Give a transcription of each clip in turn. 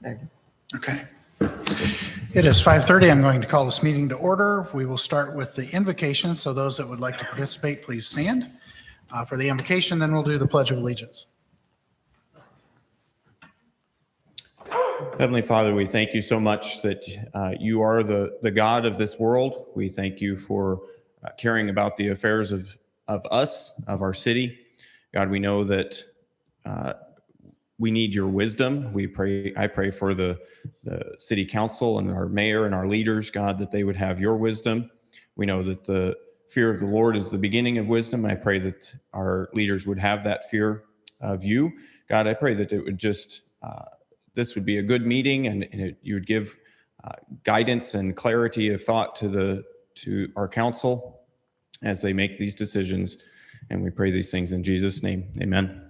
5:30. Okay. It is 5:30. I'm going to call this meeting to order. We will start with the invocation. So those that would like to participate, please stand for the invocation. Then we'll do the Pledge of Allegiance. Heavenly Father, we thank you so much that you are the God of this world. We thank you for caring about the affairs of us, of our city. God, we know that we need your wisdom. I pray for the city council and our mayor and our leaders, God, that they would have your wisdom. We know that the fear of the Lord is the beginning of wisdom. I pray that our leaders would have that fear of you. God, I pray that it would just this would be a good meeting, and you would give guidance and clarity of thought to our council as they make these decisions. And we pray these things in Jesus' name. Amen.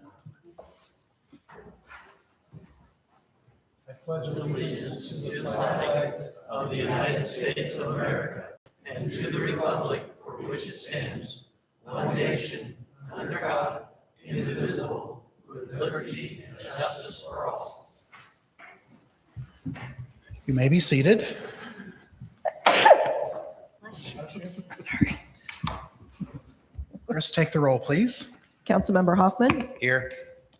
I pledge allegiance to the flag of the United States of America and to the republic for which it stands, one nation, under God, indivisible, with liberty and justice for all. You may be seated. Sorry. Chris, take the roll, please. Councilmember Hoffman. Here.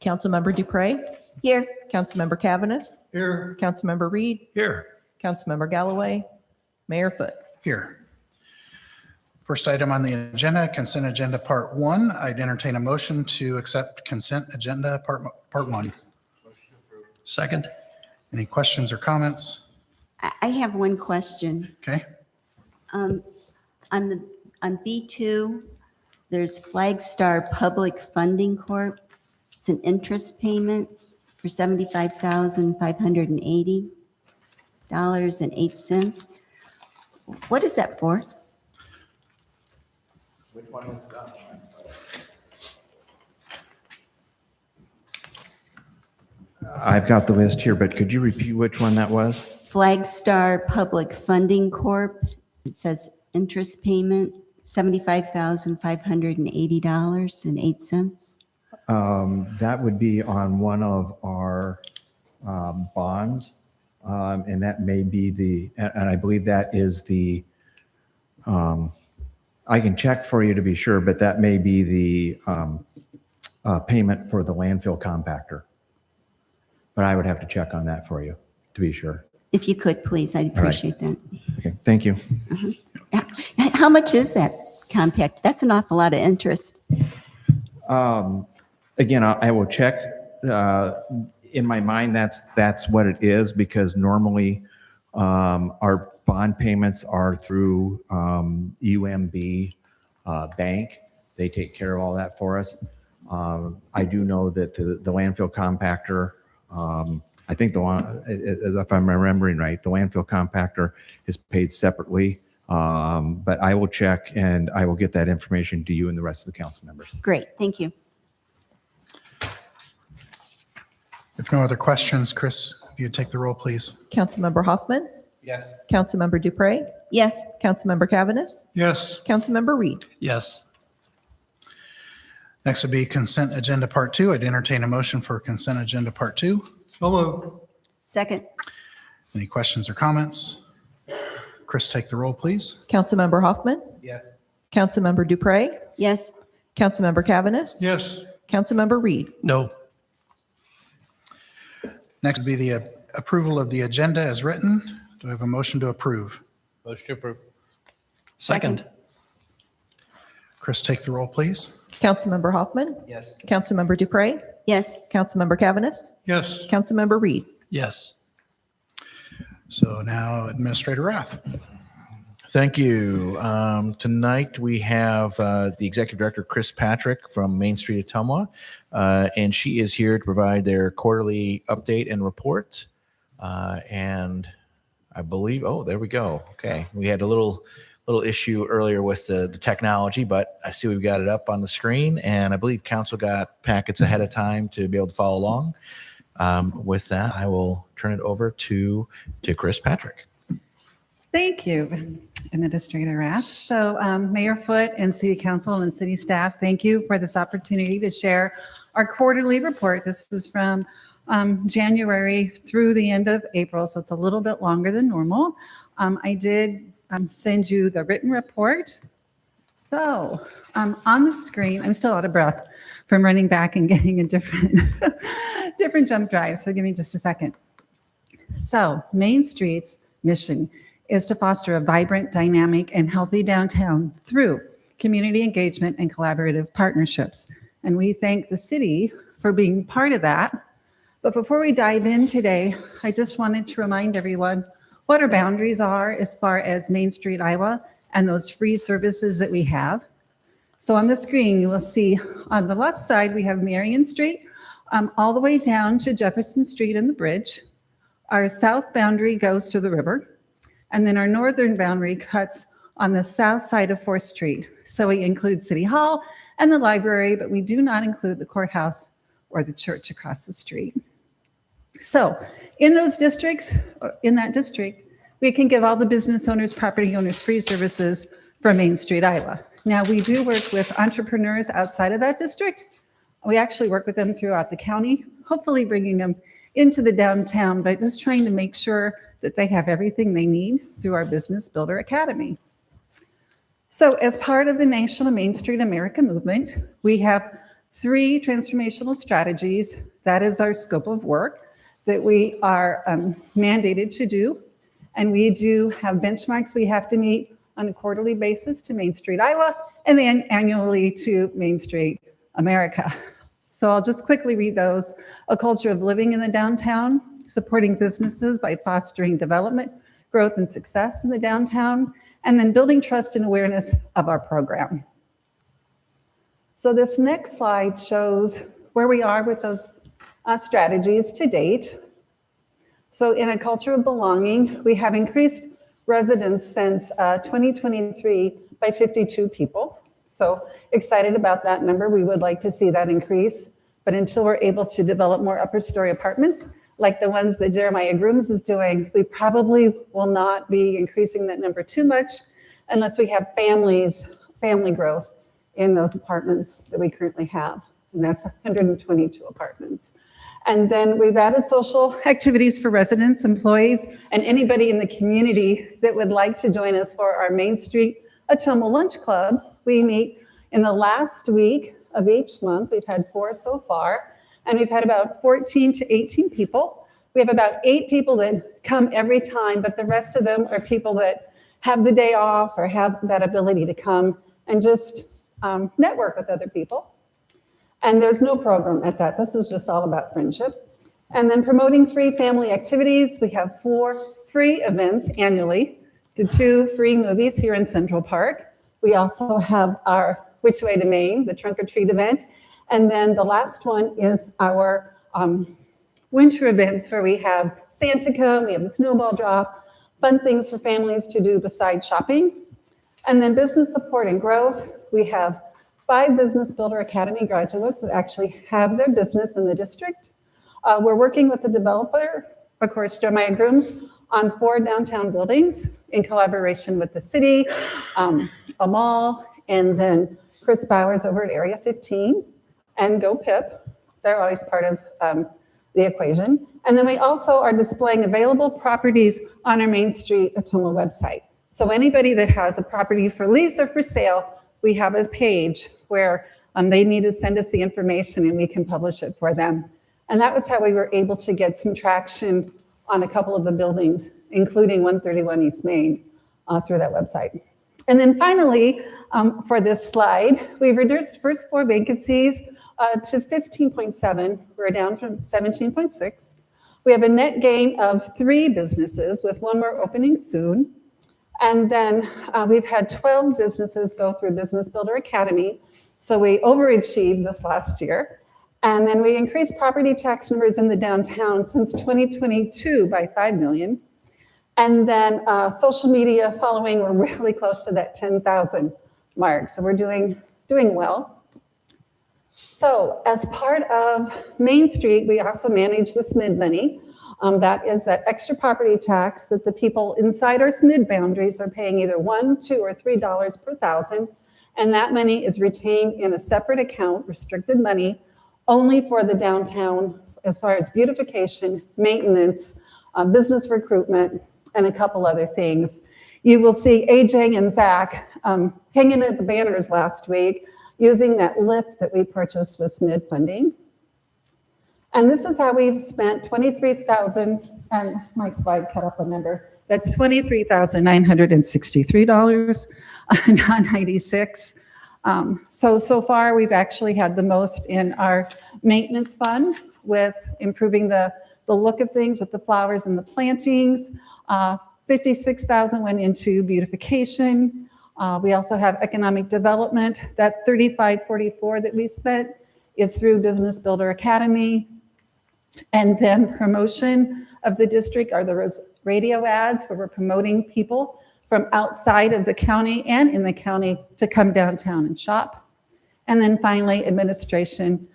Councilmember Dupre. Here. Councilmember Cavanis. Here. Councilmember Reed. Here. Councilmember Galloway. Mayor Foote. Here. First item on the agenda, consent agenda part 1. I'd entertain a motion to accept consent agenda part 1. Second. Any questions or comments? I have one question. Okay. On B2, there's Flagstar Public Funding Corp. It's an interest payment for $75,580.08. What is that for? Which one is that? I've got the list here, but could you repeat which one that was? Flagstar Public Funding Corp. It says interest payment, $75,580.08. That would be on one of our bonds, and that may be and I believe that is I can check for you to be sure, but that may be the payment for the landfill compactor. But I would have to check on that for you to be sure. If you could, please, I'd appreciate that. Okay, thank you. How much is that compact? That's an awful lot of interest. Again, I will check. In my mind, that's what it is, because normally our bond payments are through UMB Bank. They take care of all that for us. I do know that the landfill compactor, I think if I'm remembering right, the landfill compactor is paid separately. But I will check and I will get that information to you and the rest of the council members. Great, thank you. If no other questions, Chris, if you'd take the roll, please. Councilmember Hoffman. Yes. Councilmember Dupre. Yes. Councilmember Cavanis. Yes. Councilmember Reed. Yes. Next would be consent agenda part 2. I'd entertain a motion for consent agenda part 2. So moved. Second. Any questions or comments? Chris, take the roll, please. Councilmember Hoffman. Yes. Councilmember Dupre. Yes. Councilmember Cavanis. Yes. Councilmember Reed. No. Next would be the approval of the agenda as written. Do I have a motion to approve? Motion to approve. Second. Chris, take the roll, please. Councilmember Hoffman. Yes. Councilmember Dupre. Yes. Councilmember Cavanis. Yes. Councilmember Reed. Yes. So now Administrator Rath. Thank you. Tonight we have the Executive Director, Chris Patrick from Main Street Ottumwa, and she is here to provide their quarterly update and report. And I believe, oh, there we go. Okay. We had a little issue earlier with the technology, but I see we've got it up on the screen, and I believe council got packets ahead of time to be able to follow along. With that, I will turn it over to Chris Patrick. Thank you, Administrator Rath. So Mayor Foote and City Council and City staff, thank you for this opportunity to share our quarterly report. This is from January through the end of April, so it's a little bit longer than normal. I did send you the written report. So on the screen, I'm still out of breath from running back and getting a different jump drive, so give me just a second. So Main Street's mission is to foster a vibrant, dynamic, and healthy downtown through community engagement and collaborative partnerships. And we thank the city for being part of that. But before we dive in today, I just wanted to remind everyone what our boundaries are as far as Main Street, Iowa, and those free services that we have. So on the screen, you will see on the left side, we have Marion Street, all the way down to Jefferson Street and the bridge. Our south boundary goes to the river, and then our northern boundary cuts on the south side of 4th Street. So we include City Hall and the library, but we do not include the courthouse or the church across the street. So in those districts, in that district, we can give all the business owners, property owners free services from Main Street, Iowa. Now, we do work with entrepreneurs outside of that district. We actually work with them throughout the county, hopefully bringing them into the downtown, but just trying to make sure that they have everything they need through our Business Builder Academy. So as part of the National Main Street America movement, we have 3 transformational strategies. That is our scope of work that we are mandated to do. And we do have benchmarks we have to meet on a quarterly basis to Main Street, Iowa, and then annually to Main Street America. So I'll just quickly read those. A culture of living in the downtown, supporting businesses by fostering development, growth, and success in the downtown, and then building trust and awareness of our program. So this next slide shows where we are with those strategies to date. So in a culture of belonging, we have increased residents since 2023 by 52 people. So excited about that number. We would like to see that increase, but until we're able to develop more upper story apartments, like the ones that Jeremiah Grooms is doing, we probably will not be increasing that number too much unless we have family growth in those apartments that we currently have. And that's 122 apartments. And then we've added social activities for residents, employees, and anybody in the community that would like to join us for our Main Street Ottumwa Lunch Club. We meet in the last week of each month. We've had 4 so far, and we've had about 14 to 18 people. We have about 8 people that come every time, but the rest of them are people that have the day off or have that ability to come and just network with other people. And there's no program at that. This is just all about friendship. And then promoting free family activities. We have 4 free events annually, the 2 free movies here in Central Park. We also have our Which Way to Maine, the trunk or treat event. And then the last one is our winter events where we have Santa come, we have the snowball drop, fun things for families to do besides shopping. And then business support and growth. We have 5 Business Builder Academy graduates that actually have their business in the district. We're working with the developer, of course, Jeremiah Grooms, on 4 downtown buildings in collaboration with the city, a mall, and then Chris Bowers over at Area 15, and Go Pip. They're always part of the equation. And then we also are displaying available properties on our Main Street Ottumwa website. So anybody that has a property for lease or for sale, we have a page where they need to send us the information and we can publish it for them. And that was how we were able to get some traction on a couple of the buildings, including 131 East Main, through that website. And then finally, for this slide, we've reduced first floor vacancies to 15.7. We're down from 17.6. We have a net gain of 3 businesses, with 1 more opening soon. And then we've had 12 businesses go through Business Builder Academy. So we overachieved this last year. And then we increased property tax numbers in the downtown since 2022 by 5 million. And then social media following, we're really close to that 10,000 mark. So we're doing well. So as part of Main Street, we also manage the SMID money. That is that extra property tax that the people inside our SMID boundaries are paying either $1, $2, or $3 per thousand. And that money is retained in a separate account, restricted money, only for the downtown as far as beautification, maintenance, business recruitment, and a couple other things. You will see AJ and Zach hanging at the banners last week using that lift that we purchased with SMID funding. And this is how we've spent $23,000, and my slide cut up a number. That's $23,963.96. So far, we've actually had the most in our maintenance fund with improving the look of things with the flowers and the plantings. 56,000 went into beautification. We also have economic development. That 3544 that we spent is through Business Builder Academy. And then promotion of the district are those radio ads where we're promoting people from outside of the county and in the county to come downtown and shop. And then finally, administration.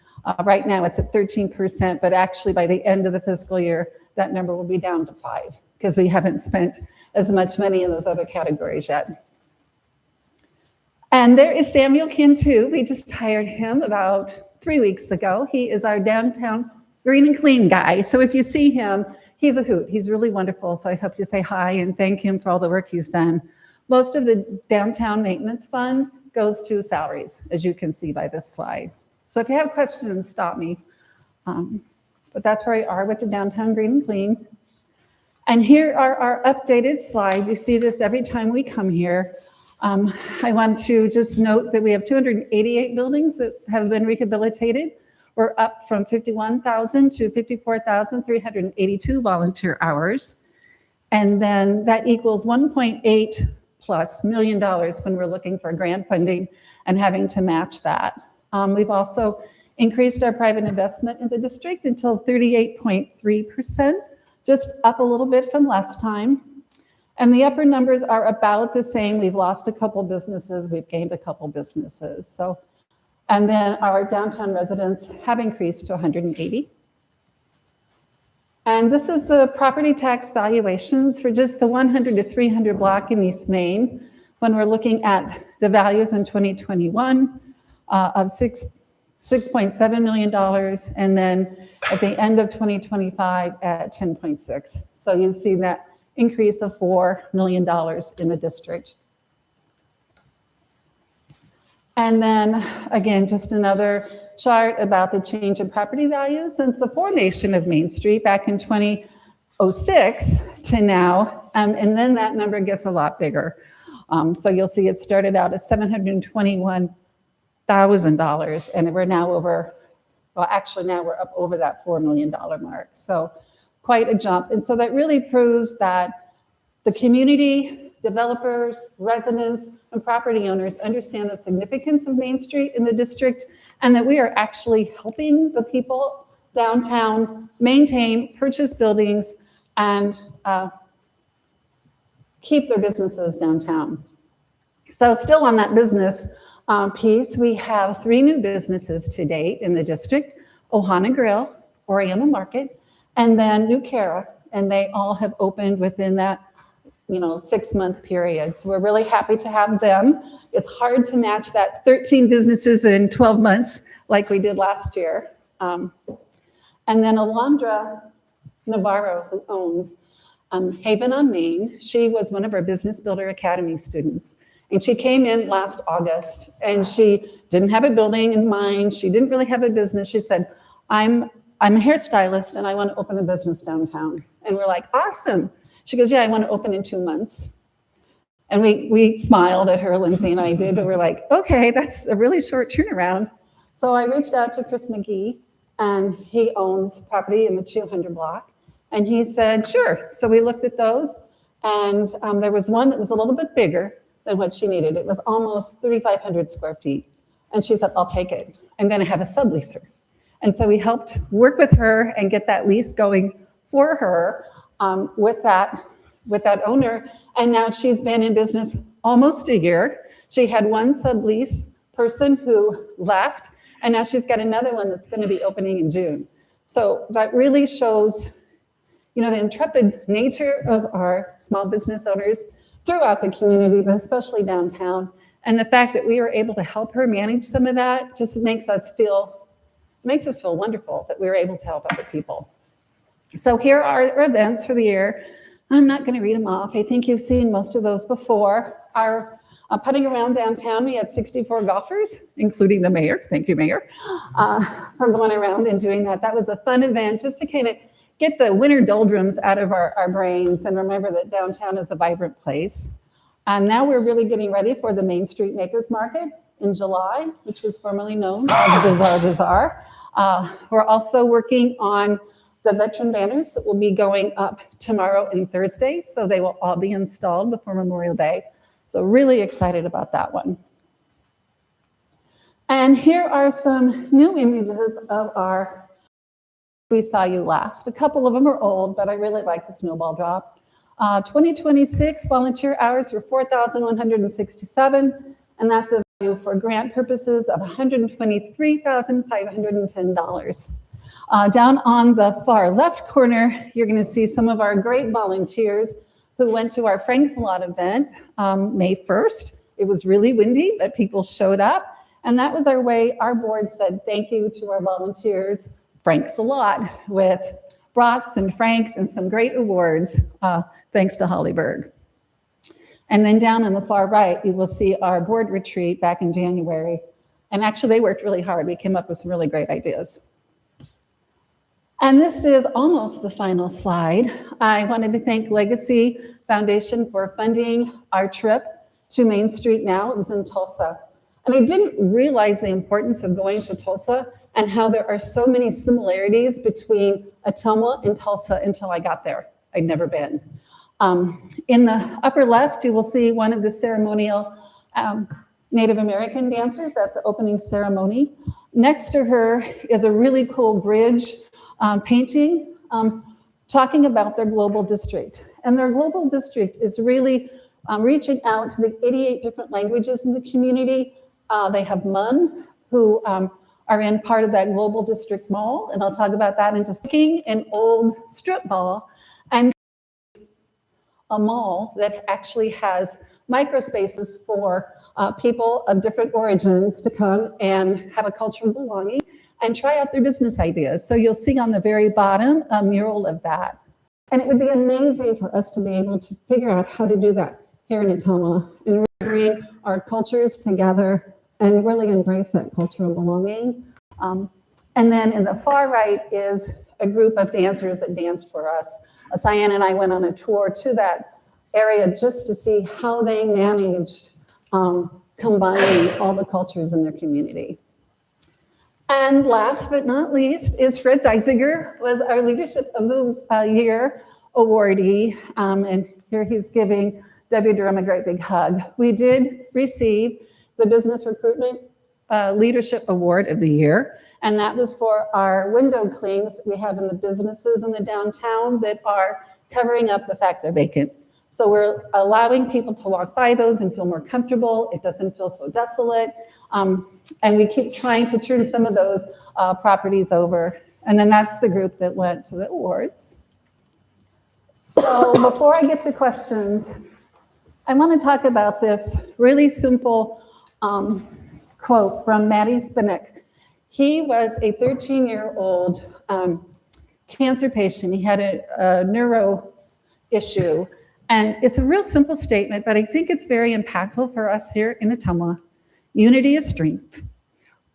Right now it's at 13%, but actually by the end of the fiscal year, that number will be down to 5% because we haven't spent as much money in those other categories yet. And there is Samuel Cantu. We just hired him about 3 weeks ago. He is our downtown green and clean guy. So if you see him, he's a hoot. He's really wonderful. So I hope you say hi and thank him for all the work he's done. Most of the downtown maintenance fund goes to salaries, as you can see by this slide. So if you have questions, stop me. But that's where we are with the downtown green and clean. And here are our updated slides. You see this every time we come here. I want to just note that we have 288 buildings that have been rehabilitated. We're up from 51,000 to 54,382 volunteer hours. And then that equals $1.8+ million when we're looking for grant funding and having to match that. We've also increased our private investment in the district until 38.3%, just up a little bit from last time. And the upper numbers are about the same. We've lost a couple businesses, we've gained a couple businesses. So, and then our downtown residents have increased to 180. And this is the property tax valuations for just the 100 to 300 block in East Main when we're looking at the values in 2021 of $6.7 million, and then at the end of 2025 at 10.6. So you've seen that increase of $4 million in the district. And then again, just another chart about the change in property values since the formation of Main Street back in 2006 to now. And then that number gets a lot bigger. So you'll see it started out at $721,000 and we're now over, well, actually now we're up over that $4 million mark. So quite a jump. And so that really proves that the community, developers, residents, and property owners understand the significance of Main Street in the district and that we are actually helping the people downtown maintain, purchase buildings, and keep their businesses downtown. So still on that business piece, we have 3 new businesses to date in the district: Ohana Grill, Oriental Market, and then New Cara, and they all have opened within that 6-month period. So we're really happy to have them. It's hard to match that 13 businesses in 12 months like we did last year. And then Alondra Navarro, who owns Haven on Main, she was one of our Business Builder Academy students. And she came in last August and she didn't have a building in mind. She didn't really have a business. She said, I'm a hairstylist and I want to open a business downtown. And we're like, awesome. She goes, yeah, I want to open in 2 months. And we smiled at her, Lindsay and I did, but we're like, okay, that's a really short turnaround. So I reached out to Chris McGee, and he owns property in the 200 block. And he said, sure. So we looked at those, and there was one that was a little bit bigger than what she needed. It was almost 3,500 square feet. And she said, I'll take it. I'm going to have a subleaser. And so we helped work with her and get that lease going for her. With that owner, and now she's been in business almost a year. She had one sublease person who left, and now she's got another one that's going to be opening in June. So that really shows, the intrepid nature of our small business owners throughout the community, but especially downtown. And the fact that we were able to help her manage some of that just makes us feel It makes us feel wonderful that we're able to help other people. So here are our events for the year. I'm not going to read them off. I think you've seen most of those before. Our putting around downtown, we had 64 golfers, including the mayor. Thank you, Mayor, for going around and doing that. That was a fun event just to kind of get the winter doldrums out of our brains and remember that downtown is a vibrant place. Now we're really getting ready for the Main Street Makers Market in July, which was formerly known as Bazaar Bazaar. We're also working on the veteran banners that will be going up tomorrow and Thursday, so they will all be installed before Memorial Day. So really excited about that one. And here are some new images of our We Saw You Last. A couple of them are old, but I really like the snowball drop. 2026 volunteer hours were 4,167, and that's a value for grant purposes of $123,510. Down on the far left corner, you're going to see some of our great volunteers who went to our Frank's a Lot event May 1st. It was really windy, but people showed up. And that was our way, our board said thank you to our volunteers, Frank's a Lot, with brats and Franks and some great awards, thanks to Holly Berg. And then down on the far right, you will see our board retreat back in January. And actually, they worked really hard. We came up with some really great ideas. And this is almost the final slide. I wanted to thank Legacy Foundation for funding our trip to Main Street Now. It was in Tulsa. And I didn't realize the importance of going to Tulsa and how there are so many similarities between Ottumwa and Tulsa until I got there. I'd never been. In the upper left, you will see one of the ceremonial Native American dancers at the opening ceremony. Next to her is a really cool bridge painting talking about their global district. And their global district is really reaching out to the 88 different languages in the community. They have Mun, who are in part of that global district mall, and I'll talk about that in just an old strip mall, and a mall that actually has micro spaces for people of different origins to come and have a cultural belonging and try out their business ideas. So you'll see on the very bottom a mural of that. And it would be amazing for us to be able to figure out how to do that here in Ottumwa and really bring our cultures together and really embrace that cultural belonging. And then in the far right is a group of dancers that danced for us. Cyan and I went on a tour to that area just to see how they managed combining all the cultures in their community. And last but not least is Fred Zeisiger, was our Leadership of the Year awardee. And here he's giving Debbie Durham a great big hug. We did receive the Business Recruitment Leadership Award of the Year. And that was for our window clings that we have in the businesses in the downtown that are covering up the fact they're vacant. So we're allowing people to walk by those and feel more comfortable. It doesn't feel so desolate. And we keep trying to turn some of those properties over. And then that's the group that went to the awards. So before I get to questions, I want to talk about this really simple quote from Matty Spinnick. He was a 13-year-old cancer patient. He had a neuro issue. And it's a real simple statement, but I think it's very impactful for us here in Ottumwa. Unity is strength.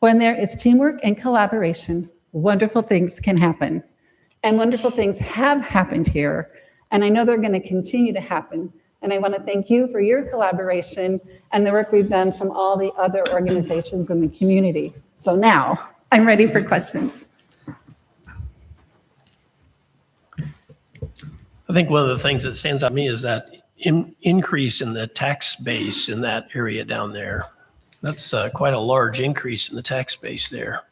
When there is teamwork and collaboration, wonderful things can happen. And wonderful things have happened here. And I know they're going to continue to happen. And I want to thank you for your collaboration and the work we've done from all the other organizations in the community. So now I'm ready for questions. I think one of the things that stands out to me is that increase in the tax base in that area down there. That's quite a large increase in the tax base there.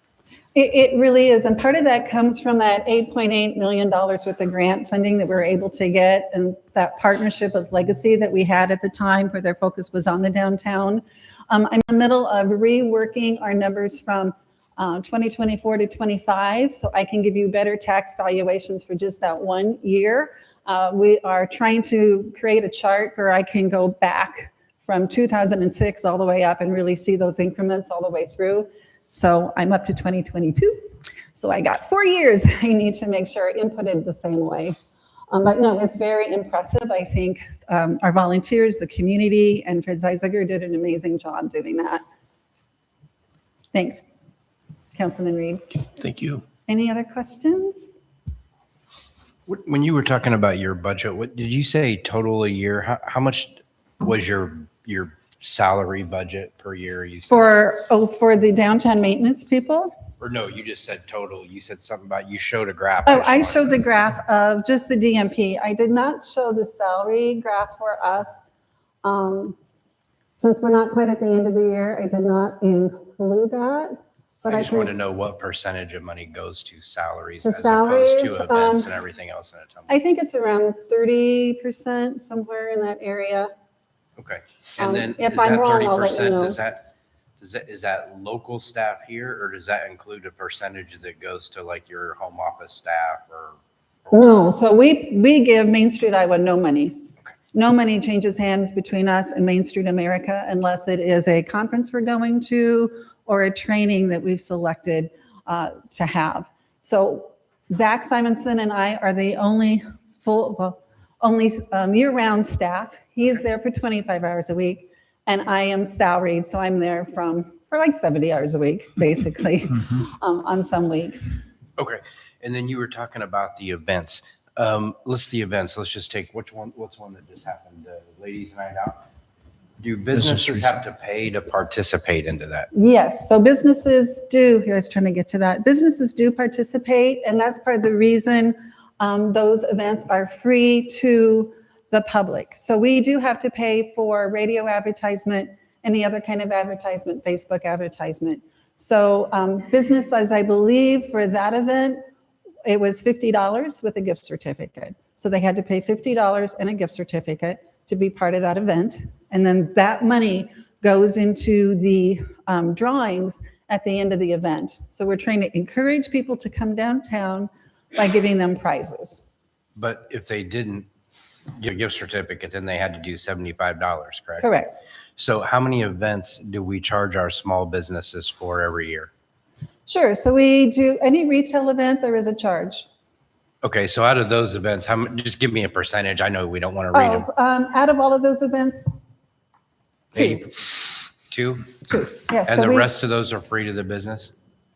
It really is. And part of that comes from that $8.8 million worth of grant funding that we were able to get, and that partnership with Legacy that we had at the time where their focus was on the downtown. I'm in the middle of reworking our numbers from 2024 to 25, so I can give you better tax valuations for just that 1 year. We are trying to create a chart where I can go back from 2006 all the way up and really see those increments all the way through. So I'm up to 2022. So I got 4 years. I need to make sure inputted the same way. But no, it's very impressive. I think our volunteers, the community, and Fred Zeisiger did an amazing job doing that. Thanks, Councilman Reed. Thank you. Any other questions? When you were talking about your budget, what did you say total a year? How much was your salary budget per year? You said, For the downtown maintenance people? or no, you just said total. You said something about, you showed a graph. Oh, I showed the graph of just the DMP. I did not show the salary graph for us. Since we're not quite at the end of the year, I did not include that. But I just can- want to know what percentage of money goes to salaries To as opposed salaries, to events and everything else in a town. I think it's around 30%, somewhere in that area. Okay. And then if is I'm that wrong, I'll let you 30%, know. is that local staff here, or does that include a percentage that goes to like your home office staff or? No, so we give Main Street Iowa no money. No money changes hands between us and Main Street America unless it is a conference we're going to or a training that we've selected to have. So Zach Simonson and I are the only year-round staff. He's there for 25 hours a week, and I am salaried, so I'm there for like 70 hours a week, basically, on some weeks. Okay. And then you were talking about the events. List the events. Let's just take what's one that just happened, Ladies Night Out. Do businesses have to pay to participate into that? Yes, so businesses do, here I was trying to get to that. Businesses do participate, and that's part of the reason those events are free to the public. So we do have to pay for radio advertisement, any other kind of advertisement, Facebook advertisement. So businesses, I believe, for that event, it was $50 with a gift certificate. So they had to pay $50 and a gift certificate to be part of that event. And then that money goes into the drawings at the end of the event. So we're trying to encourage people to come downtown by giving them prizes. But if they didn't get a gift certificate, then they had to do $75, correct? Correct. So how many events do we charge our small businesses for every year? Sure, so we do any retail event, there is a charge. Okay, so out of those events, just give me a percentage. I know we don't want to read them. Out of all of those events, two. 80 Two? Yes, And so the we rest of those are free to the business?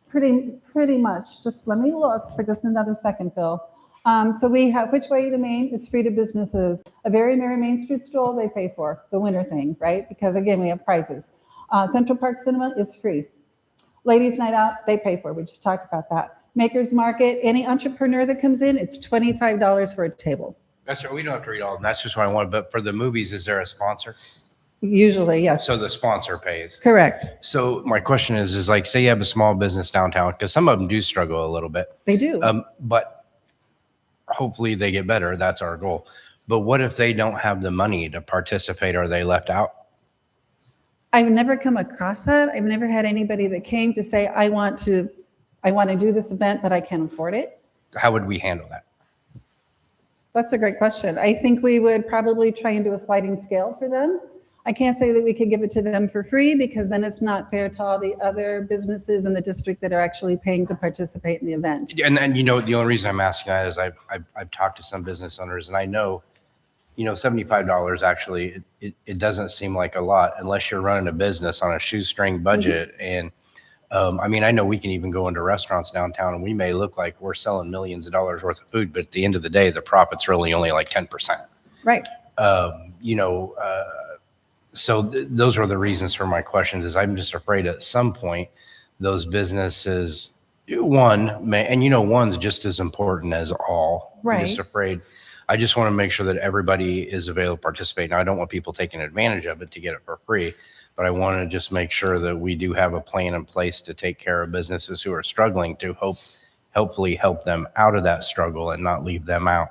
pretty much. Just let me look for just another second, Phil. So we have Which Way to Main is free to businesses. A Very Merry Main Street Stroll, they pay for the winter thing, right? Because again, we have prizes. Central Park Cinema is free. Ladies Night Out, they pay for. We just talked about that. Makers Market, any entrepreneur that comes in, it's $25 for a table. That's right. We don't have to read all of them. That's just what I wanted. But for the movies, is there a sponsor? Usually, yes. So the sponsor pays. Correct. So my question is like, say you have a small business downtown, because some of them do struggle a little bit. They do. But hopefully they get better. That's our goal. But what if they don't have the money to participate? Are they left out? I've never come across that. I've never had anybody that came to say, I want to do this event, but I can't afford it. How would we handle that? That's a great question. I think we would probably try and do a sliding scale for them. I can't say that we could give it to them for free because then it's not fair to all the other businesses in the district that are actually paying to participate in the event. And the only reason I'm asking that is I've talked to some business owners, and I know, $75 actually, it doesn't seem like a lot unless you're running a business on a shoestring budget. And I know we can even go into restaurants downtown and we may look like we're selling millions of dollars worth of food, but at the end of the day, the profit's really only like 10%. Right. So those are the reasons for my questions. Is I'm just afraid at some point those businesses, one's just as important as all. Right. I'm just afraid. I just want to make sure that everybody is available to participate. Now, I don't want people taking advantage of it to get it for free, but I want to just make sure that we do have a plan in place to take care of businesses who are struggling to hopefully help them out of that struggle and not leave them out.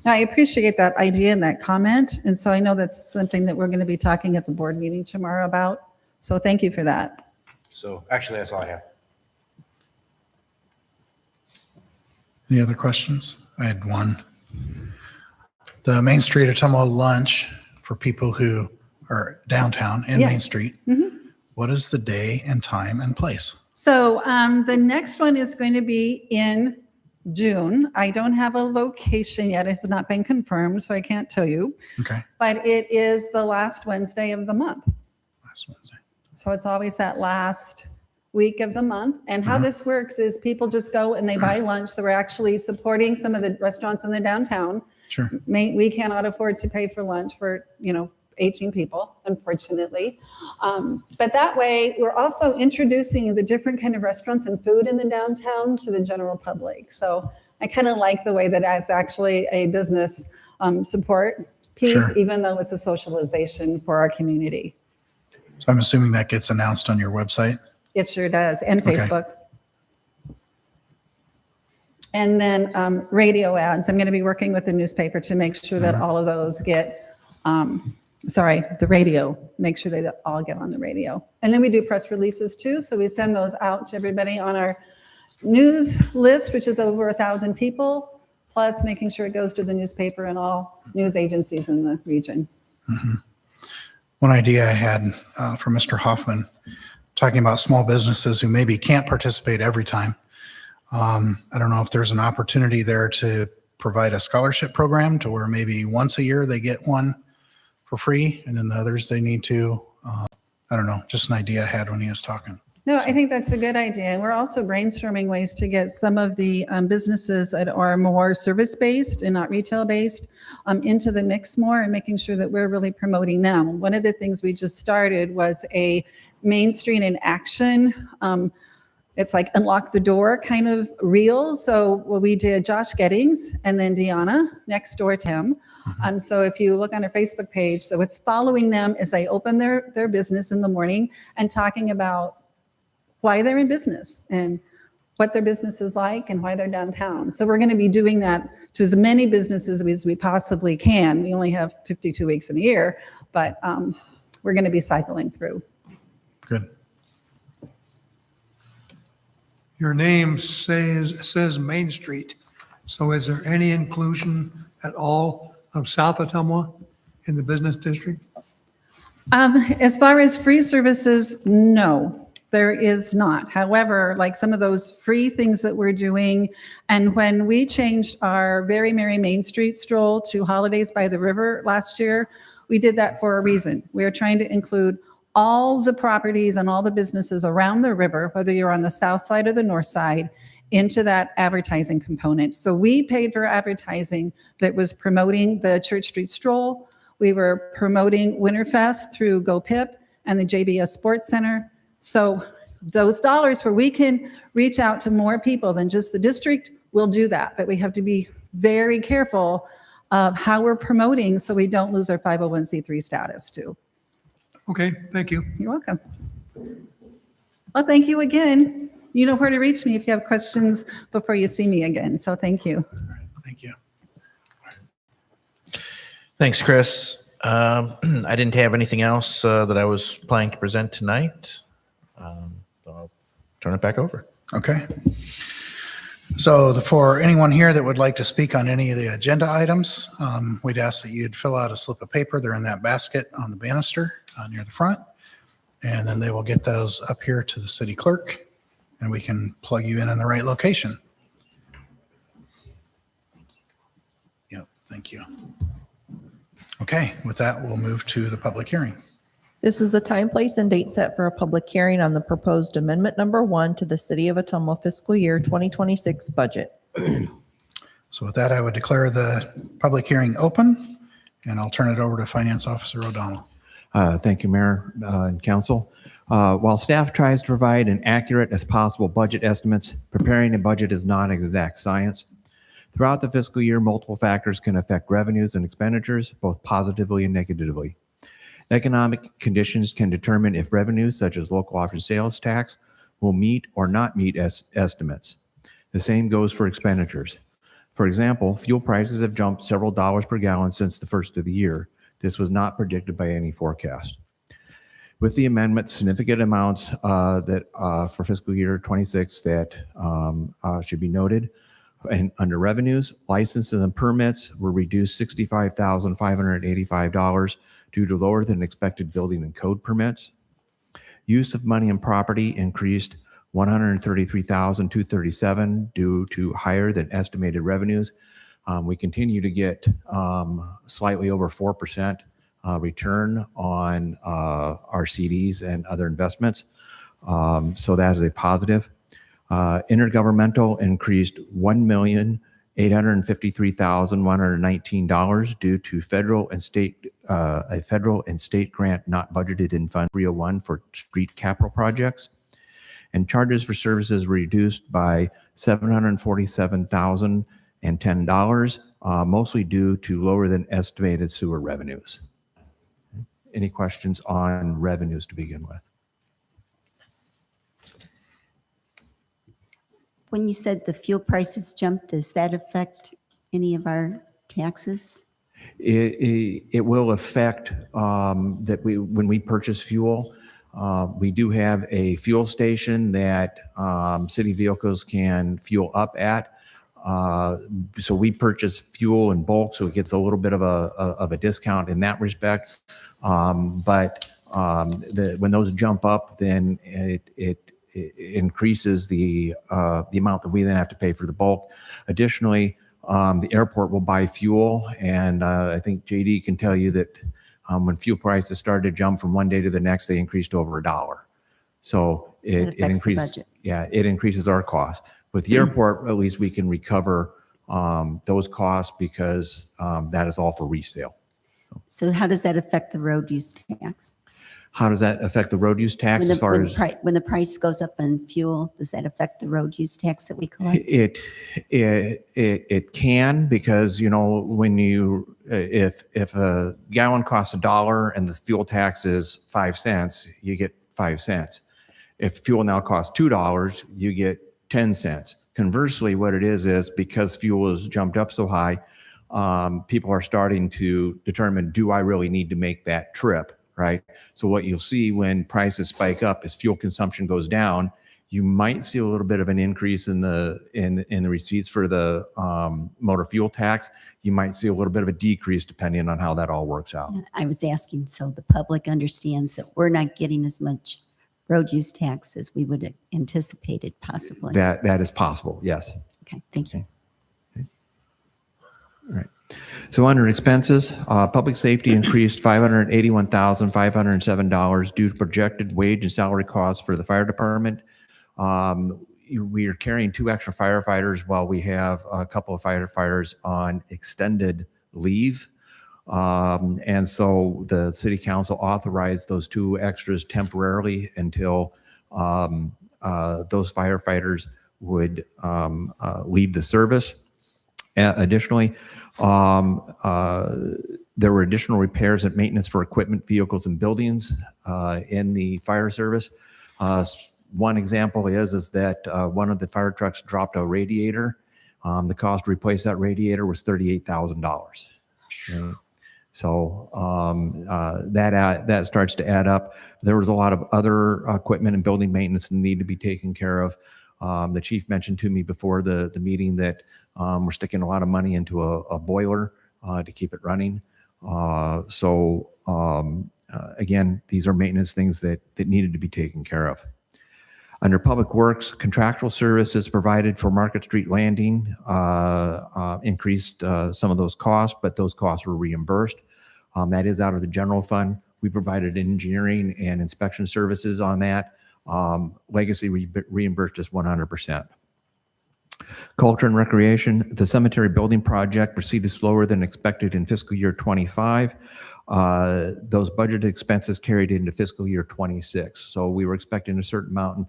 I appreciate that idea and that comment. And so I know that's something that we're going to be talking at the board meeting tomorrow about. So thank you for that. So actually, that's all I have. Any other questions? I had one. The Main Street Ottumwa lunch for people who are downtown and Yes. Main Street. Mhm. What is the day and time and place? So the next one is going to be in June. I don't have a location yet. It's not been confirmed, so I can't tell you. Okay, But it is the last Wednesday of the month. last Wednesday. So it's always that last week of the month. And how this works is people just go and they buy lunch. So we're actually supporting some of the restaurants in the downtown. Sure. We cannot afford to pay for lunch for, 18 people, unfortunately. But that way, we're also introducing the different kind of restaurants and food in the downtown to the general public. So I kind of like the way that it's actually a business support piece, Sure. even though it's a socialization for our community. So I'm assuming that gets announced on your website? It sure does, and Okay. Facebook. And then radio ads. I'm going to be working with the newspaper to make sure that all of those get, the radio, make sure they all get on the radio. And then we do press releases too. So we send those out to everybody on our news list, which is over 1,000 people, plus making sure it goes to the newspaper and all news agencies in the region. One idea I had for Mr. Hoffman, talking about small businesses who maybe can't participate every time. I don't know if there's an opportunity there to provide a scholarship program to where maybe once a year they get one for free, and then the others they need to. I don't know, just an idea I had when he was talking. No, I think that's a good idea. And we're also brainstorming ways to get some of the businesses that are more service-based and not retail-based into the mix more, and making sure that we're really promoting them. One of the things we just started was a Main Street in Action. It's like unlock the door kind of reel. So what we did, Josh Gettings and then Deanna next door to him. So if you look on our Facebook page, so it's following them as they open their business in the morning and talking about why they're in business and what their business is like and why they're downtown. So we're going to be doing that to as many businesses as we possibly can. We only have 52 weeks in a year, but we're going to be cycling through. Good. Your name says Main Street. So is there any inclusion at all of South Ottumwa in the business district? As far as free services, no, there is not. However, like some of those free things that we're doing, and when we changed our Very Merry Main Street stroll to Holidays by the River last year, we did that for a reason. We are trying to include all the properties and all the businesses around the river, whether you're on the south side or the north side, into that advertising component. So we paid for advertising that was promoting the Church Street Stroll. We were promoting Winterfest through GoPip and the JBS Sports Center. So those dollars where we can reach out to more people than just the district, we'll do that. But we have to be very careful of how we're promoting so we don't lose our 501c3 status too. Okay, thank you. You're welcome. Well, thank you again. You know where to reach me if you have questions before you see me again. So thank you. Thank you. Thanks, Chris. I didn't have anything else that I was planning to present tonight. So I'll turn it back over. Okay. So for anyone here that would like to speak on any of the agenda items, we'd ask that you'd fill out a slip of paper. They're in that basket on the banister near the front. And then they will get those up here to the city clerk, and we can plug you in the right location. Yep, thank you. Okay, with that, we'll move to the public hearing. This is the time, place, and date set for a public hearing on the proposed amendment number 1 to the City of Ottumwa fiscal year 2026 budget. So with that, I would declare the public hearing open, and I'll turn it over to Finance Officer O'Donnell. Thank you, Mayor and Council. While staff tries to provide an accurate as possible budget estimates, preparing a budget is not exact science. Throughout the fiscal year, multiple factors can affect revenues and expenditures, both positively and negatively. Economic conditions can determine if revenues, such as local option sales tax, will meet or not meet estimates. The same goes for expenditures. For example, fuel prices have jumped several dollars per gallon since the first of the year. This was not predicted by any forecast. With the amendment, significant amounts for fiscal year 26 that should be noted. And under revenues, licenses and permits were reduced $65,585 due to lower than expected building and code permits. Use of money and property increased $133,237 due to higher than estimated revenues. We continue to get slightly over 4% return on our CDs and other investments. So that is a positive. Intergovernmental increased $1,853,119 due to a federal and state grant not budgeted in Fund 301 for street capital projects. And charges for services reduced by $747,010, mostly due to lower than estimated sewer revenues. Any questions on revenues to begin with? When you said the fuel prices jumped, does that affect any of our taxes? It will affect that when we purchase fuel, we do have a fuel station that city vehicles can fuel up at. So we purchase fuel in bulk, so it gets a little bit of a discount in that respect. But when those jump up, then it increases the amount that we then have to pay for the bulk. Additionally, the airport will buy fuel, and I think JD can tell you that when fuel prices started to jump from one day to the next, they increased over $1. So it affects the increases. budget. Yeah, it increases our cost. With the airport, at least we can recover those costs because that is all for resale. So how does that affect the road use tax? How does that affect the road use tax as far as? When the price goes up on fuel, does that affect the road use tax that we collect? It can, because when if a gallon costs $1 and the fuel tax is 5 cents, you get 5 cents. If fuel now costs $2, you get 10 cents. Conversely, what it is because fuel has jumped up so high, people are starting to determine, do I really need to make that trip? Right. So what you'll see when prices spike up is fuel consumption goes down. You might see a little bit of an increase in the receipts for the motor fuel tax. You might see a little bit of a decrease depending on how that all works out. I was asking so the public understands that we're not getting as much road use tax as we would have anticipated possibly. That is possible. Yes. Okay. Thank you. All right. So under expenses, public safety increased $581,507 due to projected wage and salary costs for the fire department. We are carrying 2 extra firefighters while we have a couple of firefighters on extended leave. And so the city council authorized those 2 extras temporarily until those firefighters would leave the service. Additionally, there were additional repairs and maintenance for equipment, vehicles, and buildings in the fire service. One example is that one of the fire trucks dropped a radiator. The cost to replace that radiator was $38,000. So that starts to add up. There was a lot of other equipment and building maintenance that need to be taken care of. The chief mentioned to me before the meeting that we're sticking a lot of money into a boiler to keep it running. Again, these are maintenance things that needed to be taken care of. Under Public Works, contractual services provided for Market Street Landing increased some of those costs, but those costs were reimbursed. That is out of the general fund. We provided engineering and inspection services on that. Legacy reimbursed us 100%. Culture and Recreation, the cemetery building project proceeded slower than expected in fiscal year 25. Those budgeted expenses carried into fiscal year 26. So we were expecting a certain amount in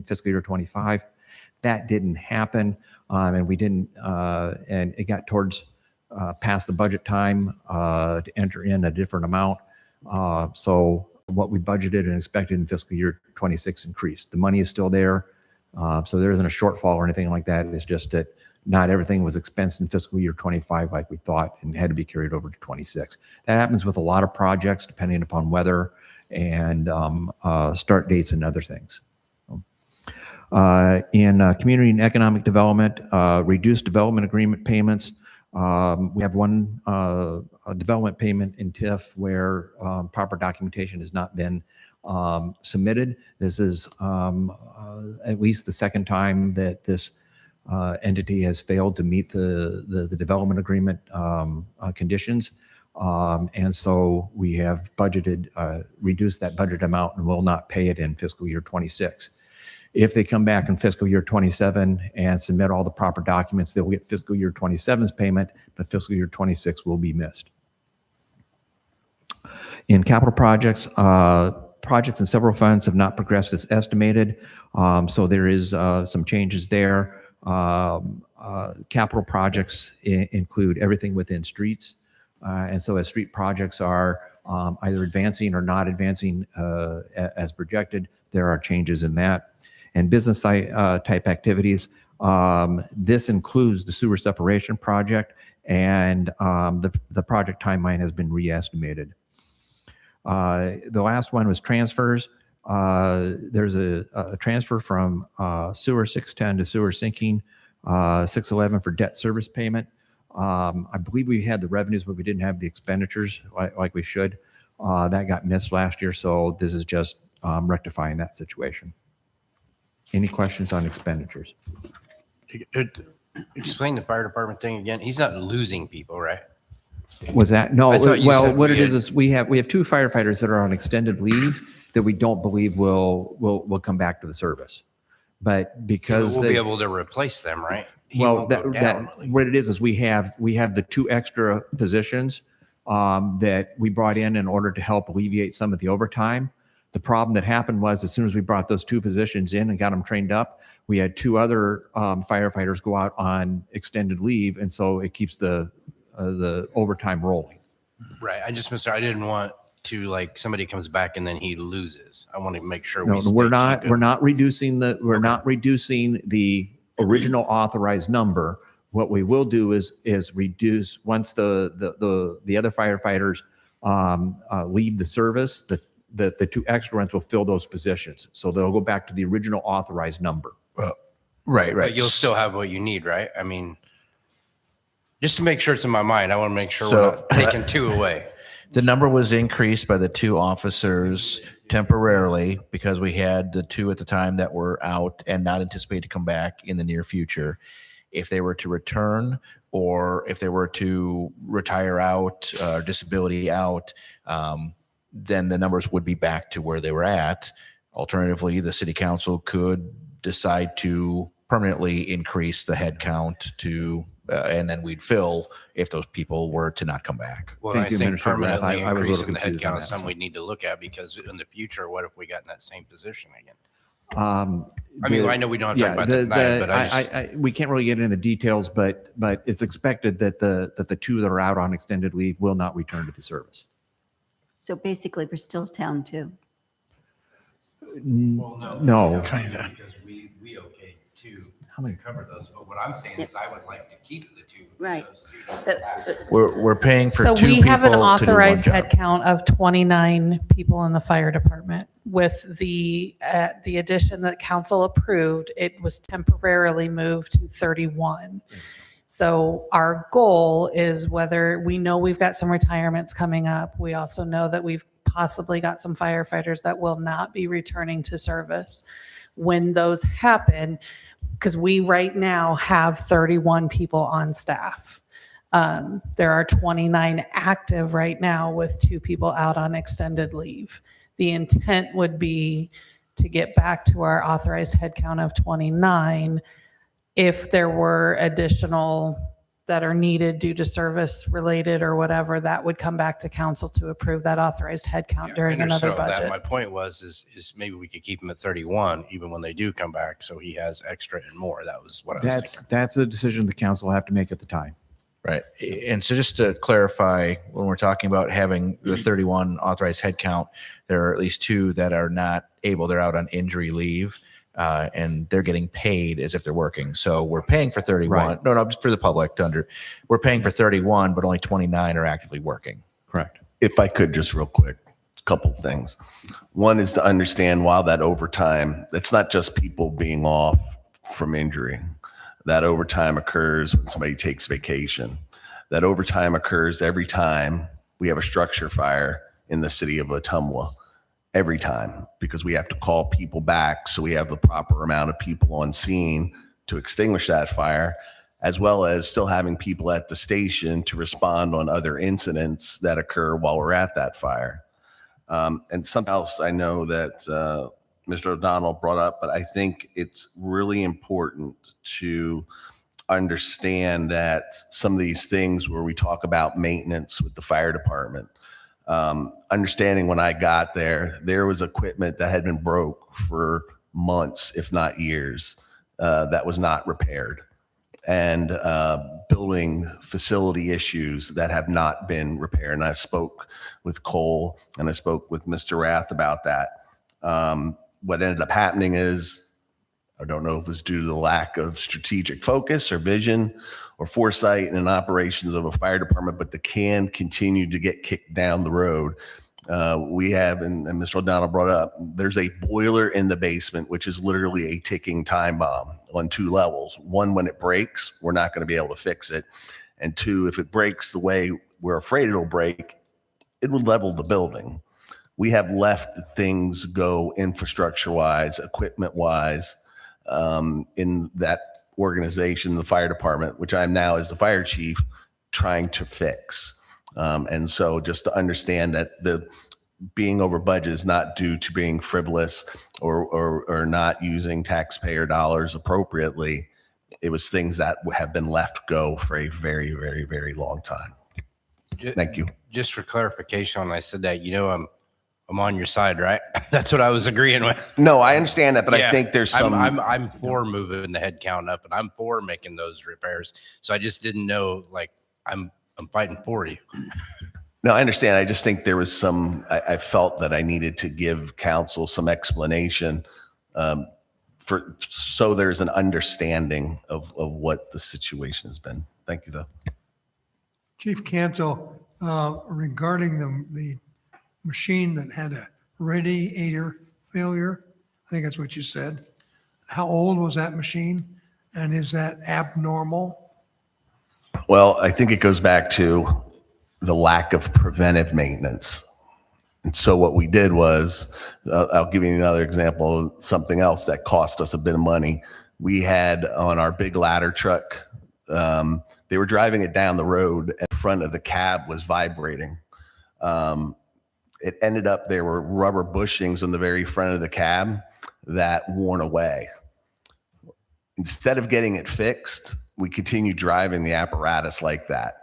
fiscal year 25. That didn't happen, and we didn't. And it got towards past the budget time to enter in a different amount. So what we budgeted and expected in fiscal year 26 increased. The money is still there. So there isn't a shortfall or anything like that. It's just that not everything was expensed in fiscal year 25 like we thought and had to be carried over to 26. That happens with a lot of projects depending upon weather and start dates and other things. In community and economic development, reduced development agreement payments. We have one development payment in TIF where proper documentation has not been submitted. This is at least the second time that this entity has failed to meet the development agreement conditions. And so we have budgeted, reduced that budget amount and will not pay it in fiscal year 26. If they come back in fiscal year 27 and submit all the proper documents, they'll get fiscal year 27's payment, but fiscal year 26 will be missed. In capital projects, projects in several funds have not progressed as estimated. So there is some changes there. Capital projects include everything within streets. And so as street projects are either advancing or not advancing as projected, there are changes in that. And business type activities, this includes the sewer separation project, and the project timeline has been re-estimated. The last one was transfers. There's a transfer from sewer 610 to sewer sinking 611 for debt service payment. I believe we had the revenues, but we didn't have the expenditures like we should. That got missed last year, so this is just rectifying that situation. Any questions on expenditures? Explain the fire department thing again. He's not losing people, right? Was that? No, I thought you well, said what we it had- is we have 2 firefighters that are on extended leave that we don't believe will come back to the service. But because We'll they, be able to replace them, right? He well, won't go down. what it is we have the 2 extra positions that we brought in order to help alleviate some of the overtime. The problem that happened was as soon as we brought those 2 positions in and got them trained up, we had 2 other firefighters go out on extended leave, and so it keeps the overtime rolling. Right. I just missed. I didn't want to like somebody comes back and then he loses. I want to make sure No, we we're keep it. not reducing not reducing the original authorized number. What we will do is reduce once the other firefighters leave the service, the 2 extra ones will fill those positions. So they'll go back to the original authorized number. Well, right. But you'll still have what you need, right? I mean, just to make sure it's in my mind, I want to make sure So- we're not taking 2 away. The number was increased by the 2 officers temporarily because we had the 2 at the time that were out and not anticipated to come back in the near future. If they were to return or if they were to retire out, disability out, then the numbers would be back to where they were at. Alternatively, the city council could decide to permanently increase the head count to, and then we'd fill if those people were to not come back. Well, Thank I you, think Administrator Bennett. permanently I was a little increasing the confused on headcount is that, something so. we need to look at because in the future, what if we got in that same position again? I know we don't have to talk about that tonight, but I just, we can't really get into the details, but it's expected that the 2 that are out on extended leave will not return to the service. So basically, we're still down 2. No. Kinda. Because we okayed 2 How many? to cover those. But what I'm saying is I would like to keep the 2. Right. Those 2. We're paying for So 2 we people have an to do one authorized job. head count of 29 people in the fire department. With the addition that council approved, it was temporarily moved to 31. So our goal is whether we know we've got some retirements coming up. We also know that we've possibly got some firefighters that will not be returning to service. When those happen, because we right now have 31 people on staff. There are 29 active right now with 2 people out on extended leave. The intent would be to get back to our authorized headcount of 29 if there were additional that are needed due to service related or whatever, that would come back to council to approve that authorized headcount during another budget. My point was is maybe we could keep him at 31 even when they do come back, so he has extra and more. That was what I was thinking. That's a decision the council will have to make at the time. Right. And so just to clarify, when we're talking about having the 31 authorized head count, there are at least 2 that are not able, they're out on injury leave, and they're getting paid as if they're working. So we're paying for 31. Right. No, just for the public we're paying for 31, but only 29 are actively working. Correct. If I could just real quick, a couple things. One is to understand while that overtime, it's not just people being off from injury. That overtime occurs when somebody takes vacation. That overtime occurs every time we have a structure fire in the city of Ottumwa. every time because we have to call people back so we have the proper amount of people on scene to extinguish that fire, as well as still having people at the station to respond on other incidents that occur while we're at that fire. And something else I know that Mr. O'Donnell brought up, but I think it's really important to understand that some of these things where we talk about maintenance with the fire department, understanding when I got there was equipment that had been broke for months, if not years, that was not repaired, and building facility issues that have not been repaired. And I spoke with Cole and I spoke with Mr. Rath about that. What ended up happening is, I don't know if it was due to the lack of strategic focus or vision or foresight in operations of a fire department, but the can continued to get kicked down the road. We have, and Mr. O'Donnell brought up, there's a boiler in the basement, which is literally a ticking time bomb on 2 levels. One, when it breaks, we're not going to be able to fix it. And 2, if it breaks the way we're afraid it'll break, it would level the building. We have left things go infrastructure-wise, equipment-wise, in that organization, the fire department, which I'm now as the fire chief, trying to fix. And so just to understand that the being over budget is not due to being frivolous or not using taxpayer dollars appropriately. It was things that have been left go for a very, very, very long time. Thank you. Just for clarification, when I said that, I'm on your side, right? That's what I was agreeing with. No, I understand that, but Yeah, I think there's some. I'm for moving the head count up, and I'm for making those repairs. So I just didn't know, like, I'm fighting for you. No, I understand. I just think there was some. I felt that I needed to give council some explanation, so there's an understanding of what the situation has been. Thank you, though. Chief Canto, regarding the machine that had a radiator failure, I think that's what you said. How old was that machine, and is that abnormal? Well, I think it goes back to the lack of preventive maintenance. And so what we did was, I'll give you another example of something else that cost us a bit of money. We had on our big ladder truck, they were driving it down the road and the front of the cab was vibrating. It ended up, there were rubber bushings on the very front of the cab that worn away. Instead of getting it fixed, we continued driving the apparatus like that,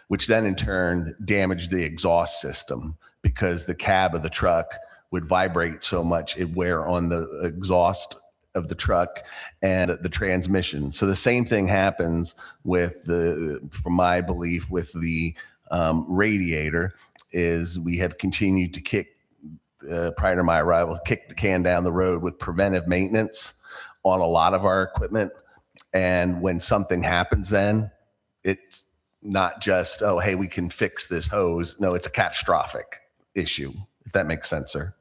which then in turn damaged the exhaust system because the cab of the truck would vibrate so much it wear on the exhaust of the truck and the transmission. So the same thing happens with from my belief, with the radiator, is we have continued to kick, prior to my arrival, kick the can down the road with preventive maintenance on a lot of our equipment. And when something happens, then it's not just, oh, hey, we can fix this hose. No, it's a catastrophic issue, if that makes sense, sir.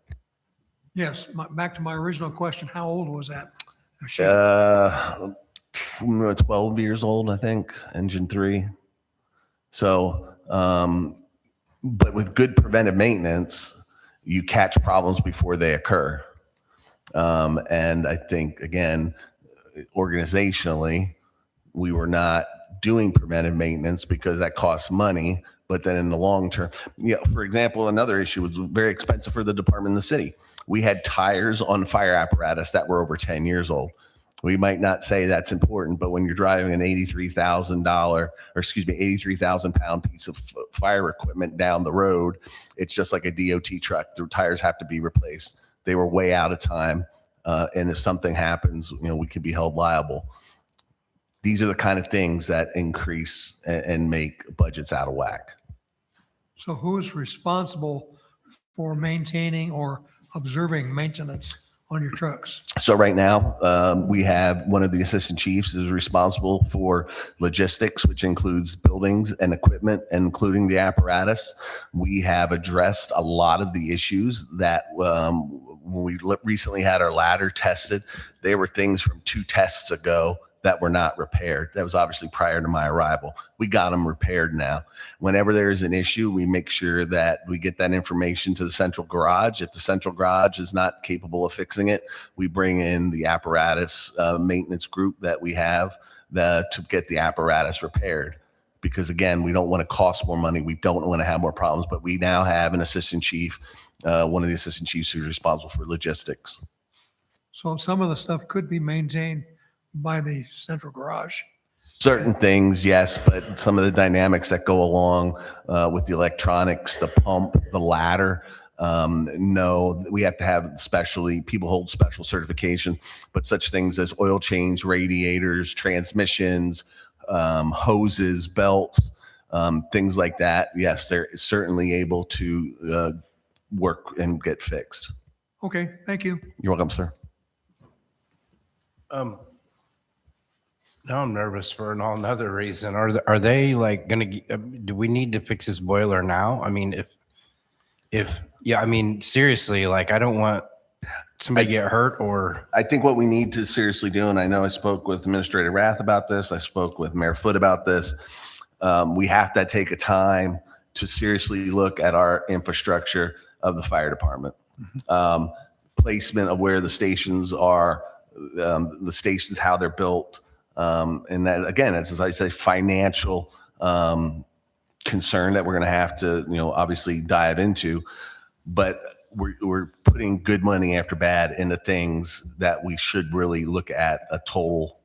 Yes, back to my original question, how old was that machine? 12 years old, I think, engine 3. So, but with good preventive maintenance, you catch problems before they occur. And I think, again, organizationally, we were not doing preventive maintenance because that costs money. But then in the long term, for example, another issue was very expensive for the department in the city. We had tires on fire apparatus that were over 10 years old. We might not say that's important, but when you're driving an $83,000 pound piece of fire equipment down the road, it's just like a DOT truck. The tires have to be replaced. They were way out of time. And if something happens, we could be held liable. These are the kind of things that increase and make budgets out of whack. So who's responsible for maintaining or observing maintenance on your trucks? So right now, we have one of the assistant chiefs is responsible for logistics, which includes buildings and equipment, including the apparatus. We have addressed a lot of the issues that when we recently had our ladder tested, they were things from 2 tests ago that were not repaired. That was obviously prior to my arrival. We got them repaired now. Whenever there is an issue, we make sure that we get that information to the central garage. If the central garage is not capable of fixing it, we bring in the apparatus maintenance group that we have to get the apparatus repaired. Because again, we don't want to cost more money. We don't want to have more problems, but we now have an assistant chief, one of the assistant chiefs who's responsible for logistics. So some of the stuff could be maintained by the central garage. Certain things, yes, but some of the dynamics that go along with the electronics, the pump, the ladder, no, we have to have people hold special certification, but such things as oil change, radiators, transmissions, hoses, belts, things like that. Yes, they're certainly able to work and get fixed. Okay, thank you. You're welcome, sir. Now I'm nervous for another reason. Are they like going to, do we need to fix this boiler now? I mean, I mean, seriously, like I don't want somebody to get hurt or. I think what we need to seriously do, and I know I spoke with Administrator Rath about this, I spoke with Mayor Foote about this, we have to take a time to seriously look at our infrastructure of the fire department. Placement of where the stations are, the stations, how they're built. And that, again, as I say, financial concern that we're going to have to, obviously dive into. But we're putting good money after bad into things that we should really look at a total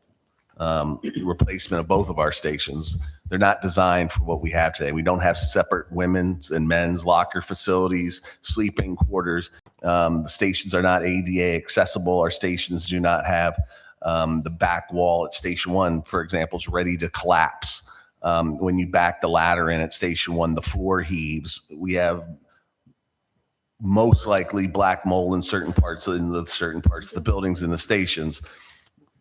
replacement of both of our stations. They're not designed for what we have today. We don't have separate women's and men's locker facilities, sleeping quarters. The stations are not ADA accessible. Our stations do not have the back wall at Station 1, for example, is ready to collapse. When you back the ladder in at Station 1, the floor heaves. We have most likely black mold in certain parts of the buildings and the stations.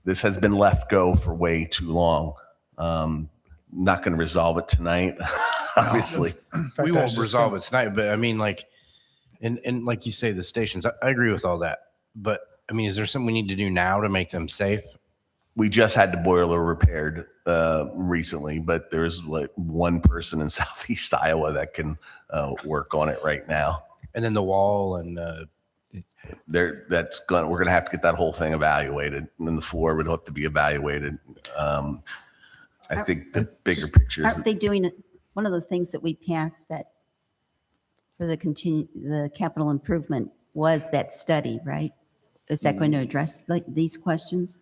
This has been left go for way too long. Not going to resolve it tonight, obviously. We won't resolve it tonight, but I mean, like, and like you say, the stations, I agree with all that. But I mean, is there something we need to do now to make them safe? We just had the boiler repaired recently, but there's like one person in Southeast Iowa that can work on it right now. And then the wall and we're going to have to get that whole thing evaluated, and then the floor would have to be evaluated. I think the bigger picture is Aren't they doing it? One of those things that we passed that for the capital improvement was that study, right? Is that going to address these questions?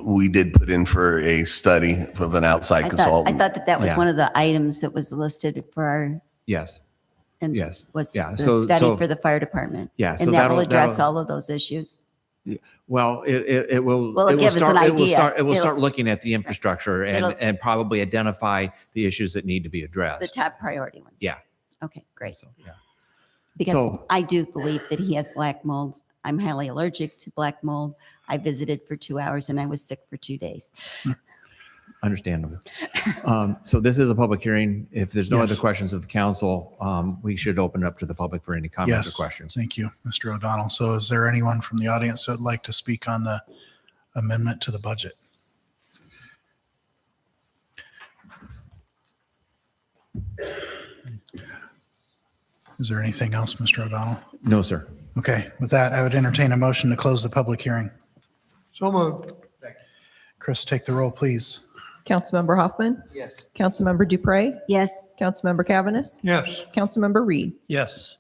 we did put in for a study of an outside I consultant. thought that was Yeah. one of the items that was listed for our, Yes. and Yes. was Yeah. the So- study so- for the fire department. Yeah, so And that will that'll- address that'll- all of those issues. Well, it will. Well, it it'll will give us an start- It will idea. start. It will It'll- start looking at the infrastructure It'll- and probably identify the issues that need to be The addressed. top priority ones. Yeah. Okay, great. So, yeah. Because So- I do believe that he has black mold. I'm highly allergic to black mold. I visited for 2 hours and I was sick for 2 days. Understandable. So this is a public hearing. If there's no Yes. other questions of the council, we should open it up to the public for any comments or Yes, questions. thank you, Mr. O'Donnell. So is there anyone from the audience that would like to speak on the amendment to the budget? Is there anything else, Mr. O'Donnell? No, sir. Okay, with that, I would entertain a motion to close the public hearing. So moved. Chris, take the roll, please. Councilmember Hoffman? Yes. Councilmember Dupre? Yes, Councilmember Cavaness? Yes. Councilmember Reed? Yes.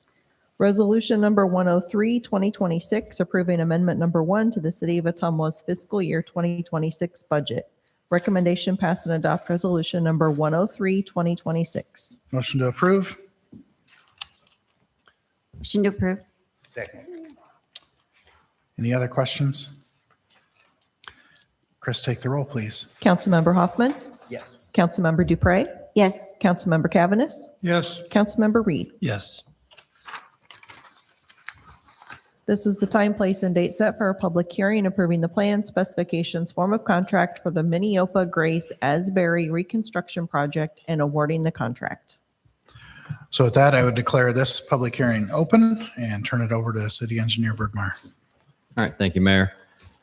Resolution number 103, 2026, approving amendment number 1 to the City of Ottumwa's fiscal year 2026 budget. Recommendation pass and adopt resolution number 103, 2026. Motion to approve? motion to approve. Any other questions? Chris, take the roll, please. Councilmember Hoffman? Yes. Councilmember Dupre? Yes, Councilmember Cavaness? Yes. Councilmember Reed? Yes. This is the time, place, and date set for a public hearing approving the plan, specifications, form of contract for the Minneopa Grace Asbury Reconstruction Project and awarding the contract. So with that, I would declare this public hearing open and turn it over to City Engineer Bergmeyer. All right, thank you, Mayor.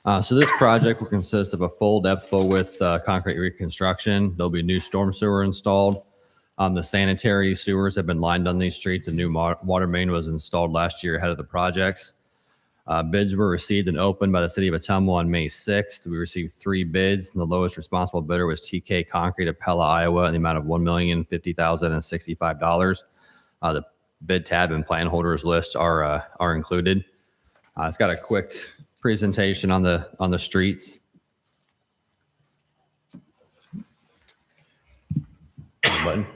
So this project will consist of a full depth, full width concrete reconstruction. There'll be new storm sewer installed. The sanitary sewers have been lined on these streets. A new water main was installed last year ahead of the projects. Bids were received and opened by the city of Ottumwa on May 6th. We received 3 bids, and the lowest responsible bidder was TK Concrete of Pella, Iowa, in the amount of $1,050,065. The bid tab and plan holders list are included. It's got a quick presentation on the streets. Button.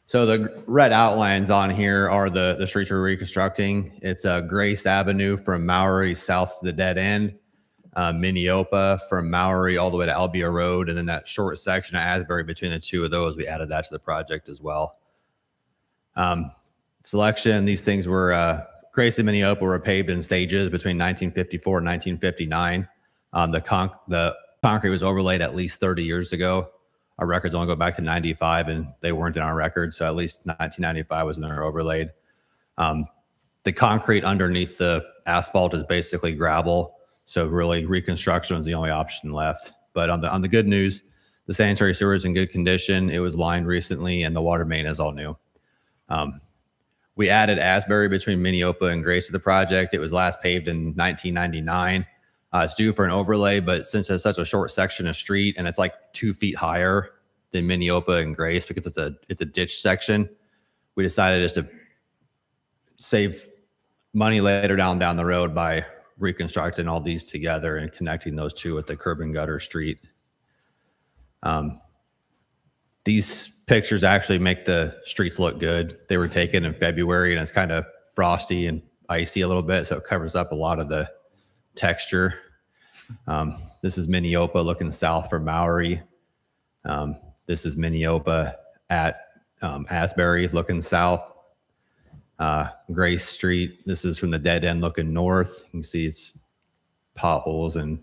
So the red outlines on here are the streets we're reconstructing. It's Grace Avenue from Maury south to the dead end, Minneopa from Maury all the way to Albia Road, and then that short section of Asbury between the two of those, we added that to the project as well. Selection, these things were, Grace and Minneopa were paved in stages between 1954 and 1959. The concrete was overlaid at least 30 years ago. Our records only go back to 95 and they weren't in our records. So at least 1995 was when they were overlaid. The concrete underneath the asphalt is basically gravel. So really reconstruction was the only option left. But on the good news, the sanitary sewer is in good condition. It was lined recently and the water main is all new. We added Asbury between Minneopa and Grace to the project. It was last paved in 1999. It's due for an overlay, but since it's such a short section of street and it's like 2 feet higher than Minneopa and Grace because it's a ditch section, we decided just to save money later down the road by reconstructing all these together and connecting those two with the curb and gutter street. These pictures actually make the streets look good. They were taken in February and it's kind of frosty and icy a little bit, so it covers up a lot of the texture. This is Minneopa looking south from Maury. This is Minneopa at Asbury looking south. Grace Street, this is from the dead end looking north. You can see it's potholes and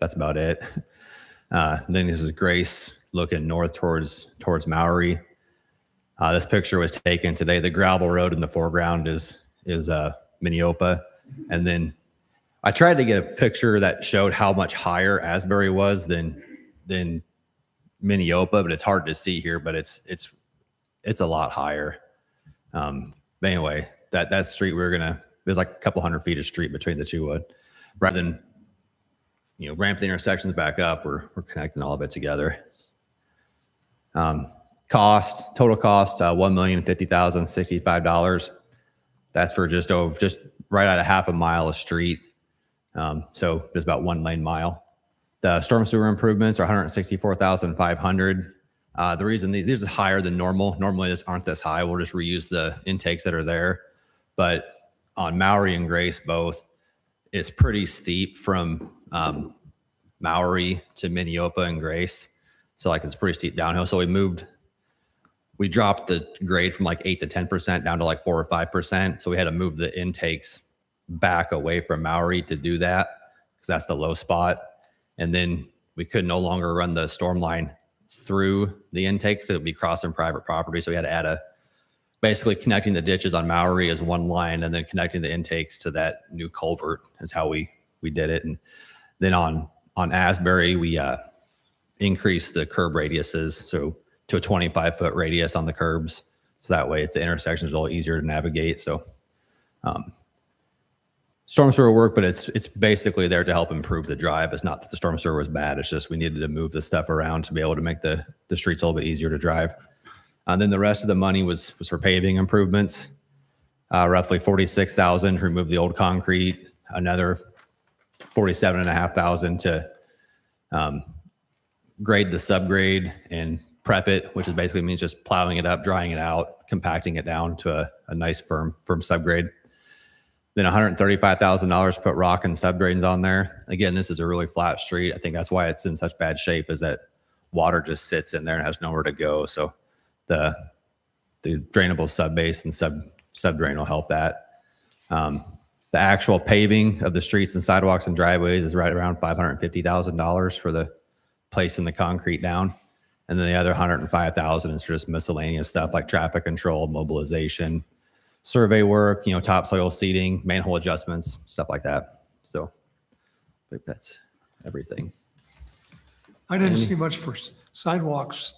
that's about it. Then this is Grace looking north towards Maury. This picture was taken today. The gravel road in the foreground is Minneopa. And then I tried to get a picture that showed how much higher Asbury was than Minneopa, but it's hard to see here, but it's a lot higher. But anyway, that street there's like a couple hundred feet of street between the two. Rather than, ramp the intersections back up, we're connecting all of it together. Total cost, $1,050,065. That's for just right at a half a mile of street. So just about 1 lane mile. The storm sewer improvements are $164,500. The reason these are higher than normal. Normally these aren't this high. We'll just reuse the intakes that are there. But on Maury and Grace both, it's pretty steep from Maury to Minneopa and Grace. So like it's pretty steep downhill. So we dropped the grade from like 8 to 10% down to like 4 or 5%. So we had to move the intakes back away from Maury to do that because that's the low spot. And then we could no longer run the storm line through the intakes. It would be crossing private property. So we had to add basically connecting the ditches on Maury as one line and then connecting the intakes to that new culvert is how we did it. And then on Asbury, we increased the curb radiuses. So to a 25-foot radius on the curbs. So that way the intersection is a little easier to navigate. So storm sewer work, but it's basically there to help improve the drive. It's not that the storm sewer was bad. It's just we needed to move the stuff around to be able to make the streets a little bit easier to drive. And then the rest of the money was for paving improvements, roughly $46,000 to remove the old concrete, another $47,500 to grade the subgrade and prep it, which is basically means just plowing it up, drying it out, compacting it down to a nice firm subgrade. Then $135,000 to put rock and subdrains on there. Again, this is a really flat street. I think that's why it's in such bad shape is that water just sits in there and has nowhere to go. So the drainable subbase and subdrain will help that. The actual paving of the streets and sidewalks and driveways is right around $550,000 for the placing the concrete down. And then the other $105,000 is just miscellaneous stuff like traffic control, mobilization, survey work, topsoil seeding, manhole adjustments, stuff like that. So think that's everything. I didn't see much for sidewalks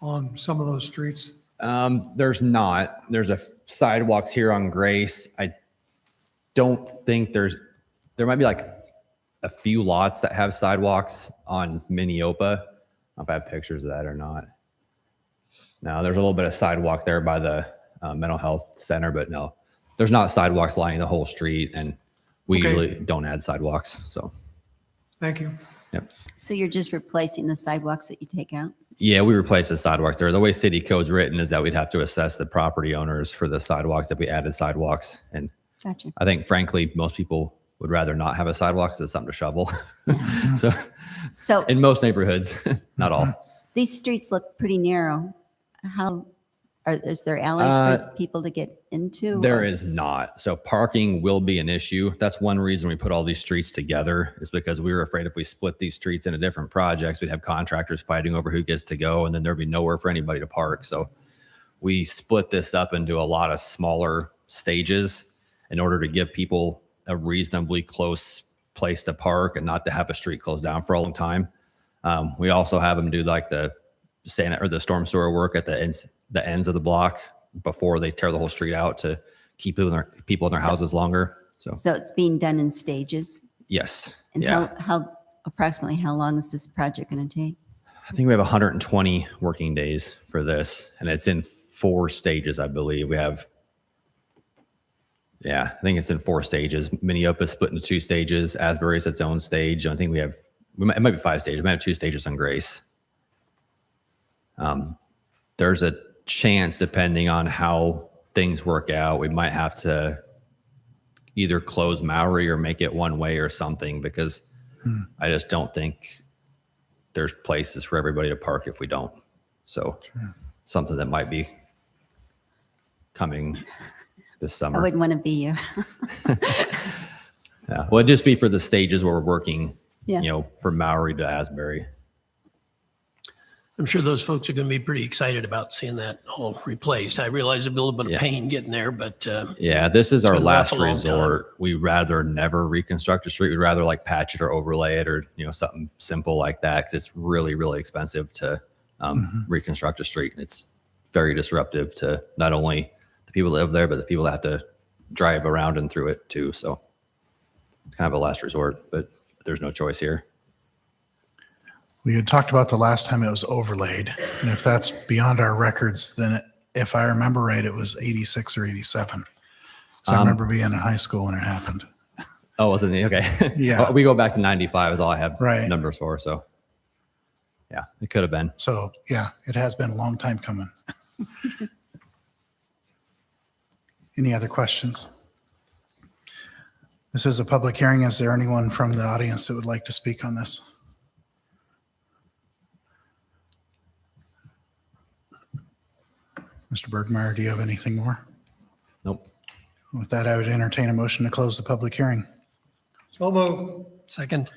on some of those streets. There's not. There's sidewalks here on Grace. I don't think there might be like a few lots that have sidewalks on Minneopa. I don't know if I have pictures of that or not. No, there's a little bit of sidewalk there by the mental health center, but no, there's not sidewalks lining the whole street, and we Okay. usually don't add sidewalks. So, Thank you. yep. So you're just replacing the sidewalks that you take out? Yeah, we replace the sidewalks there. The way city code's written is that we'd have to assess the property owners for the sidewalks if we added sidewalks. And Gotcha. I think, frankly, most people would rather not have a sidewalk because it's something to shovel. So, So in most neighborhoods, not all. these streets look pretty narrow. Is there alleys for people to get into? There or- is not. So parking will be an issue. That's one reason we put all these streets together, is because we were afraid if we split these streets into different projects, we'd have contractors fighting over who gets to go, and then there'd be nowhere for anybody to park. So we split this up into a lot of smaller stages in order to give people a reasonably close place to park and not to have a street closed down for a long time. We also have them do like the storm sewer work at the ends of the block before they tear the whole street out to keep people in their houses longer. So it's being done in stages? yes, And yeah. how approximately how long is this project going to take? I think we have 120 working days for this, and it's in 4 stages, I believe. I think it's in 4 stages. Minneopa is split into 2 stages. Asbury is its own stage. I think it might be 5 stages. We might have 2 stages on Grace. There's a chance, depending on how things work out, we might have to either close Maury or make it one way or something, because I just don't think there's places for everybody to park if we don't. So something that might be coming this I summer. wouldn't want to be you. Yeah. Well, it'd just be for the stages where we're working, Yeah. from Maury to Asbury. I'm sure those folks are going to be pretty excited about seeing that all replaced. I realize there'll be a little bit of pain getting there, but Yeah, this is our been rough last a long resort. We'd rather never reconstruct a street. We'd rather like patch it or overlay it, or something simple like that, because it's really, really expensive to reconstruct a street. It's very disruptive to not only the people that live there, but the people that have to drive around and through it too. So it's kind of a last resort, but there's no choice here. We had talked about the last time it was overlaid, and if that's beyond our records, then if I remember right, it was 86 or 87. So I remember being in high school when it happened. Oh, wasn't it? Okay. Yeah. Well, we go back to 95 is all I have Right. numbers for. So yeah, it could have been. So yeah, it has been a long time coming. Any other questions? This is a public hearing. Is there anyone from the audience that would like to speak on this? Mr. Bergmeyer, do you have anything more? Nope. With that, I would entertain a motion to close the public hearing. So moved. second,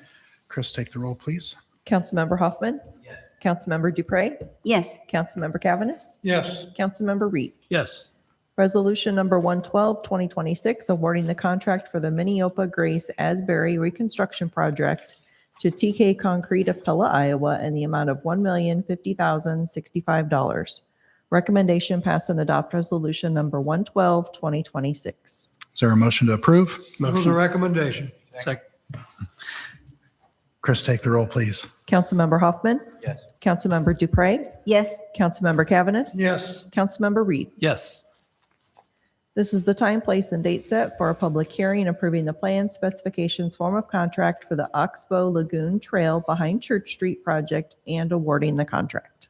Chris, take the roll, please. Councilmember Hoffman. Yes. Councilmember Dupre. Yes. Councilmember Cavanis. Yes. Councilmember Reed. yes. Resolution number 112, 2026, awarding the contract for the Minneopa Grace Asbury Reconstruction Project to TK Concrete of Pella, Iowa, in the amount of $1,050,065. Recommendation pass and adopt resolution number 112, 2026. Is there a motion to approve? Move the Motion, recommendation. second, Chris, take the roll, please. Councilmember Hoffman. Yes. Councilmember Dupre. Yes. Councilmember Cavanis. Yes. Councilmember Reed. yes. This is the time, place, and date set for a public hearing approving the plan, specifications, form of contract for the Oxbow Lagoon Trail behind Church Street project and awarding the contract.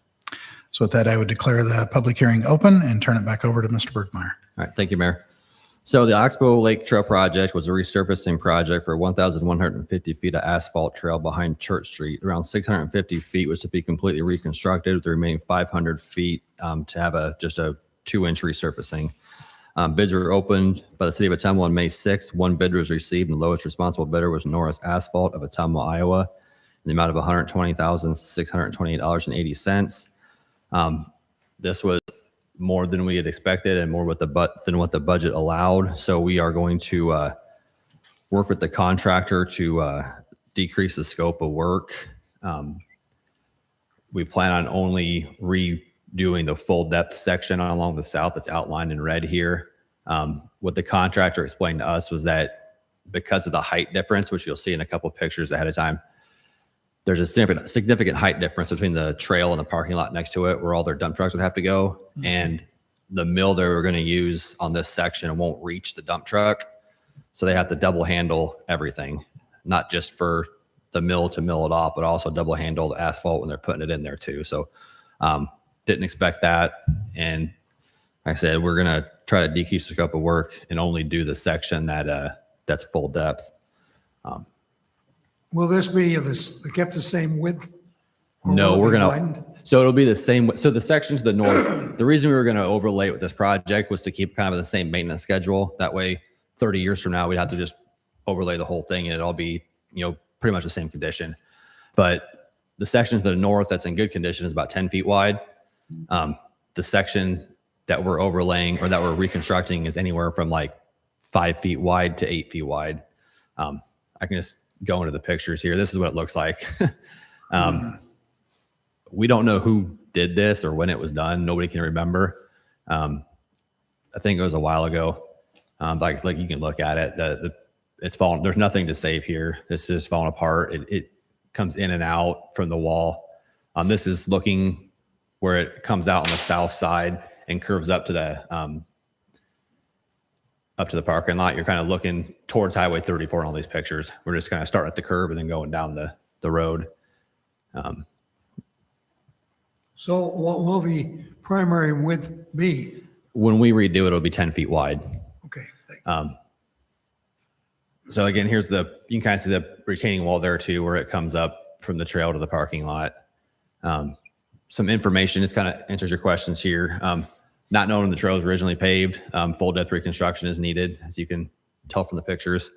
So with that, I would declare the public hearing open and turn it back over to Mr. Bergmeyer. All right, thank you, Mayor. So the Oxbow Lake Trail project was a resurfacing project for 1,150 feet of asphalt trail behind Church Street. Around 650 feet was to be completely reconstructed, with the remaining 500 feet to have just a 2-inch resurfacing. Bids were opened by the city of Ottumwa on May 6th. 1 bid was received, and the lowest responsible bidder was Norris Asphalt of Ottumwa, Iowa, in the amount of $120,628.80. This was more than we had expected and more than what the budget allowed. So we are going to work with the contractor to decrease the scope of work. We plan on only redoing the full depth section along the south that's outlined in red here. What the contractor explained to us was that because of the height difference, which you'll see in a couple pictures ahead of time, there's a significant height difference between the trail and the parking lot next to it where all their dump trucks would have to go. And the mill they were going to use on this section won't reach the dump truck. So they have to double handle everything, not just for the mill to mill it off, but also double handle the asphalt when they're putting it in there too. So didn't expect that. And like I said, we're going to try to decrease the scope of work and only do the section that's full depth. Will this be kept the same width? Or No, will it we're be going widened? to, so it'll be the same. So the section to the north, the reason we were going to overlay with this project was to keep kind of the same maintenance schedule. That way, 30 years from now, we'd have to just overlay the whole thing and it'll all be, pretty much the same condition. But the section to the north that's in good condition is about 10 feet wide. The section that we're overlaying or that we're reconstructing is anywhere from like 5 feet wide to 8 feet wide. I can just go into the pictures here. This is what it looks like. We don't know who did this or when it was done. Nobody can remember. I think it was a while ago. Like you can look at it. It's fallen. There's nothing to save here. This is falling apart. It comes in and out from the wall. This is looking where it comes out on the south side and curves up to the parking lot. You're kind of looking towards Highway 34 in all these pictures. We're just kind of starting at the curb and then going down the road. So what will the primary width be? When we redo it, it'll be 10 feet wide. Okay, thank you. So again, you can kind of see the retaining wall there too, where it comes up from the trail to the parking lot. Some information, this kind of answers your questions here. Not knowing when the trail was originally paved, full depth reconstruction is needed, as you can tell from the pictures.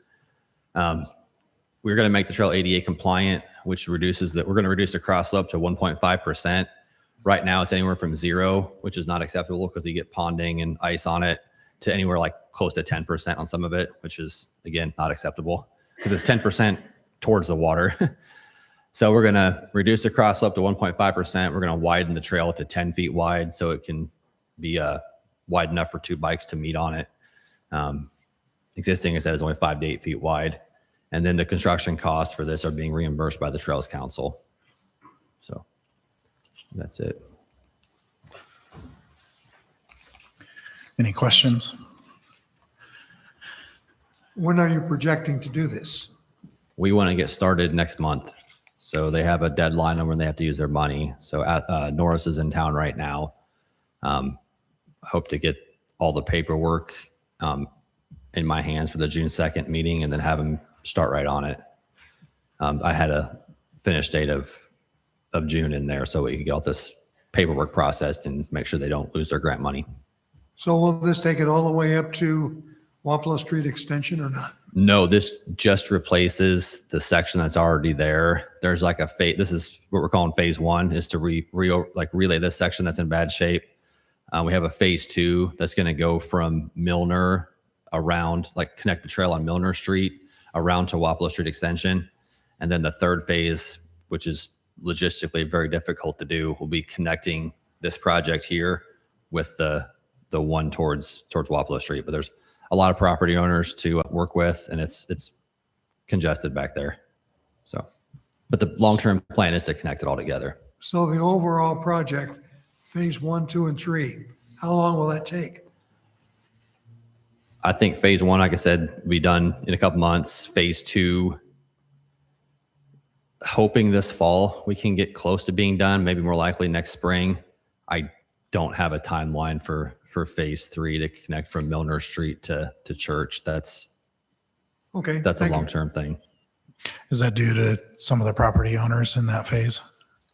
We're going to make the trail ADA compliant, which we're going to reduce the cross slope to 1.5%. Right now it's anywhere from 0, which is not acceptable because you get ponding and ice on it, to anywhere like close to 10% on some of it, which is again, not acceptable because it's 10% towards the water. So we're going to reduce the cross slope to 1.5%. We're going to widen the trail to 10 feet wide so it can be wide enough for 2 bikes to meet on it. Existing, I said, is only 5 to 8 feet wide. And then the construction costs for this are being reimbursed by the Trails Council. So that's it. Any questions? When are you projecting to do this? We want to get started next month. So they have a deadline on when they have to use their money. So Norris is in town right now. Hope to get all the paperwork in my hands for the June 2nd meeting and then have them start right on it. I had a finish date of June in there so we could get all this paperwork processed and make sure they don't lose their grant money. So will this take it all the way up to Wapello Street Extension or not? No, this just replaces the section that's already there. There's like this is what we're calling phase 1, is to relay this section that's in bad shape. We have a phase 2 that's going to go from Milner around, like connect the trail on Milner Street around to Wapello Street Extension. And then the third phase, which is logistically very difficult to do, will be connecting this project here with the one towards Wapello Street. But there's a lot of property owners to work with, and it's congested back there. So, but the long-term plan is to connect it all together. So the overall project, phase 1, 2, and 3, how long will that take? I think phase 1, like I said, will be done in a couple months. Phase 2, hoping this fall we can get close to being done, maybe more likely next spring. I don't have a timeline for phase 3 to connect from Milner Street to Church. That's Okay. a thank you. long-term thing. Is that due to some of the property owners in that phase?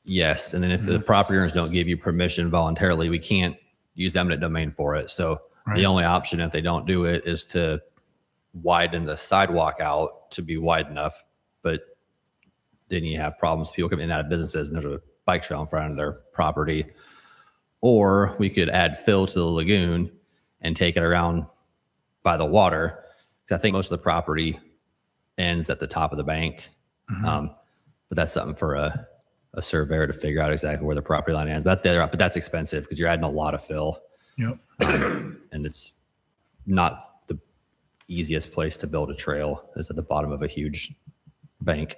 Yes. And then if the property owners don't give you permission voluntarily, we can't use eminent domain for it. So the only option if they don't do it is to widen the sidewalk out to be wide enough. But then you have problems. People come in and out of businesses and there's a bike trail in front of their property. Or we could add fill to the lagoon and take it around by the water. Because I think most of the property ends at the top of the bank. But that's something for a surveyor to figure out exactly where the property line ends. But that's expensive because you're adding a lot of fill. Yep. And it's not the easiest place to build a trail. It's at the bottom of a huge bank.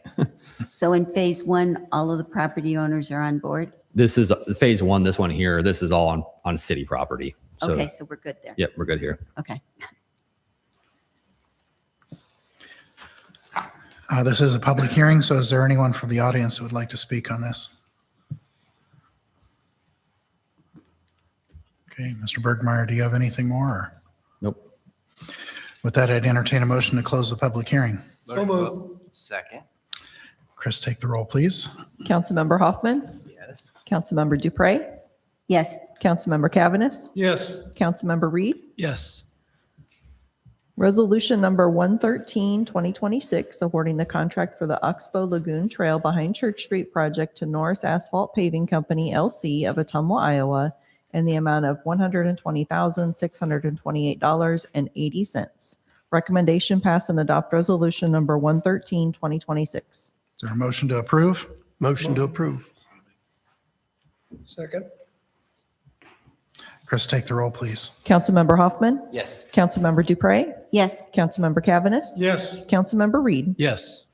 So in phase one, all of the property owners are on board? This is phase one. This one here, this is all on city property. So, Okay, so we're good there. Yep, we're good here. Okay. This is a public hearing, so is there anyone from the audience who would like to speak on this? Okay, Mr. Bergmeyer, do you have anything more? Or? Nope. With that, I'd entertain a motion to close the public hearing. So moved. Second. Chris, take the roll, please. Councilmember Hoffman, Yes. Councilmember Dupre, Yes. Councilmember Cavaness, Yes. Councilmember Reed. Yes. Resolution number 113, 2026, awarding the contract for the Oxbow Lagoon Trail behind Church Street project to Norris Asphalt Paving Company, LC of Ottumwa, Iowa, in the amount of $120,628.80. Recommendation pass and adopt resolution number 113, 2026. Is there a motion to approve? Motion to approve. Second. Chris, take the roll, please. Councilmember Hoffman, Yes. Councilmember Dupre, Yes. Councilmember Cavaness, Yes. Councilmember Reed. Yes.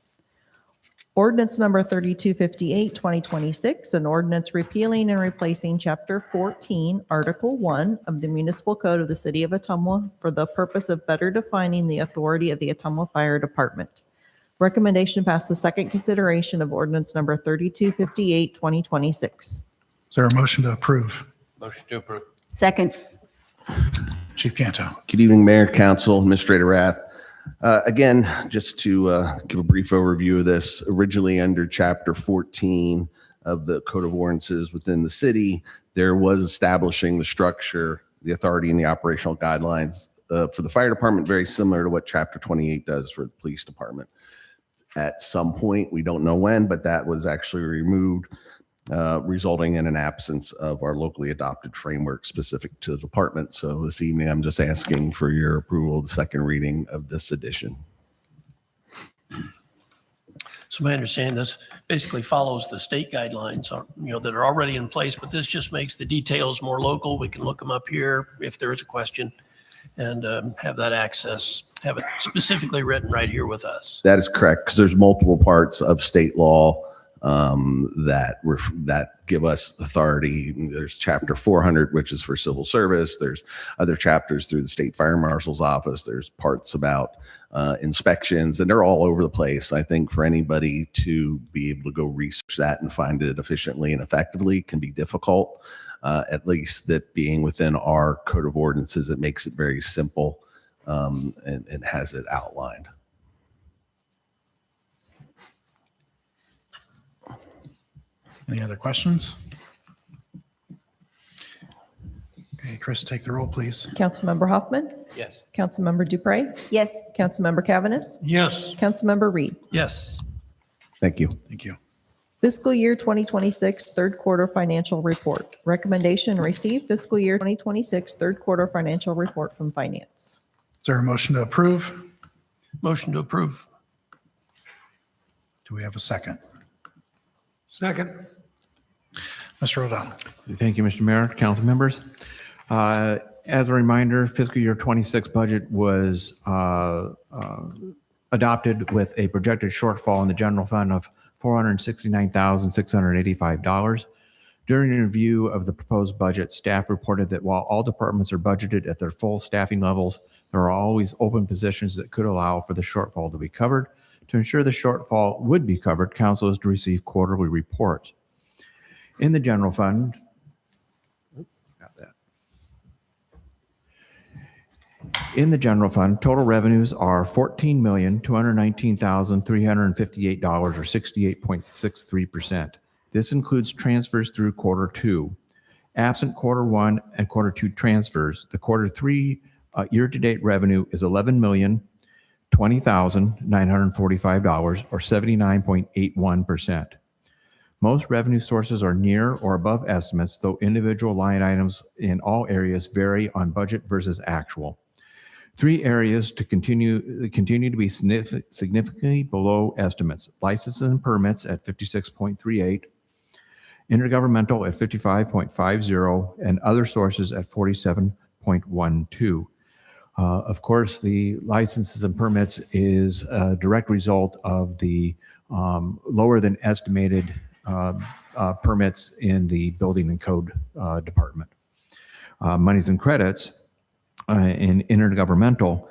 Ordinance number 3258, 2026, an ordinance repealing and replacing Chapter 14, Article 1 of the Municipal Code of the City of Ottumwa for the purpose of better defining the authority of the Ottumwa Fire Department. Recommendation passed the second consideration of ordinance number 3258, 2026. Is there a motion to approve? Motion to approve. Second. Chief Canto. Good evening, Mayor, Council, Administrator Rath. Again, just to give a brief overview of this, originally under Chapter 14 of the Code of Ordinances within the city, there was establishing the structure, the authority, and the operational guidelines for the fire department, very similar to what Chapter 28 does for the police department. At some point, we don't know when, but that was actually removed, resulting in an absence of our locally adopted framework specific to the department. So this evening, I'm just asking for your approval of the second reading of this edition. So my understanding, this basically follows the state guidelines, that are already in place, but this just makes the details more local. We can look them up here if there is a question and have that access, have it specifically written right here with us. That is correct, because there's multiple parts of state law that give us authority. There's Chapter 400, which is for civil service. There's other chapters through the State Fire Marshal's office. There's parts about inspections, and they're all over the place. I think for anybody to be able to go research that and find it efficiently and effectively can be difficult. At least that being within our Code of Ordinances, it makes it very simple and has it outlined. Any other questions? Okay, Chris, take the roll, please. Councilmember Hoffman, Yes. Councilmember Dupre, Yes. Councilmember Cavaness, Yes. Councilmember Reed. Yes. Thank you. Thank you. Fiscal year 2026 third quarter financial report. Recommendation, receive fiscal year 2026 third quarter financial report from finance. Is there a motion to approve? Motion to approve. Do we have a second? Second. Mr. O'Donnell. Thank you, Mr. Mayor, council members. As a reminder, fiscal year 26 budget was adopted with a projected shortfall in the general fund of $469,685. During a review of the proposed budget, staff reported that while all departments are budgeted at their full staffing levels, there are always open positions that could allow for the shortfall to be covered. To ensure the shortfall would be covered, council is to receive quarterly reports. In the general fund, total revenues are $14,219,358, or 68.63%. This includes transfers through quarter two. Absent quarter one and quarter two transfers, the quarter three year-to-date revenue is $11,020,945, or 79.81%. Most revenue sources are near or above estimates, though individual line items in all areas vary on budget versus actual. Three areas to continue to be significantly below estimates: licenses and permits at 56.38, intergovernmental at 55.50, and other sources at 47.12. Of course, the licenses and permits is a direct result of the lower than estimated permits in the building and code department. Monies and credits in intergovernmental,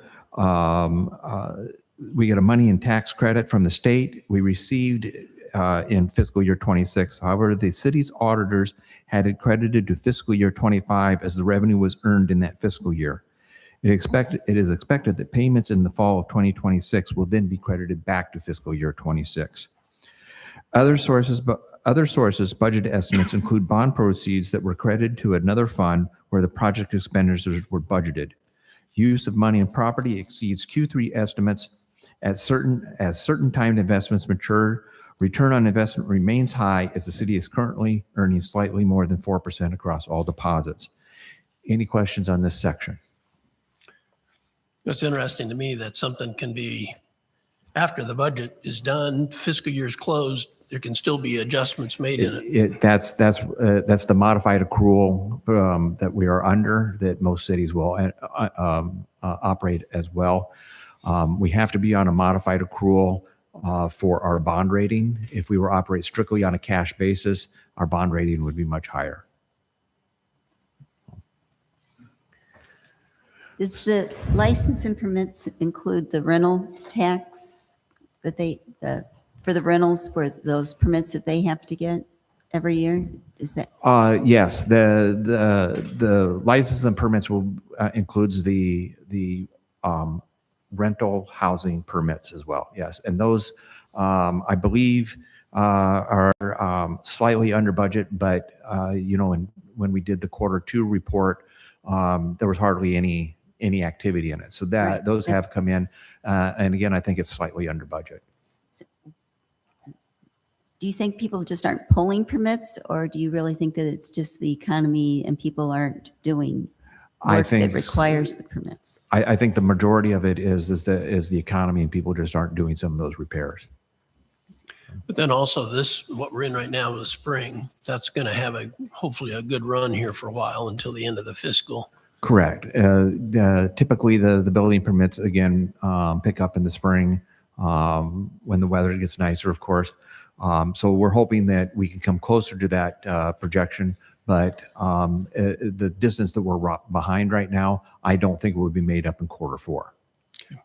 we get a money and tax credit from the state. We received in fiscal year 26. However, the city's auditors had it credited to fiscal year 25 as the revenue was earned in that fiscal year. It is expected that payments in the fall of 2026 will then be credited back to fiscal year 26. Other sources, budget estimates include bond proceeds that were credited to another fund where the project expenditures were budgeted. Use of money and property exceeds Q3 estimates as certain timed investments mature. Return on investment remains high as the city is currently earning slightly more than 4% across all deposits. Any questions on this section? It's interesting to me that something can be, after the budget is done, fiscal year's closed, there can still be adjustments made in it. That's the modified accrual that we are under, that most cities will operate as well. We have to be on a modified accrual for our bond rating. If we were operate strictly on a cash basis, our bond rating would be much higher. Does the license and permits include the rental tax that for the rentals, for those permits that they have to get every year? Is that? Yes, the license and permits will includes the rental housing permits as well. Yes, and those I believe are slightly under budget, but when we did the Q2 report, there was hardly any activity in it. So Right. those have come in, and again, I think it's slightly under budget. Do you think people just aren't pulling permits, or do you really think that it's just the economy and people aren't doing I work think that requires the permits? I think the majority of it is the economy, and people just aren't doing some of those repairs. But then also what we're in right now is spring. That's going to have hopefully a good run here for a while until the end of the fiscal. Correct. Typically, the building permits, again, pick up in the spring when the weather gets nicer, of course. So we're hoping that we can come closer to that projection. But the distance that we're behind right now, I don't think will be made up in Q4. Okay.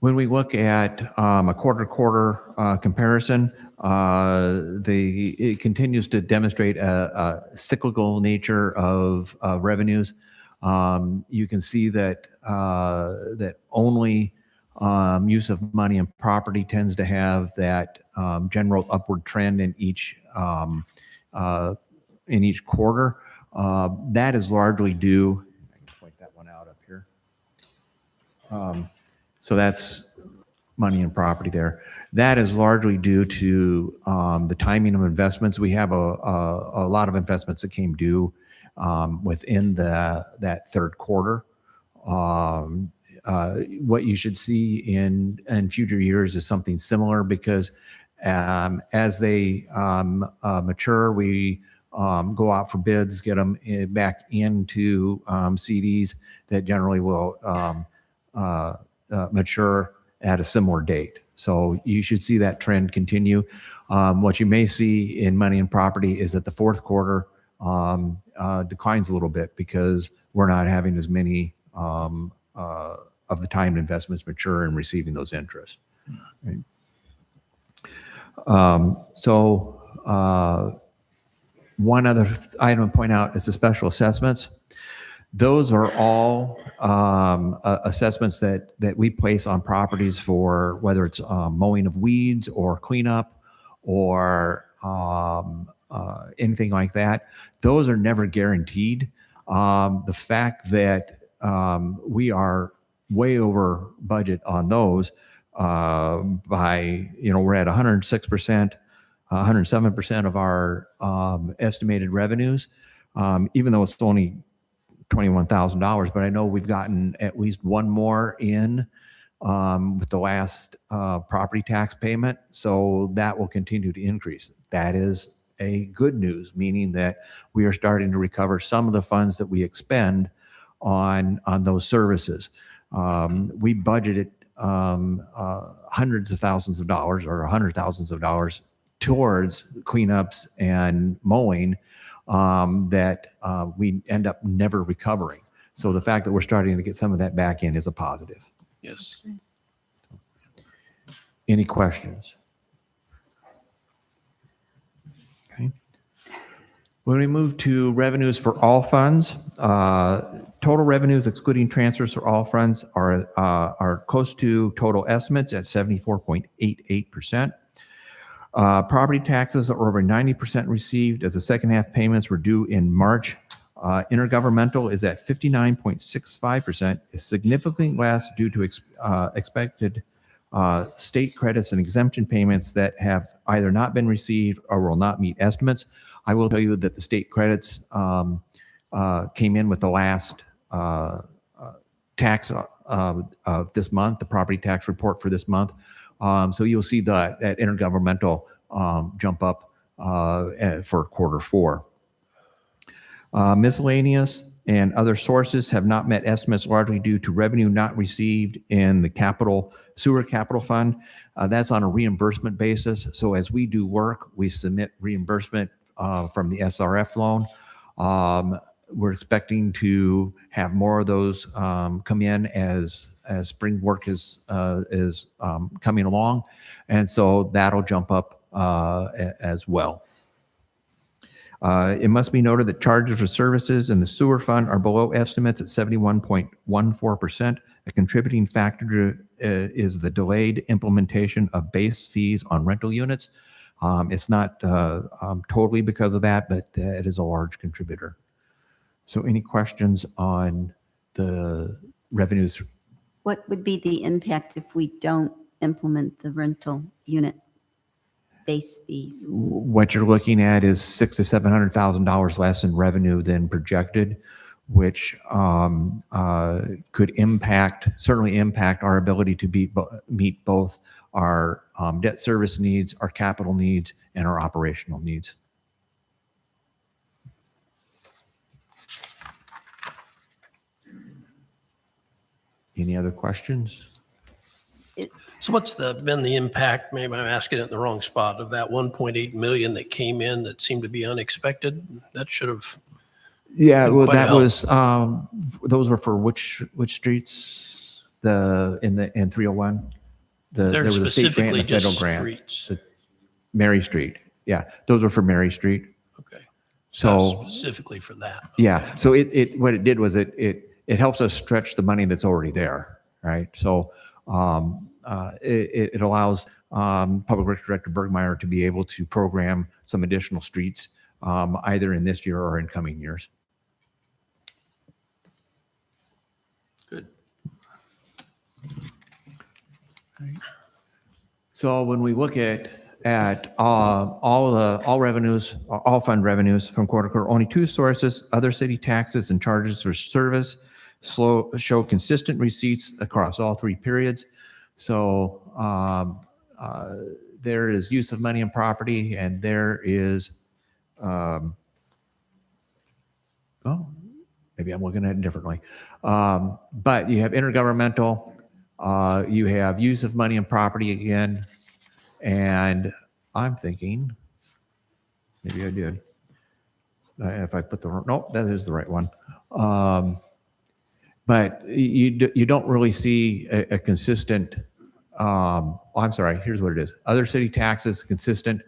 When we look at a quarter-to-quarter comparison, it continues to demonstrate a cyclical nature of revenues. You can see that only use of money and property tends to have that general upward trend in each quarter. That is largely due. I can point that one out up here. So that's money and property there. That is largely due to the timing of investments. We have a lot of investments that came due within that third quarter. What you should see in future years is something similar, because as they mature, we go out for bids, get them back into CDs that generally will mature at a similar date. So you should see that trend continue. What you may see in money and property is that the fourth quarter declines a little bit, because we're not having as many of the timed investments mature and receiving those interests. Right? One other item to point out is the special assessments. Those are all assessments that we place on properties for whether it's mowing of weeds or cleanup or anything like that. Those are never guaranteed. The fact that we are way over budget on those by, we're at 106%, 107% of our estimated revenues, even though it's only $21,000, but I know we've gotten at least one more in with the last property tax payment. So that will continue to increase. That is a good news, meaning that we are starting to recover some of the funds that we expend on those services. We budgeted hundreds of thousands of dollars or hundred thousands of dollars towards cleanups and mowing that we end up never recovering. So the fact that we're starting to get some of that back in is a positive. Yes. Any questions? Okay. When we move to revenues for all funds, total revenues excluding transfers for all funds are close to total estimates at 74.88%. Property taxes are over 90% received as the second half payments were due in March. Intergovernmental is at 59.65%, is significantly less due to expected state credits and exemption payments that have either not been received or will not meet estimates. I will tell you that the state credits came in with the last tax of this month, the property tax report for this month. So you'll see that intergovernmental jump up for quarter four. Miscellaneous and other sources have not met estimates largely due to revenue not received in the sewer capital fund. That's on a reimbursement basis. So as we do work, we submit reimbursement from the SRF loan. We're expecting to have more of those come in as spring work is coming along. And so that'll jump up as well. It must be noted that charges for services in the sewer fund are below estimates at 71.14%. A contributing factor is the delayed implementation of base fees on rental units. It's not totally because of that, but it is a large contributor. So any questions on the revenues? What would be the impact if we don't implement the rental unit base fees? What you're looking at is $600,000 to $700,000 less in revenue than projected, which could certainly impact our ability to meet both our debt service needs, our capital needs, and our operational needs. Any other questions? So what's been the impact, maybe I'm asking it in the wrong spot, of that 1.8 million that came in that seemed to be unexpected? That should have. Yeah, well, quite that helped. was, those were for which streets? In 301? There They're was a state grant specifically and a federal just grant. streets. Mary Street. Yeah, those were for Mary Street. Okay. So Specifically for that. yeah, so what it did was it helps us stretch the money that's already there, right? So it allows Public Works Director Bergmeyer to be able to program some additional streets either in this year or in coming years. Good. So when we look at all revenues, all fund revenues from quarter to quarter, only two sources, other city taxes and charges for service, show consistent receipts across all three periods. So there is use of money and property, and there is, maybe I'm looking at it differently. But you have intergovernmental, you have use of money and property again, and I'm thinking, maybe I did. If I put nope, that is the right one. But you don't really see a consistent, I'm sorry, here's what it is. Other city taxes, consistent,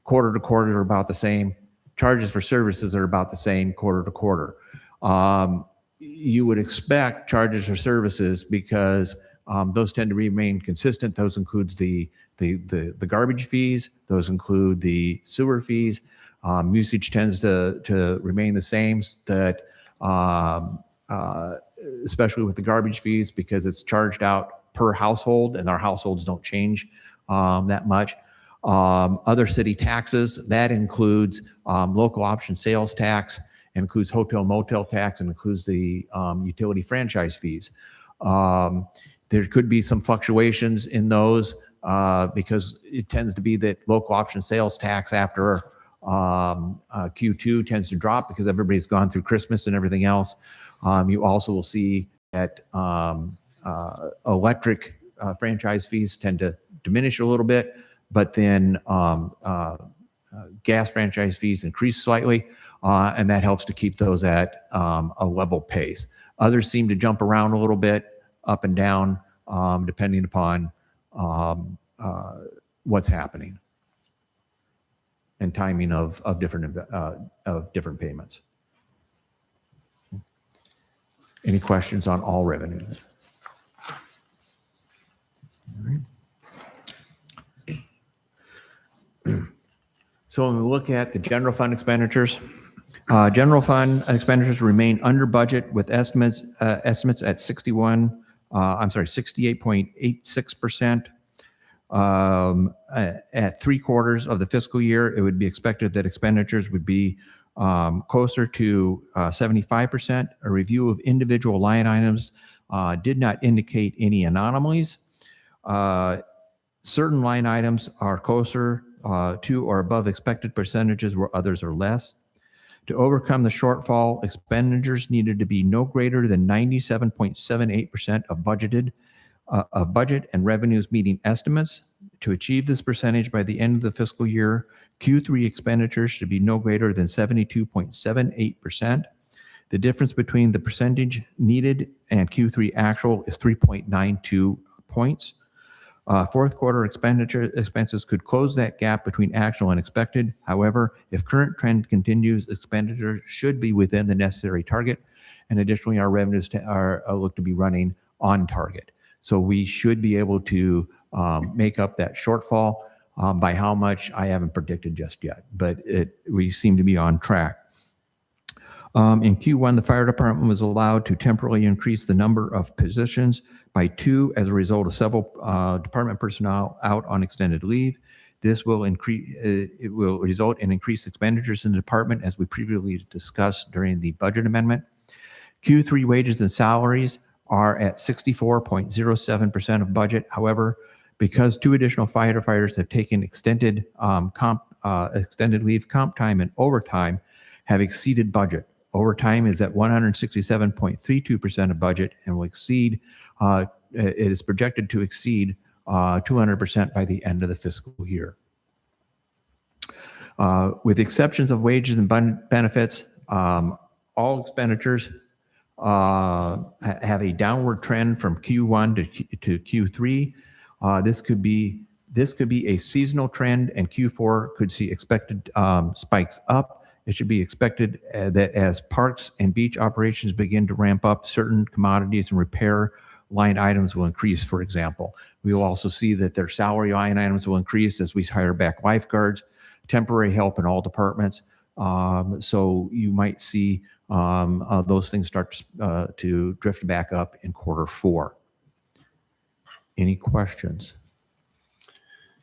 quarter to quarter are about the same. Charges for services are about the same quarter to quarter. You would expect charges for services because those tend to remain consistent. Those includes the garbage fees. Those include the sewer fees. Usage tends to remain the same, that especially with the garbage fees, because it's charged out per household and our households don't change that much. Other city taxes, that includes local option sales tax and includes hotel motel tax and includes the utility franchise fees. There could be some fluctuations in those because it tends to be that local option sales tax after Q2 tends to drop because everybody's gone through Christmas and everything else. You also will see that electric franchise fees tend to diminish a little bit, but then gas franchise fees increase slightly, and that helps to keep those at a level pace. Others seem to jump around a little bit, up and down, depending upon what's happening and timing of different payments. Any questions on all revenues? All right. So when we look at the general fund expenditures, general fund expenditures remain under budget with estimates at 68.86%. At 3/4 of the fiscal year, it would be expected that expenditures would be closer to 75%. A review of individual line items did not indicate any anomalies. Certain line items are closer to or above expected percentages where others are less. To overcome the shortfall, expenditures needed to be no greater than 97.78% of budget and revenues meeting estimates. To achieve this percentage by the end of the fiscal year, Q3 expenditures should be no greater than 72.78%. The difference between the percentage needed and Q3 actual is 3.92 points. Fourth quarter expenses could close that gap between actual and expected. However, if current trend continues, expenditures should be within the necessary target. And additionally, our revenues are look to be running on target. So we should be able to make up that shortfall. By how much, I haven't predicted just yet, but we seem to be on track. In Q1, the fire department was allowed to temporarily increase the number of positions by 2 as a result of several department personnel out on extended leave. This will it will result in increased expenditures in the department, as we previously discussed during the budget amendment. Q3 wages and salaries are at 64.07% of budget. However, because 2 additional firefighters have taken extended leave, comp time, and overtime have exceeded budget. Overtime is at 167.32% of budget and will exceed, it is projected to exceed 200% by the end of the fiscal year. With exceptions of wages and benefits, all expenditures have a downward trend from Q1 to Q3. This could be a seasonal trend, and Q4 could see expected spikes up. It should be expected that as parks and beach operations begin to ramp up, certain commodities and repair line items will increase, for example. We will also see that their salary line items will increase as we hire back lifeguards, temporary help in all departments. So you might see those things start to drift back up in Q4. Any questions?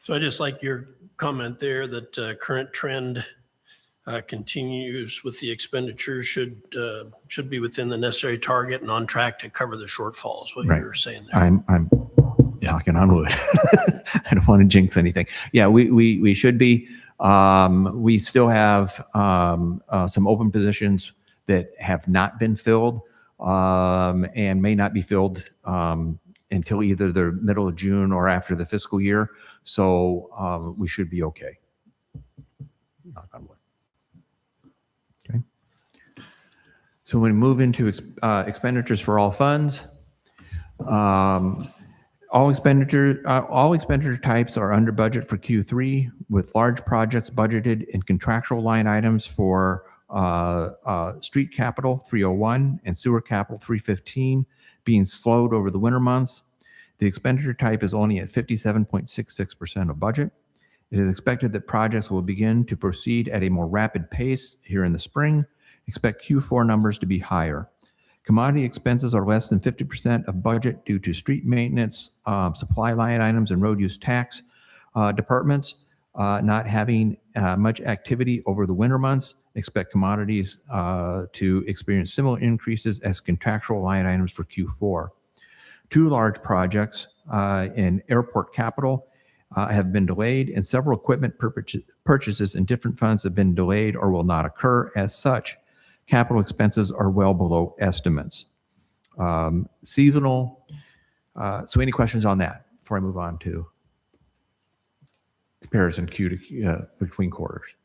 So I just like your comment there that current trend continues with the expenditures should be within the necessary target and on track to cover the shortfalls, what Right. you were saying there. I'm knocking on wood. I don't want to jinx anything. Yeah, we should be. We still have some open positions that have not been filled and may not be filled until either the middle of June or after the fiscal year. So we should be okay. Knock on wood. Okay. So when we move into expenditures for all funds, all expenditure types are under budget for Q3, with large projects budgeted in contractual line items for street capital 301 and sewer capital 315 being slowed over the winter months. The expenditure type is only at 57.66% of budget. It is expected that projects will begin to proceed at a more rapid pace here in the spring. Expect Q4 numbers to be higher. Commodity expenses are less than 50% of budget due to street maintenance, supply line items, and road use tax departments. not having much activity over the winter months. Expect commodities to experience similar increases as contractual line items for Q4. 2 large projects in airport capital have been delayed, and several equipment purchases in different funds have been delayed or will not occur. As such, capital expenses are well below estimates. Seasonal. So any questions on that before I move on to comparison between quarters?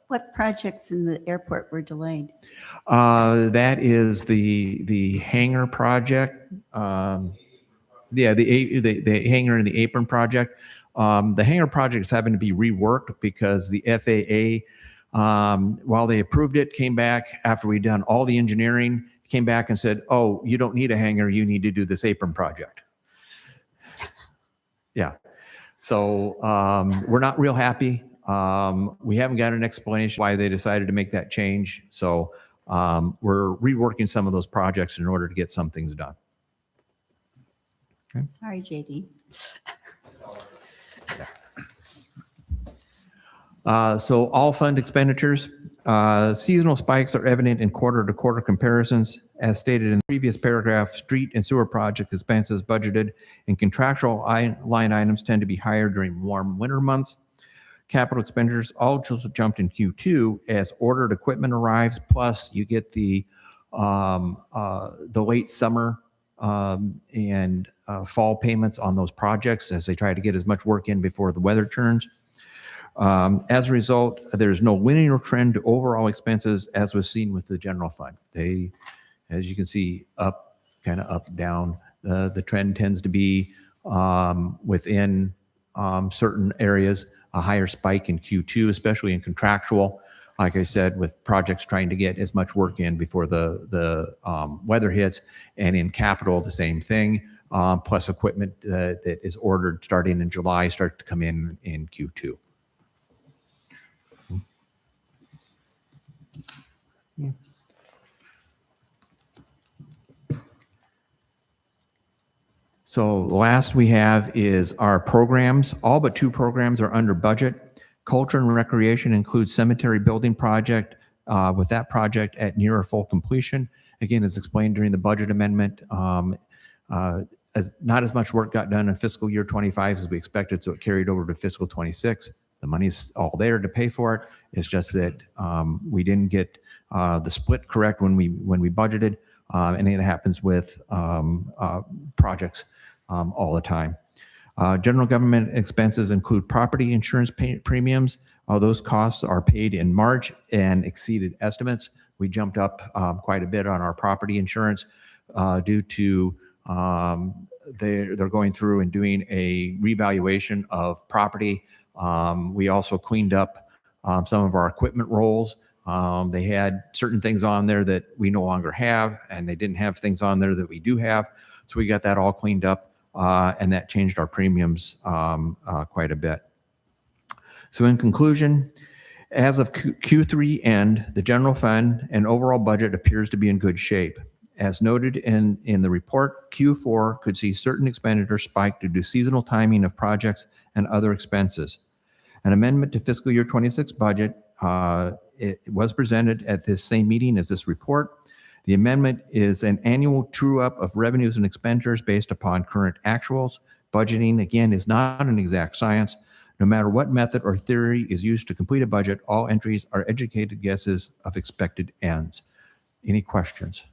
What projects in the airport were delayed? That is the hangar project. The hangar and the apron project. The hangar project is having to be reworked because the FAA, while they approved it, came back after we'd done all the engineering, came back and said, oh, you don't need a hangar, you need to do this apron project. Yeah. So we're not real happy. We haven't got an explanation why they decided to make that change. So we're reworking some of those projects in order to get some things done. Okay. Sorry, JD. So all fund expenditures, seasonal spikes are evident in quarter-to-quarter comparisons. As stated in the previous paragraph, street and sewer project expenses budgeted and contractual line items tend to be higher during warm winter months. Capital expenditures also jumped in Q2 as ordered equipment arrives, plus you get the late summer and fall payments on those projects as they try to get as much work in before the weather turns. As a result, there's no linear trend to overall expenses as was seen with the general fund. They, as you can see, up, kind of up, down. The trend tends to be within certain areas, a higher spike in Q2, especially in contractual. Like I said, with projects trying to get as much work in before the weather hits, and in capital, the same thing. Plus equipment that is ordered starting in July starts to come in Q2. So last we have is our programs. All but 2 programs are under budget. Culture and recreation includes cemetery building project, with that project at near or full completion. Again, as explained during the budget amendment, as not as much work got done in fiscal year 25 as we expected, so it carried over to fiscal 26. The money's all there to pay for it. It's just that we didn't get the split correct when we budgeted, and it happens with projects all the time. General government expenses include property insurance premiums. Those costs are paid in March and exceeded estimates. We jumped up quite a bit on our property insurance due to they're going through and doing a revaluation of property. We also cleaned up some of our equipment rolls. They had certain things on there that we no longer have, and they didn't have things on there that we do have. So we got that all cleaned up, and that changed our premiums quite a bit. So in conclusion, as of Q3 end, the general fund and overall budget appears to be in good shape. As noted in the report, Q4 could see certain expenditures spike due to seasonal timing of projects and other expenses. An amendment to fiscal year 26 budget it was presented at this same meeting as this report. The amendment is an annual true-up of revenues and expenditures based upon current actuals. Budgeting, again, is not an exact science. No matter what method or theory is used to complete a budget, all entries are educated guesses of expected ends. Any questions?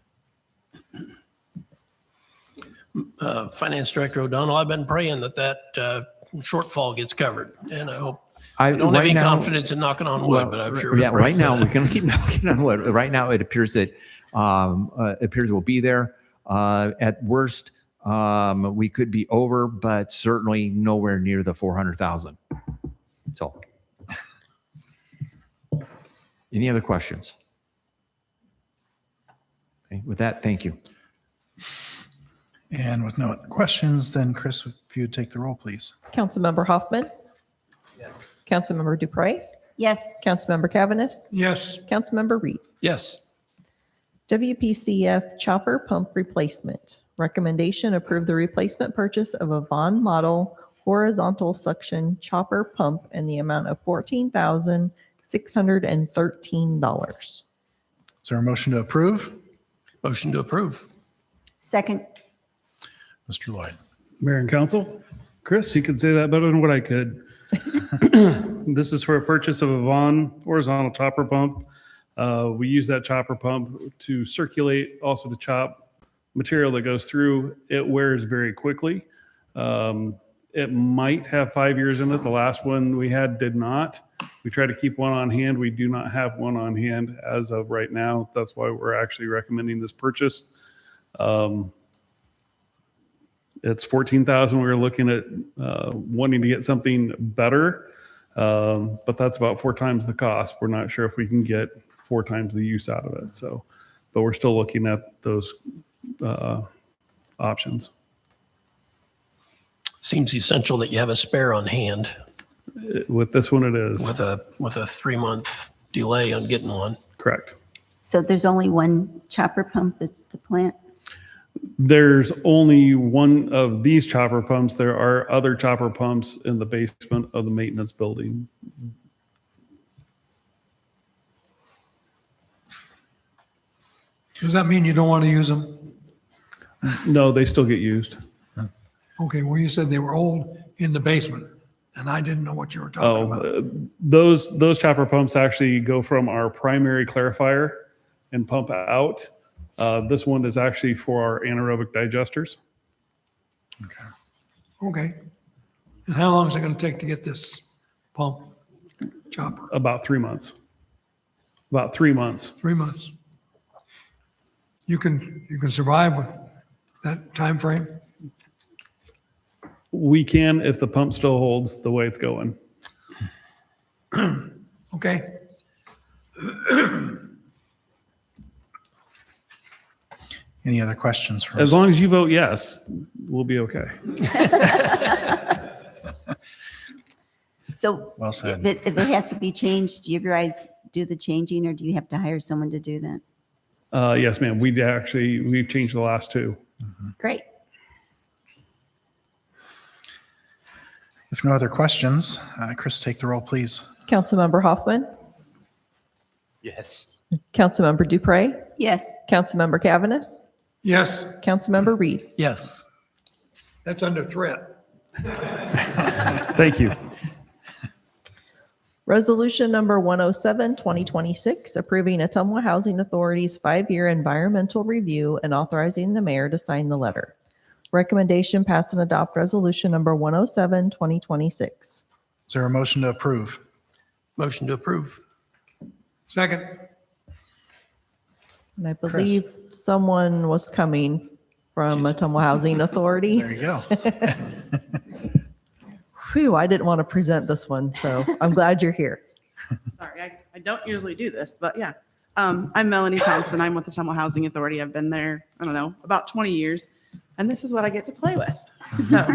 Finance Director O'Donnell, I've been praying that shortfall gets covered, and I hope. I don't have any confidence in knocking on wood, but I'm sure. Yeah, right now we can keep knocking on wood. Right now it appears that we'll be there. At worst, we could be over, but certainly nowhere near the 400,000. So, any other questions? Okay, with that, thank you. And with no other questions, then Chris, if you would take the roll, please. Councilmember Hoffman. Yes. Councilmember Dupre. Yes. Councilmember Cavanagh. Yes. Councilmember Reed. Yes. WPCF chopper pump replacement. Recommendation: approve the replacement purchase of a Vaughan model horizontal suction chopper pump in the amount of $14,613. Is there a motion to approve? Motion to approve. Second. Mr. Lloyd. Mayor and council, Chris, you could say that better than what I could. This is for a purchase of a Vaughn horizontal chopper pump. We use that chopper pump to circulate, also to chop material that goes through. It wears very quickly. It might have 5 years in it. The last one we had did not. We try to keep one on hand. We do not have one on hand as of right now. That's why we're actually recommending this purchase. It's $14,000. We were looking at wanting to get something better, but that's about 4 times the cost. We're not sure if we can get 4 times the use out of it. So, but we're still looking at those options. Seems essential that you have a spare on hand With this one, it is with a 3-month delay on getting one. correct. So there's only one chopper pump at the plant? There's only one of these chopper pumps. There are other chopper pumps in the basement of the maintenance building. Does that mean you don't want to use them? No, they still get used. Okay, well, you said they were old in the basement, and I didn't know what you were talking about. Those chopper pumps actually go from our primary clarifier and pump out. This one is actually for our anaerobic digesters. Okay. And how long is it going to take to get this pump chopper? About 3 months. About 3 months. 3 months. You can survive with that time frame? We can if the pump still holds the way it's going. Okay. Any other questions for us? As long as you vote yes, we'll be okay. So Well said. if it has to be changed, do you guys do the changing or do you have to hire someone to do that? Yes, ma'am. We've changed the last 2. Great. If no other questions, Chris, take the roll, please. Councilmember Hoffman, Yes. Councilmember Dupre, Yes. Councilmember Cavaness, Yes, Councilmember Reed. Yes. that's under threat. Thank you. Resolution number 107, 2026, approving Ottumwa Housing Authority's 5-year environmental review and authorizing the mayor to sign the letter. Recommendation pass and adopt resolution number 107, 2026. Is there a motion to approve? Motion to approve. Second, And I believe someone was coming from Ottumwa Housing Authority. There you go. Whew, I didn't want to present this one, so I'm glad you're here. Sorry, I don't usually do this, but yeah. I'm Melanie Thompson. I'm with the Ottumwa Housing Authority. I've been there, I don't know, about 20 years. And this is what I get to play with. So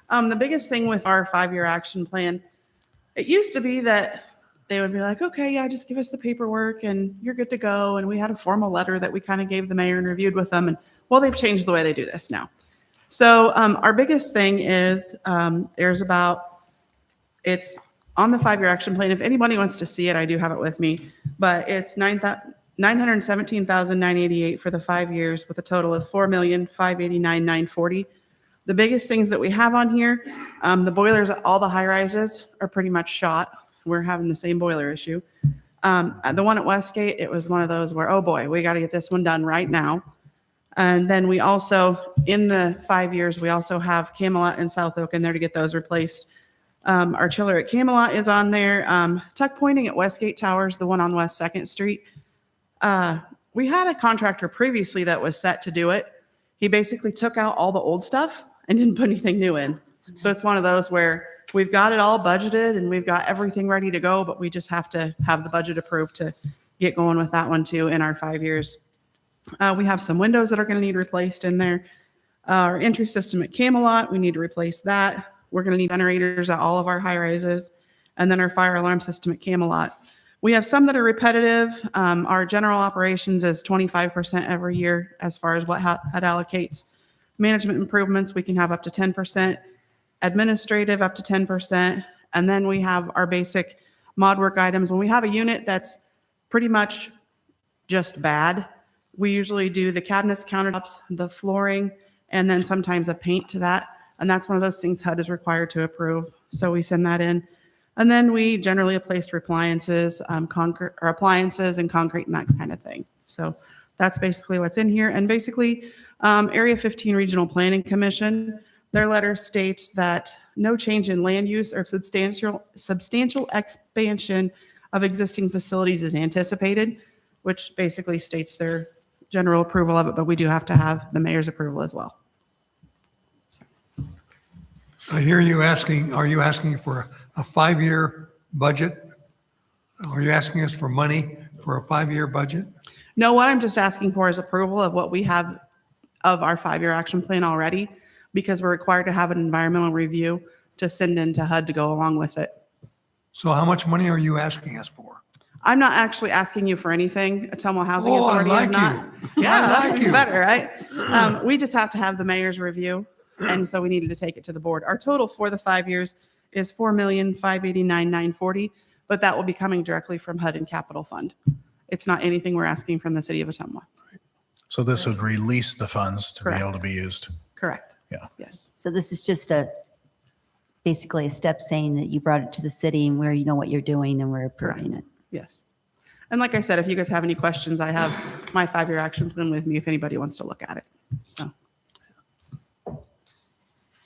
the biggest thing with our 5-year action plan, it used to be that they would be like, okay, yeah, just give us the paperwork and you're good to go. And we had a formal letter that we kind of gave the mayor and reviewed with them. And well, they've changed the way they do this now. So our biggest thing is it's on the 5-year action plan. If anybody wants to see it, I do have it with me, but it's $917,988 for the 5 years with a total of $4,589,940. The biggest things that we have on here, the boilers at all the high rises are pretty much shot. We're having the same boiler issue. The one at Westgate, it was one of those where, oh boy, we got to get this one done right now. And then we also, in the 5 years, we also have Camelot and South Oak in there to get those replaced. Our chiller at Camelot is on there. Tuck pointing at Westgate Towers, the one on West 2nd Street. We had a contractor previously that was set to do it. He basically took out all the old stuff and didn't put anything new in. So it's one of those where we've got it all budgeted and we've got everything ready to go, but we just have to have the budget approved to get going with that one too in our 5 years. We have some windows that are going to need replaced in there. Our entry system at Camelot, we need to replace that. We're going to need generators at all of our high rises. And then our fire alarm system at Camelot. We have some that are repetitive. Our general operations is 25% every year as far as what HUD allocates. Management improvements, we can have up to 10%. administrative up to 10%. And then we have our basic mod work items. When we have a unit that's pretty much just bad, we usually do the cabinets, countertops, the flooring, and then sometimes a paint to that. And that's one of those things HUD is required to approve. So we send that in. And then we generally place appliances, appliances and concrete and that kind of thing. So that's basically what's in here. And basically, Area 15 Regional Planning Commission, their letter states that no change in land use or substantial expansion of existing facilities is anticipated, which basically states their general approval of it, but we do have to have the mayor's approval as well. I hear you asking, are you asking for a 5-year budget? Are you asking us for money for a 5-year budget? No, what I'm just asking for is approval of what we have of our 5-year action plan already, because we're required to have an environmental review to send into HUD to go along with it. So how much money are you asking us for? I'm not actually asking you for anything. Ottumwa Housing Oh, I Authority like is not. you. Yeah, I that's like even you. better, right? We just have to have the mayor's review, and so we needed to take it to the board. Our total for the 5 years is $4,589,940, but that will be coming directly from HUD and Capital Fund. It's not anything we're asking from the city of Ottumwa. So this would release the funds to be able Correct. to be used. Correct. Yeah. Yes. So this is just basically a step saying that you brought it to the city and where you know what you're doing and we're approving it. Yes. And like I said, if you guys have any questions, I have my 5-year action plan with me if anybody wants to look at it. So.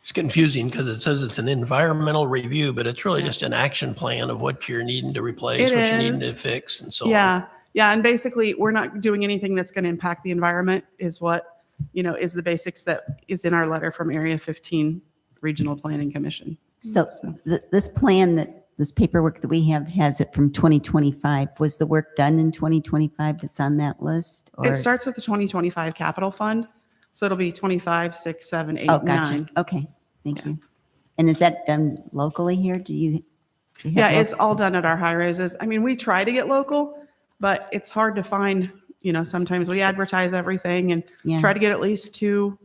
It's confusing because it says it's an environmental review, but it's really just an action plan of what you're needing to replace, It what you're needing is. to fix and so on. Yeah. Yeah. And basically, we're not doing anything that's going to impact the environment is what, is the basics that is in our letter from Area 15 Regional Planning Commission. So this plan this paperwork that we have has it from 2025. Was the work done in 2025 that's on that list? It starts with the 2025 capital fund. So it'll be 25, 6, 7, 8, Oh, gotcha. 9. Okay, thank you. And is that done locally here? Do you have Yeah, local- it's all done at our high rises. I mean, we try to get local, but it's hard to find, sometimes we advertise everything and Yeah. try to get at least 2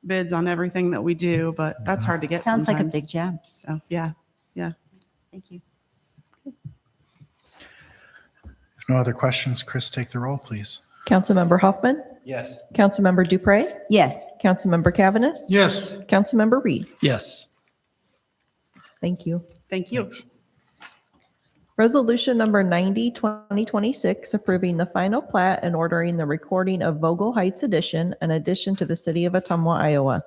bids on everything that we do, but that's hard to get Sounds like a sometimes. big job. So, yeah. Thank you. If no other questions, Chris, take the roll, please. Councilmember Hoffman, Yes. Councilmember Dupre, Yes. Councilmember Cavaness, Yes. Councilmember Reed. Yes. Thank you. Thank you. Resolution number 90, 2026, approving the final plat and ordering the recording of Vogel Heights Addition, an addition to the city of Ottumwa, Iowa.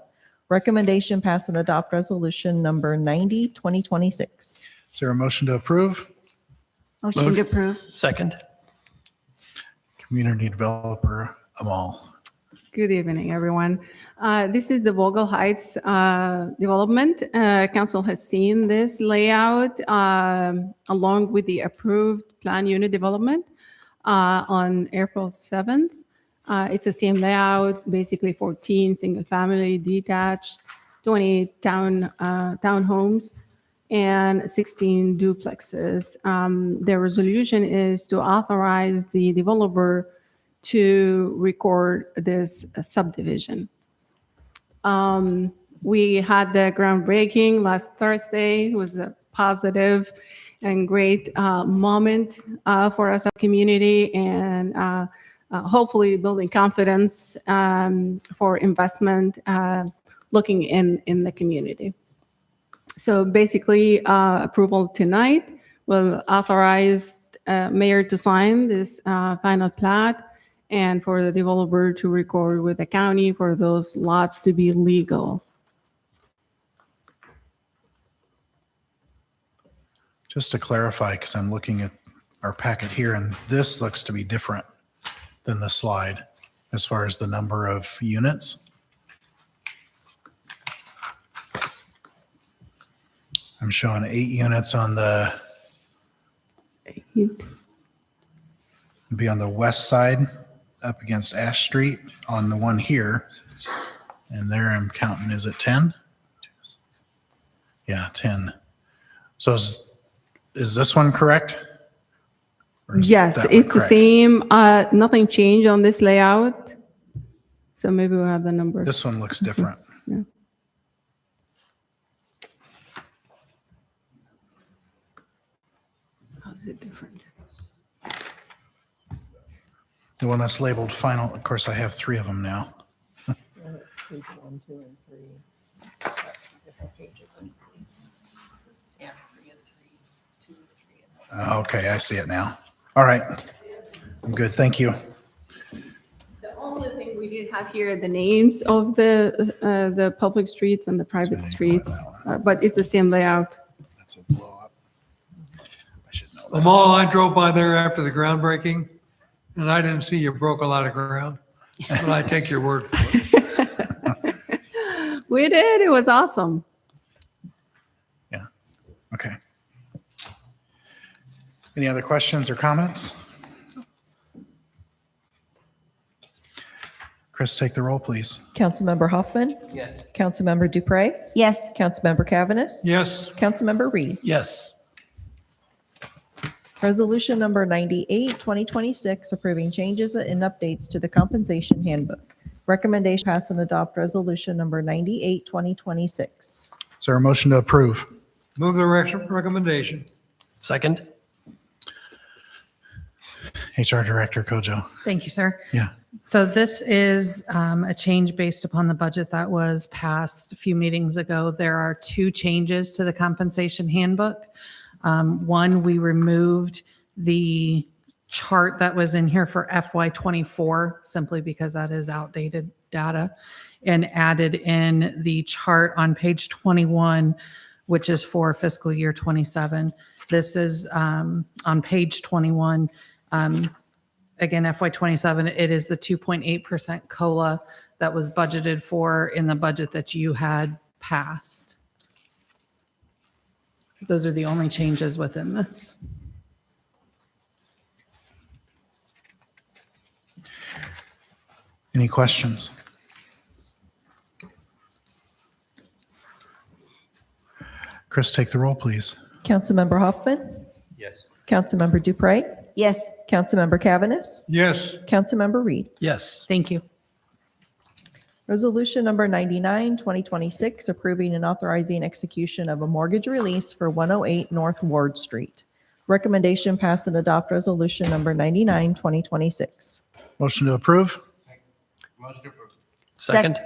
Recommendation pass and adopt resolution number 90, 2026. Is there a motion to approve? Motion to approve. Second. Community Developer Amal. Good evening, everyone. This is the Vogel Heights development. Council has seen this layout along with the approved plan unit development on April 7th. It's the same layout, basically 14 single-family detached, 20 townhomes, and 16 duplexes. The resolution is to authorize the developer to record this subdivision. We had the groundbreaking last Thursday. It was a positive and great moment for us as a community, and hopefully building confidence for investment looking in the community. So basically, approval tonight will authorize mayor to sign this final plat and for the developer to record with the county for those lots to be legal. Just to clarify, because I'm looking at our packet here, and this looks to be different than the slide as far as the number of units. I'm showing 8 units on the, be on the west side up against Ash Street on the one here. And there I'm counting, is it 10? Yeah, 10. So is this one correct? Or is Yes, that one it's the correct? same. Nothing changed on this layout. So maybe we'll have the numbers. This one looks different. Yeah. is it different? The one that's labeled final, of course, I have 3 of them now. Page 1, 2, and 3. Different pages. Yeah, 3 of 3, 2 of 3. Okay, I see it now. All right. I'm good. Thank you. The only thing we did have here are the names of the public streets and the private streets, but it's the same layout. That's a blow up. I should know The that. mall, I drove by there after the groundbreaking, and I didn't see you broke a lot of ground, but I take your word for it. We did. It was awesome. Okay. Any other questions or comments? Chris, take the roll, please. Councilmember Hoffman? Yes. Councilmember Dupre? Yes. Councilmember Cavaness? Yes, Councilmember Reed? Yes. Resolution number 98, 2026, approving changes and updates to the compensation handbook. Recommendation pass and adopt resolution number 98, 2026. Is there a motion to approve? move the recommendation. Second? HR Director Kojo. Thank you, sir. Yeah. So this is a change based upon the budget that was passed a few meetings ago. There are 2 changes to the compensation handbook. One, we removed the chart that was in here for FY24 simply because that is outdated data, and added in the chart on page 21, which is for fiscal year 27. This is on page 21. Again, FY27, it is the 2.8% COLA that was budgeted for in the budget that you had passed. Those are the only changes within this. Any questions? Chris, take the roll, please. Councilmember Hoffman? Yes. Councilmember Dupre? Yes. Councilmember Cavaness? Yes, Councilmember Reed? Yes. Thank you. Resolution number 99, 2026, approving and authorizing execution of a mortgage release for 108 North Ward Street. Recommendation pass and adopt resolution number 99, 2026. Motion to approve? Motion to approve. Second?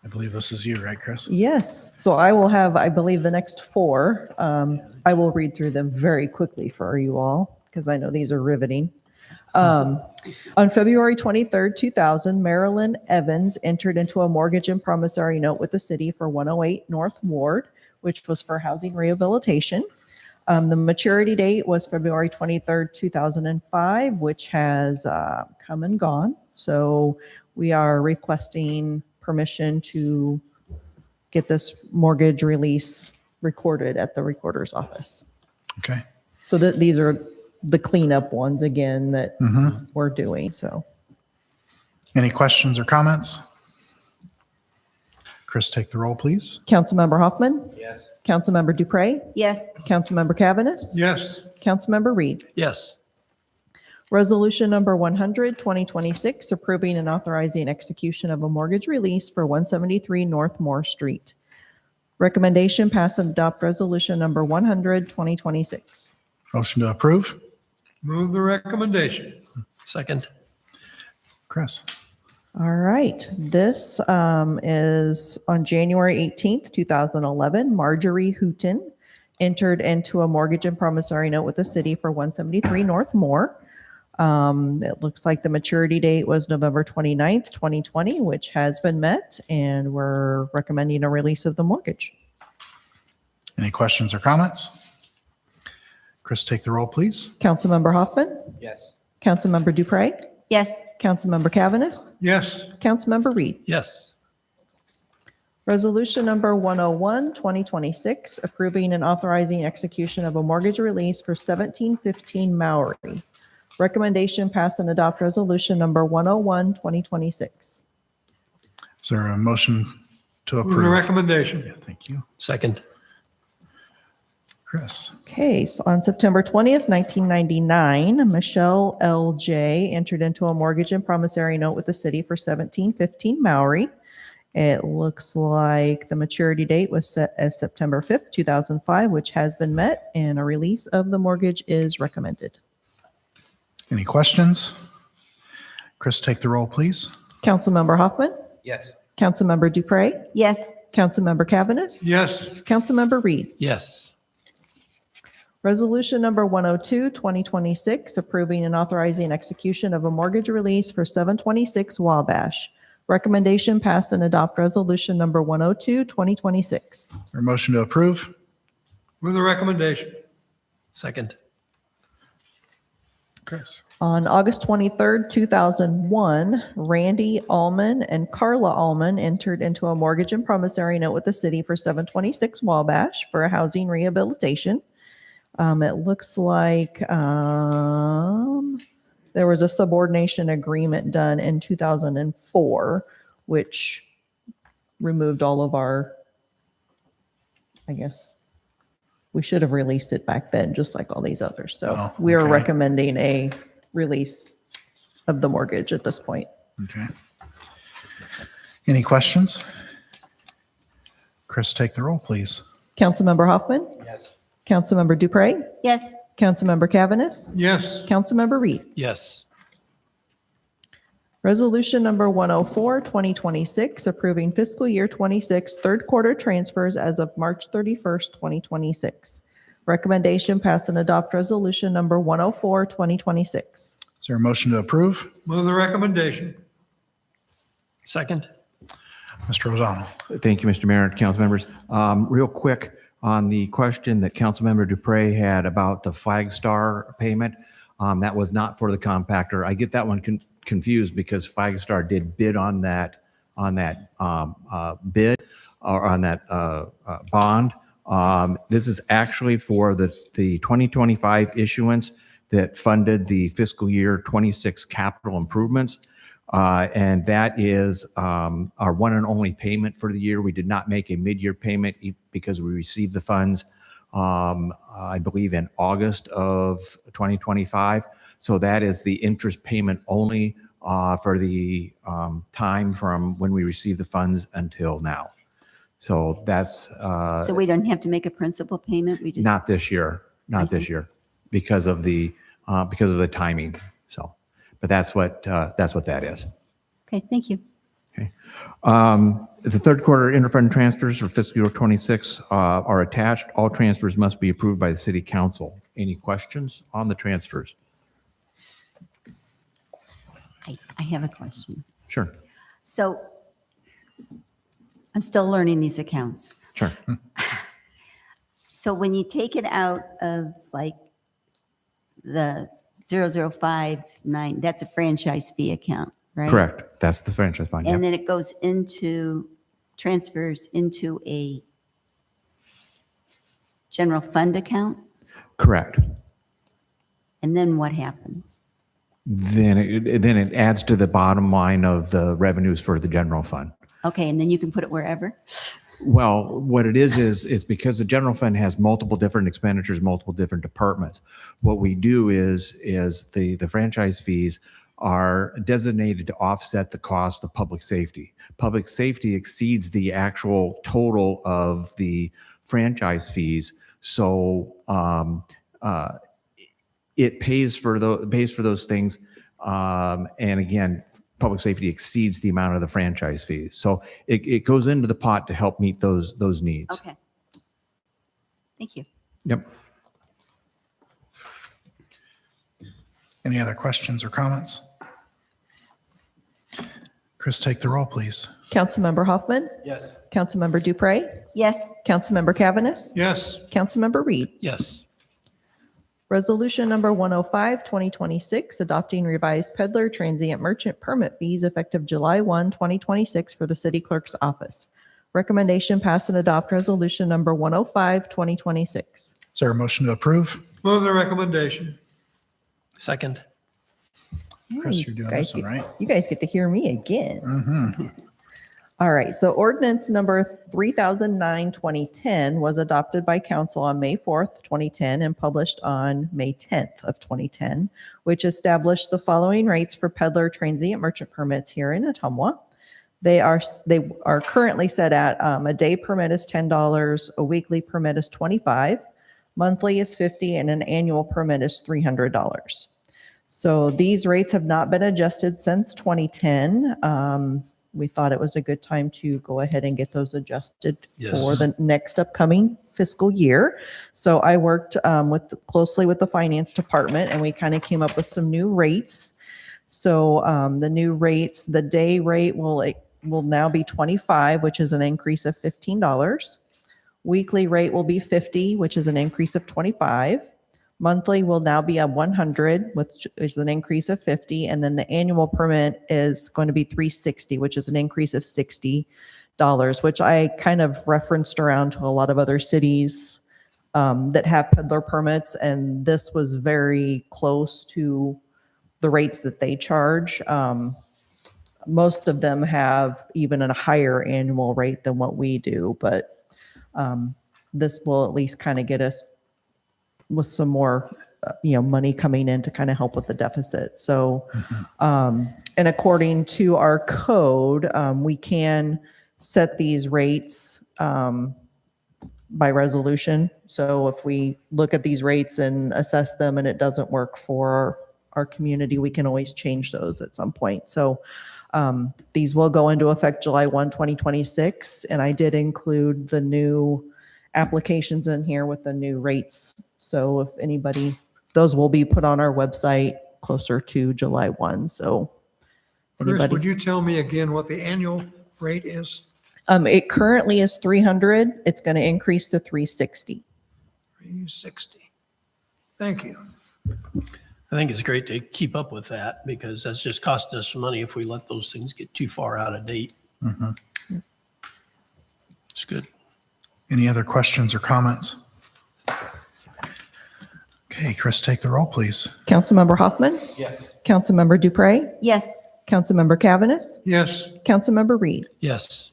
I believe this is you, right, Chris? Yes. So I will have, I believe, the next 4. I will read through them very quickly for you all because I know these are riveting. On February 23rd, 2000, Marilyn Evans entered into a mortgage and promissory note with the city for 108 North Ward, which was for housing rehabilitation. The maturity date was February 23rd, 2005, which has come and gone. So we are requesting permission to get this mortgage release recorded at the recorder's office. Okay. So these are the cleanup ones again that we're doing. So Any questions or comments? Chris, take the roll, please. Councilmember Hoffman? Yes. Councilmember Dupre? Yes. Councilmember Cavaness? yes, Councilmember Reed? Yes. Resolution number 100, 2026, approving and authorizing execution of a mortgage release for 173 North Moore Street. Recommendation pass and adopt resolution number 100, 2026. Motion to approve? move the recommendation. Second? Chris. All right. This is on January 18th, 2011. Marjorie Hooton entered into a mortgage and promissory note with the city for 173 North Moore. It looks like the maturity date was November 29th, 2020, which has been met, and we're recommending a release of the mortgage. Any questions or comments? Chris, take the roll, please. Councilmember Hoffman? Yes. Councilmember Dupre? Yes. Councilmember Cavaness? Yes, Councilmember Reed? Yes. Resolution number 101, 2026, approving and authorizing execution of a mortgage release for 1715 Maury. Recommendation pass and adopt resolution number 101, 2026. Is there a motion to move the approve? recommendation. Yeah, thank you. Second? Chris. Okay, so on September 20th, 1999, Michelle L.J. entered into a mortgage and promissory note with the city for 1715 Maury. It looks like the maturity date was set as September 5th, 2005, which has been met, and a release of the mortgage is recommended. Any questions? Chris, take the roll, please. Councilmember Hoffman, Yes. Councilmember Dupre, Yes. Councilmember Cavaness, Yes. Councilmember Reed. Yes. Resolution number 102, 2026, approving and authorizing execution of a mortgage release for 726 Wabash. Recommendation pass and adopt resolution number 102, 2026. Or motion to approve? Move the recommendation. Second. Chris. On August 23rd, 2001, Randy Allman and Carla Allman entered into a mortgage and promissory note with the city for 726 Wabash for a housing rehabilitation. It looks like there was a subordination agreement done in 2004, which removed all of our, I guess, we should have released it back then, just like all these others. So Oh, we are okay. recommending a release of the mortgage at this point. Okay. Any questions? Chris, take the roll, please. Councilmember Hoffman, Yes. Councilmember Dupre, Yes. Councilmember Cavaness, Yes. Councilmember Reed. Yes. Resolution number 104, 2026, approving fiscal year 26 third quarter transfers as of March 31st, 2026. Recommendation pass and adopt resolution number 104, 2026. Is there a motion to approve? Move the recommendation. Second. Mr. O'Donnell. Thank you, Mr. Mayor and council members. Real quick on the question that Councilmember Dupre had about the Flagstar payment, that was not for the compactor. I get that one confused because Flagstar did bid on that bid or on that bond. This is actually for the 2025 issuance that funded the fiscal year 26 capital improvements. And that is our one and only payment for the year. We did not make a mid-year payment because we received the funds, I believe, in August of 2025. So that is the interest payment only for the time from when we received the funds until now. So that's So we don't have to make a principal payment? We just. not this year, I not this see. year, because of the timing. So, but that's what that is. Okay, thank you. Okay. The third quarter interfund transfers for fiscal year 26 are attached. All transfers must be approved by the city council. Any questions on the transfers? I have a question. Sure, So I'm still learning these accounts. sure. So when you take it out of like the 0059, that's a franchise fee account, right? Correct. That's the franchise fund. And Yeah. then it goes into, transfers into a general fund account? Correct. And then what happens? Then it adds to the bottom line of the revenues for the general fund. Okay, and then you can put it wherever? Well, what it is because the general fund has multiple different expenditures, multiple different departments. What we do is the franchise fees are designated to offset the cost of public safety. Public safety exceeds the actual total of the franchise fees, so it pays for those things. And again, public safety exceeds the amount of the franchise fees. So it goes into the pot to help meet those needs. Okay. Thank you. Yep. Any other questions or comments? Chris, take the roll, please. Councilmember Hoffman, Yes. Councilmember Dupre, Yes. Councilmember Cavaness, Yes. Councilmember Reed. Yes. Resolution number 105, 2026, adopting revised peddler transient merchant permit fees effective July 1, 2026 for the city clerk's office. Recommendation pass and adopt resolution number 105, 2026. Is there a motion to approve? Move the recommendation. Second. Chris, Hey, you're doing guys this one, get- right? You guys get to hear me again. Mm-hmm. All right, so ordinance number 3009-2010 was adopted by council on May 4th, 2010, and published on May 10th of 2010, which established the following rates for peddler transient merchant permits here in Ottumwa. They are currently set at a day permit is $10, a weekly permit is $25, monthly is $50, and an annual permit is $300. So these rates have not been adjusted since 2010. We thought it was a good time to go ahead and get those adjusted for the next upcoming fiscal year. So I worked closely with the finance department, and we kind of came up with some new rates. So the new rates, the day rate will now be $25, which is an increase of $15. Weekly rate will be $50, which is an increase of $25. Monthly will now be a $100, which is an increase of $50. And then the annual permit is going to be $360, which is an increase of $60, which I kind of referenced around to a lot of other cities that have peddler permits. And this was very close to the rates that they charge. Most of them have even a higher annual rate than what we do, but this will at least kind of get us with some more, money coming in to kind of help with the deficit. So, and according to our code, we can set these rates by resolution. So if we look at these rates and assess them and it doesn't work for our community, we can always change those at some point. So these will go into effect July 1, 2026. And I did include the new applications in here with the new rates. So if anybody, those will be put on our website closer to July 1. So Chris, would you tell me again what the annual rate is? It currently is 300. It's going to increase to 360. 360. Thank you. I think it's great to keep up with that because that's just costing us money if we let those things get too far out of date. It's good. Any other questions or comments? Okay, Chris, take the roll, please. Councilmember Hoffman? Yes. Councilmember Dupre? Yes. Councilmember Cavaness? Yes. Councilmember Reed? Yes.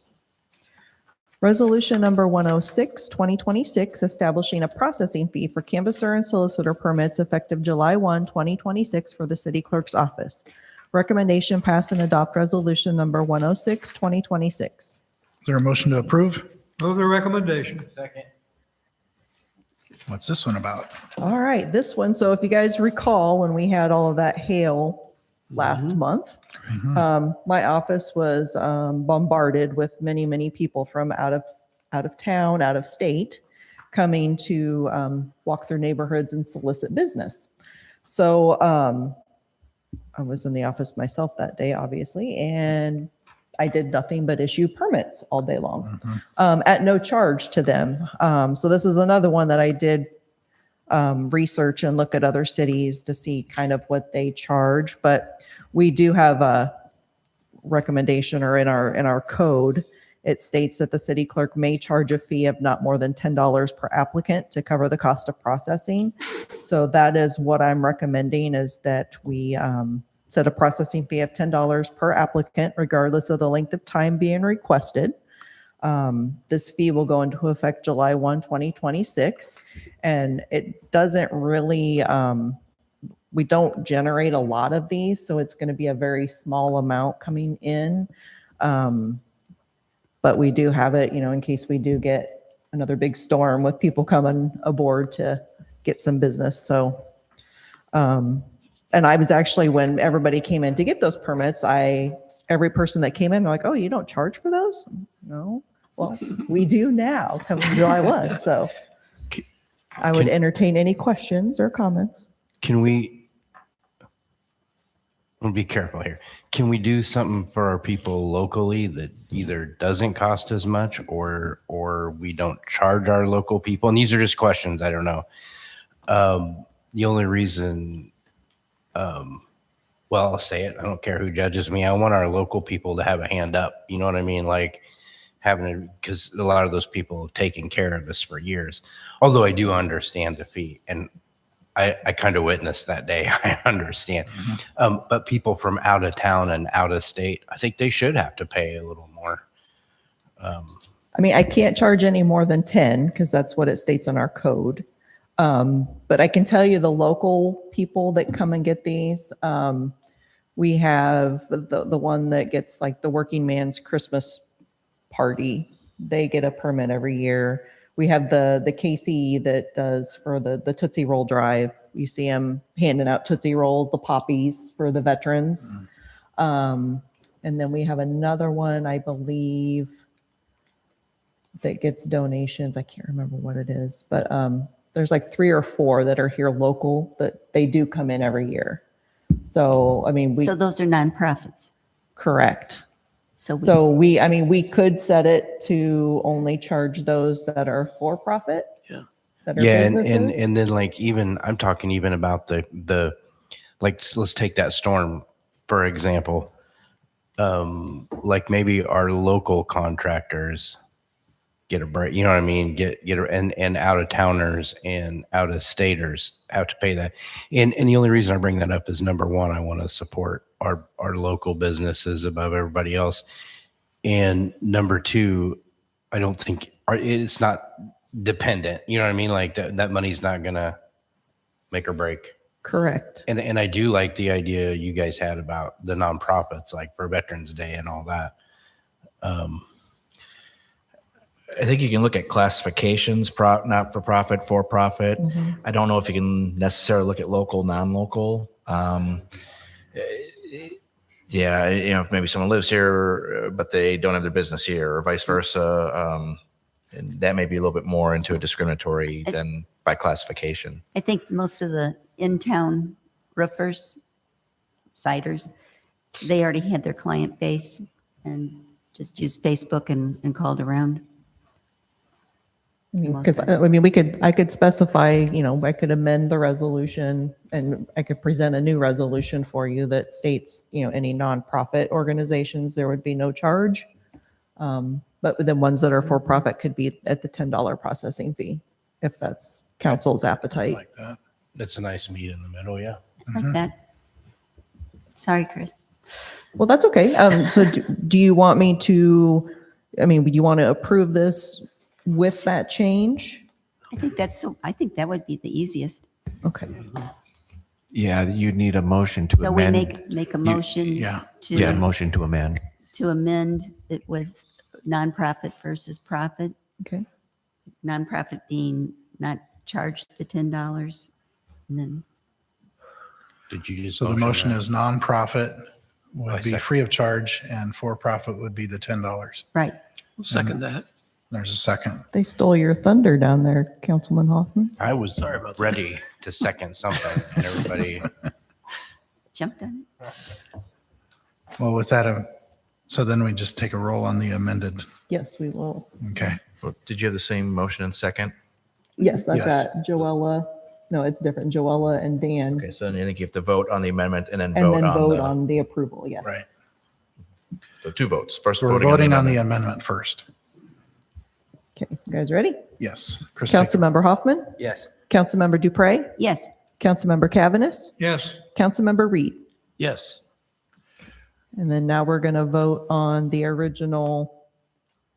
Resolution number 106, 2026, establishing a processing fee for canvasser and solicitor permits effective July 1, 2026 for the city clerk's office. Recommendation pass and adopt resolution number 106, 2026. Is there a motion to approve? Move the recommendation. Second. What's this one about? All right, this one. So if you guys recall, when we had all of that hail last month, my office was bombarded with many, many people from out of town, out of state, coming to walk through neighborhoods and solicit business. So I was in the office myself that day, obviously, and I did nothing but issue permits all day long at no charge to them. So this is another one that I did research and look at other cities to see kind of what they charge. But we do have a recommendation, or in our code, it states that the city clerk may charge a fee of not more than $10 per applicant to cover the cost of processing. So that is what I'm recommending, is that we set a processing fee of $10 per applicant, regardless of the length of time being requested. This fee will go into effect July 1, 2026. And it doesn't really, we don't generate a lot of these, so it's going to be a very small amount coming in. But we do have it, in case we do get another big storm with people coming aboard to get some business. So, and I was actually, when everybody came in to get those permits, every person that came in, they're like, "Oh, you don't charge for those?" No. Well, we do now, coming July 1. So I would entertain any questions or comments. Can we, we'll be careful here. Can we do something for our people locally that either doesn't cost as much or we don't charge our local people? And these are just questions, I don't know. The only reason, well, I'll say it. I don't care who judges me. I want our local people to have a hand up. You know what I mean? Like because a lot of those people have taken care of us for years. Although I do understand the fee, and I kind of witnessed that day. I understand. But people from out of town and out of state, I think they should have to pay a little more. I mean, I can't charge any more than 10 because that's what it states in our code. But I can tell you the local people that come and get these, We have the one that gets like the working man's Christmas party. They get a permit every year. We have the KC that does for the Tootsie Roll drive. You see them handing out Tootsie Rolls, the poppies for the veterans. And then we have another one, I believe, that gets donations. I can't remember what it is, but there's like 3 or 4 that are here local that they do come in every year. So, I mean, So those are nonprofits. correct. So we could set it to only charge those that are for profit. Yeah. That are Yeah, businesses. and then like even I'm talking even about the like let's take that storm for example. Like maybe our local contractors get a break, you know what I mean? And out of towners and out of staters have to pay that. And the only reason I bring that up is number one, I want to support our local businesses above everybody else. And number two, I don't think it's not dependent. You know what I mean? Like that money's not gonna make or break. Correct. And I do like the idea you guys had about the nonprofits, like for Veterans Day and all that. I think you can look at classifications, not for profit, for profit. I don't know if you can necessarily look at local, non-local. Yeah, if maybe someone lives here, but they don't have their business here, or vice versa. And that may be a little bit more into a discriminatory than by classification. I think most of the in-town roofers, siders, they already had their client base and just used Facebook and called around. Because I could specify, I could amend the resolution and I could present a new resolution for you that states, any nonprofit organizations, there would be no charge. But the ones that are for profit could be at the $10 processing fee, if that's council's appetite. Like that. That's a nice meet in the middle. Yeah. Like that. Sorry, Chris. Well, that's okay. So do you want me to, would you want to approve this with that change? I think that would be the easiest. Okay. Yeah, you'd need a motion to So we amend. make a motion Yeah, motion to amend. to amend it with nonprofit versus profit. Okay. Nonprofit being not charged the $10, and then Did you just So the motion that? is nonprofit I would be second. free of charge and for-profit would be the $10. right. Second that. There's a second. They stole your thunder down there, Councilman Hoffman. I was ready to second something, and everybody. Jumped on it. Well, with that, so then we just take a roll on the amended. Yes, we will. Okay. Did you have the same motion and second? Yes, I've Yes. got Joella. No, it's different. Joella and Dan. Okay, so then I think you have to vote on the amendment and then And vote then on vote the, on the approval. Yes. Right. so 2 votes. First So we're voting on the amendment first. Okay. You guys ready? Yes. Chris, take it. Councilmember Hoffman. Yes. Councilmember Dupre. Yes. Councilmember Cavaness. Yes. Councilmember Reed. Yes. And then now we're going to vote on the original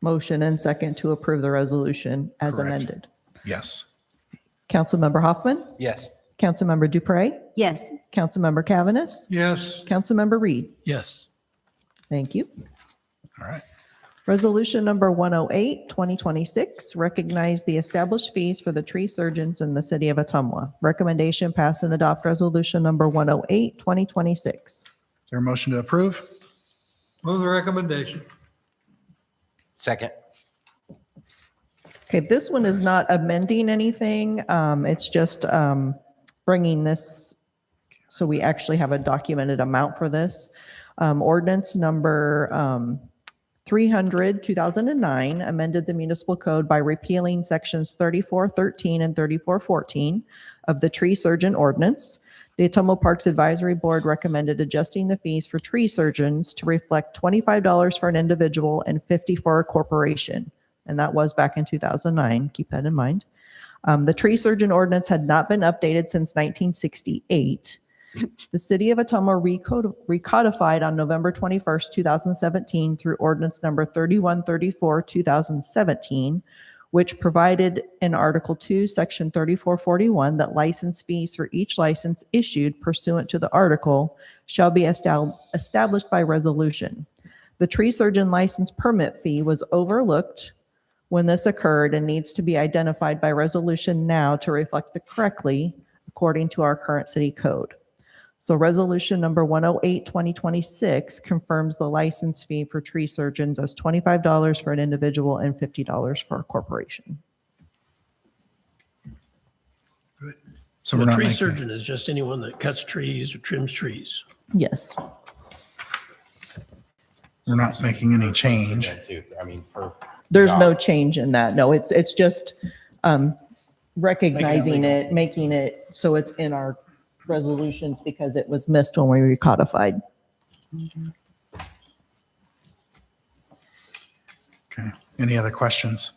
motion and second to approve the resolution as Correct. amended. Yes. Councilmember Hoffman. Yes. Councilmember Dupre. Yes. Councilmember Cavaness. Yes. Councilmember Reed. Yes. Thank you. All right. Resolution number 108, 2026, recognize the established fees for the tree surgeons in the city of Ottumwa. Recommendation pass and adopt resolution number 108, 2026. Is there a motion to approve? Move the recommendation. Second. Okay, this one is not amending anything. It's just bringing this, so we actually have a documented amount for this. Ordinance number 300, 2009 amended the municipal code by repealing sections 3413 and 3414 of the tree surgeon ordinance. The Ottumwa Parks Advisory Board recommended adjusting the fees for tree surgeons to reflect $25 for an individual and $50 for a corporation. And that was back in 2009. Keep that in mind. The tree surgeon ordinance had not been updated since 1968. The city of Ottumwa recodified on November 21st, 2017 through ordinance number 3134, 2017, which provided in Article 2, Section 3441, that license fees for each license issued pursuant to the article shall be established by resolution. The tree surgeon license permit fee was overlooked when this occurred and needs to be identified by resolution now to reflect the correctly according to our current city code. So resolution number 108, 2026 confirms the license fee for tree surgeons as $25 for an individual and $50 for a corporation. So The we're not tree making, surgeon is just anyone that cuts trees or trims trees. Yes. we're not making any change. That too. I mean, per There's job. no change in that. No, it's just recognizing it, making it so it's in our resolutions because it was missed when we recodified. Okay. Any other questions?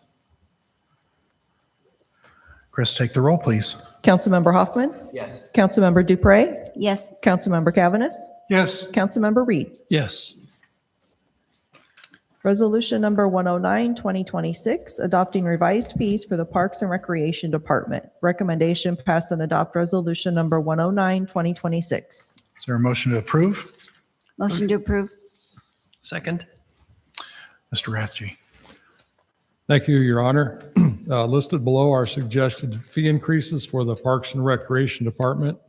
Chris, take the roll, please. Councilmember Hoffman? Yes. Councilmember Dupre? Yes. Councilmember Cavanis? Yes. Councilmember Reed? Yes. Resolution number 109, 2026, adopting revised fees for the Parks and Recreation Department. Recommendation pass and adopt resolution number 109, 2026. Is there a motion to approve? Motion to approve. Second? Mr. Rathje. Thank you, Your Honor. Listed below are suggested fee increases for the Parks and Recreation Department.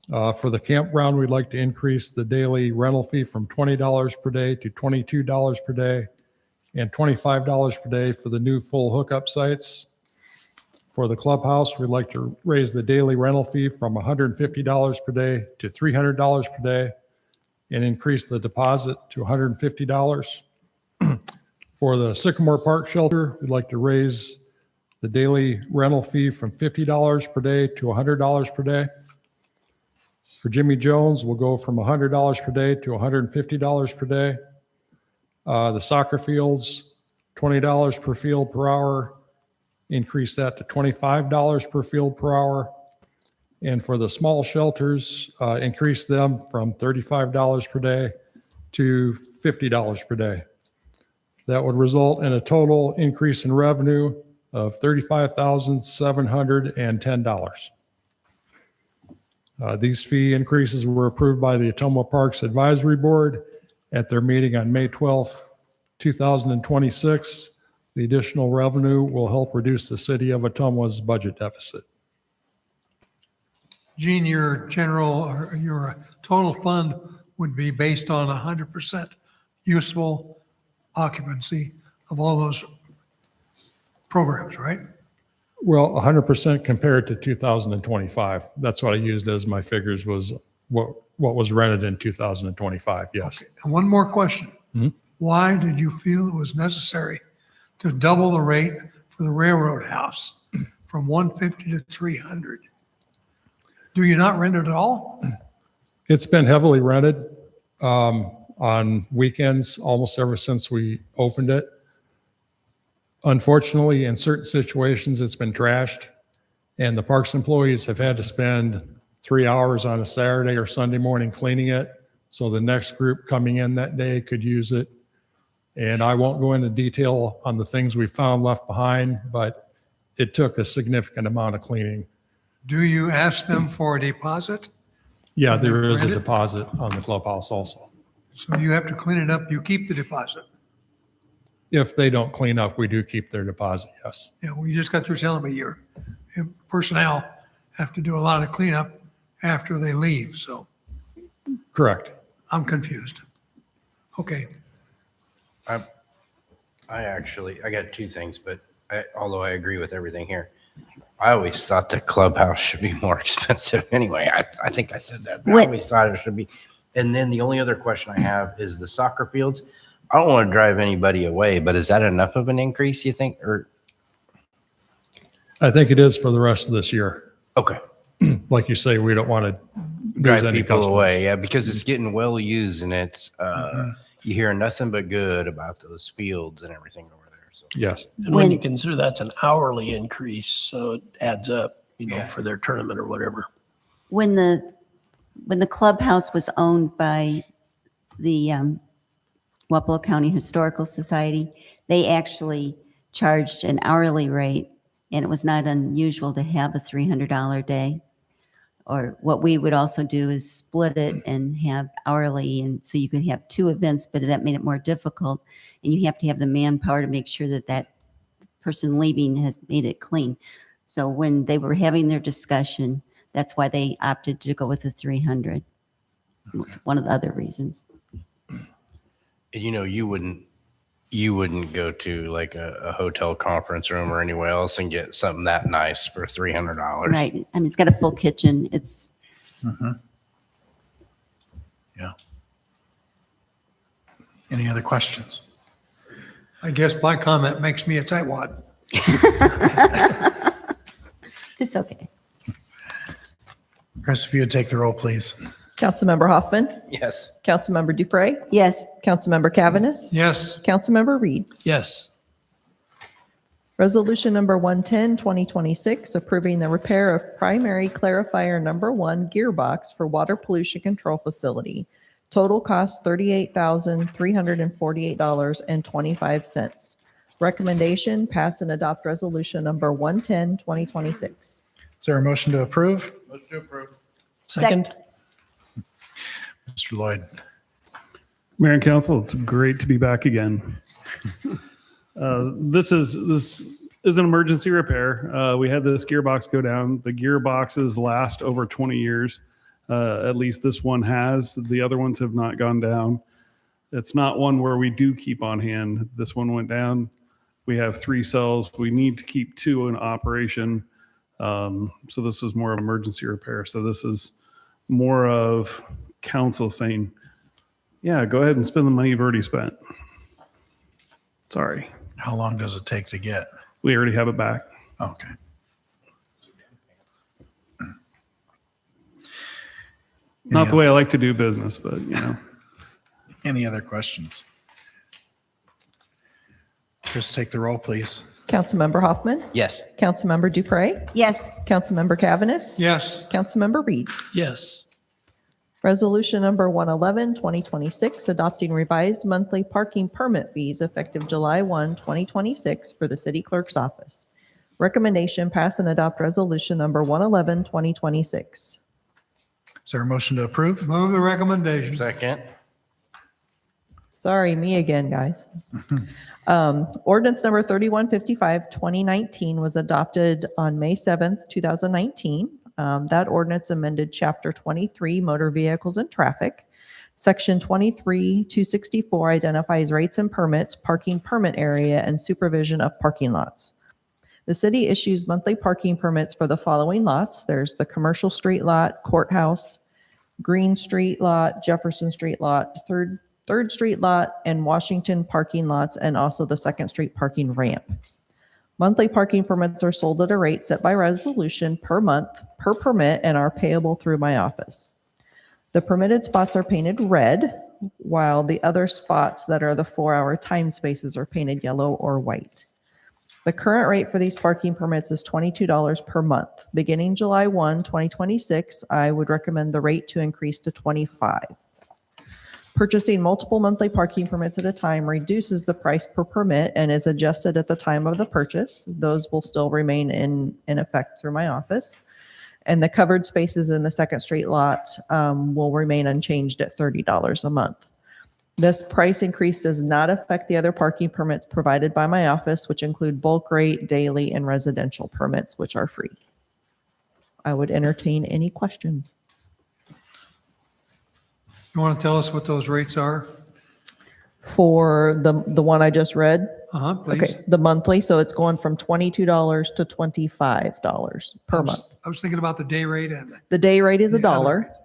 For the campground, we'd like to increase the daily rental fee from $20 per day to $22 per day and $25 per day for the new full hookup sites. For the clubhouse, we'd like to raise the daily rental fee from $150 per day to $300 per day and increase the deposit to $150. For the Sycamore Park shelter, we'd like to raise the daily rental fee from $50 per day to $100 per day. For Jimmy Jones, we'll go from $100 per day to $150 per day. The soccer fields, $20 per field per hour, increase that to $25 per field per hour. And for the small shelters, increase them from $35 per day to $50 per day. That would result in a total increase in revenue of $35,710. These fee increases were approved by the Ottumwa Parks Advisory Board at their meeting on May 12th, 2026. The additional revenue will help reduce the city of Ottumwa's budget deficit. Gene, your general or your total fund would be based on 100% useful occupancy of all those programs, right? Well, 100% compared to 2025. That's what I used as my figures was what was rented in 2025. Yes. Okay. And one more question. Mhm. Why did you feel it was necessary to double the rate for the railroad house from 150 to 300? Do you not rent it at all? It's been heavily rented on weekends almost ever since we opened it. Unfortunately, in certain situations, it's been trashed, and the parks employees have had to spend 3 hours on a Saturday or Sunday morning cleaning it, so the next group coming in that day could use it. And I won't go into detail on the things we found left behind, but it took a significant amount of cleaning. Do you ask them for a deposit? Yeah, there is a Rent it? deposit on the clubhouse also. So you have to clean it up, you keep the deposit. If they don't clean up, we do keep their deposit, yes. You know, you just got through telling me your personnel have to do a lot of cleanup after they leave, so Correct. I'm confused. Okay, I got two things, but although I agree with everything here, I always thought the clubhouse should be more expensive anyway. I think I said that. But I What- always thought it should be. And then the only other question I have is the soccer fields. I don't want to drive anybody away, but is that enough of an increase, you think? Or I think it is for the rest of this year. okay, Like you say, we don't want to lose drive any people customers. away, yeah, because it's getting well used and it's you hear nothing but good about those fields and everything over there. So Yes. And when When- you consider that's an hourly increase, so it adds up, for their tournament or whatever. When the clubhouse was owned by the Wapello County Historical Society, they actually charged an hourly rate, and it was not unusual to have a $300 day. Or what we would also do is split it and have hourly, and so you could have 2 events, but that made it more difficult. And you have to have the manpower to make sure that that person leaving has made it clean. So when they were having their discussion, that's why they opted to go with the 300. It was one of the other reasons. You know, you wouldn't go to like a hotel conference room or anywhere else and get something that nice for $300. Right. I mean, it's got a full kitchen. It's Yeah. Any other questions? I guess my comment makes me a tightwad. it's okay. Chris, if you would take the roll, please. Councilmember Hoffman, Yes. Councilmember Dupre, Yes. Councilmember Cavaness, Yes. Councilmember Reed. Yes. Resolution number 110, 2026, approving the repair of primary clarifier number 1 gearbox for water pollution control facility. Total cost $38,348.25. Recommendation, pass and adopt resolution number 110, 2026. Is there a motion to approve? Motion to approve. Second. Mr. Lloyd. Mayor and council, it's great to be back again. This is an emergency repair. We had this gearbox go down. The gearboxes last over 20 years. At least this one has. The other ones have not gone down. It's not one where we do keep on hand. This one went down. We have 3 cells. We need to keep 2 in operation. So this is more of an emergency repair. So this is more of council saying, yeah, go ahead and spend the money you've already spent. Sorry. How long does it take to get? We already have it back. Okay. Not the way I like to do business, but you know. Any other questions? Chris, take the roll, please. Councilmember Hoffman, Yes. Councilmember Dupre, Yes. Councilmember Cavaness, Yes. Councilmember Reed. Yes. Resolution number 111, 2026, adopting revised monthly parking permit fees effective July 1, 2026 for the city clerk's office. Recommendation, pass and adopt resolution number 111, 2026. Is there a motion to approve? Move the recommendation. Second. Sorry, me again, guys. Ordinance number 3155, 2019 was adopted on May 7th, 2019. That ordinance amended Chapter 23, Motor Vehicles and Traffic. Section 23-264 identifies rates and permits, parking permit area, and supervision of parking lots. The city issues monthly parking permits for the following lots. There's the Commercial Street Lot, Courthouse, Green Street Lot, Jefferson Street Lot, Third Street Lot, and Washington parking lots, and also the Second Street parking ramp. Monthly parking permits are sold at a rate set by resolution per month, per permit, and are payable through my office. The permitted spots are painted red, while the other spots that are the 4-hour time spaces are painted yellow or white. The current rate for these parking permits is $22 per month. Beginning July 1, 2026, I would recommend the rate to increase to $25. Purchasing multiple monthly parking permits at a time reduces the price per permit and is adjusted at the time of the purchase. Those will still remain in effect through my office. And the covered spaces in the Second Street lot will remain unchanged at $30 a month. This price increase does not affect the other parking permits provided by my office, which include bulk rate, daily, and residential permits, which are free. I would entertain any questions. You want to tell us what those rates are? For the one I just read? Please. Okay, the monthly, so it's going from $22 to $25 per month. I was thinking about the day rate and The day rate is The other- $1.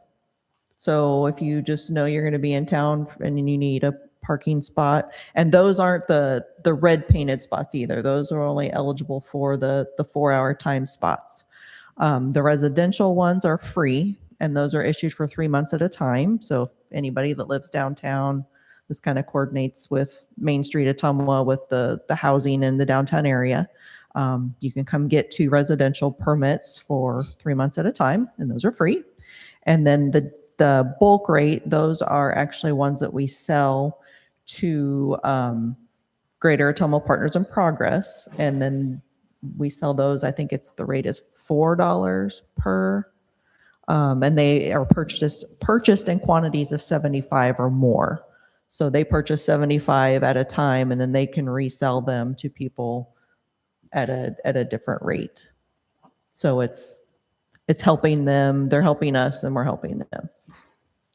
So if you just know you're going to be in town and you need a parking spot, and those aren't the red painted spots either. Those are only eligible for the 4-hour time spots. The residential ones are free, and those are issued for 3 months at a time. So if anybody that lives downtown, this kind of coordinates with Main Street Ottumwa with the housing in the downtown area. You can come get 2 residential permits for 3 months at a time, and those are free. And then the bulk rate, those are actually ones that we sell to Greater Ottumwa Partners in Progress. And then we sell those, I think the rate is $4 per. And they are purchased in quantities of 75 or more. So they purchase 75 at a time, and then they can resell them to people at a different rate. So it's helping them, they're helping us, and we're helping them.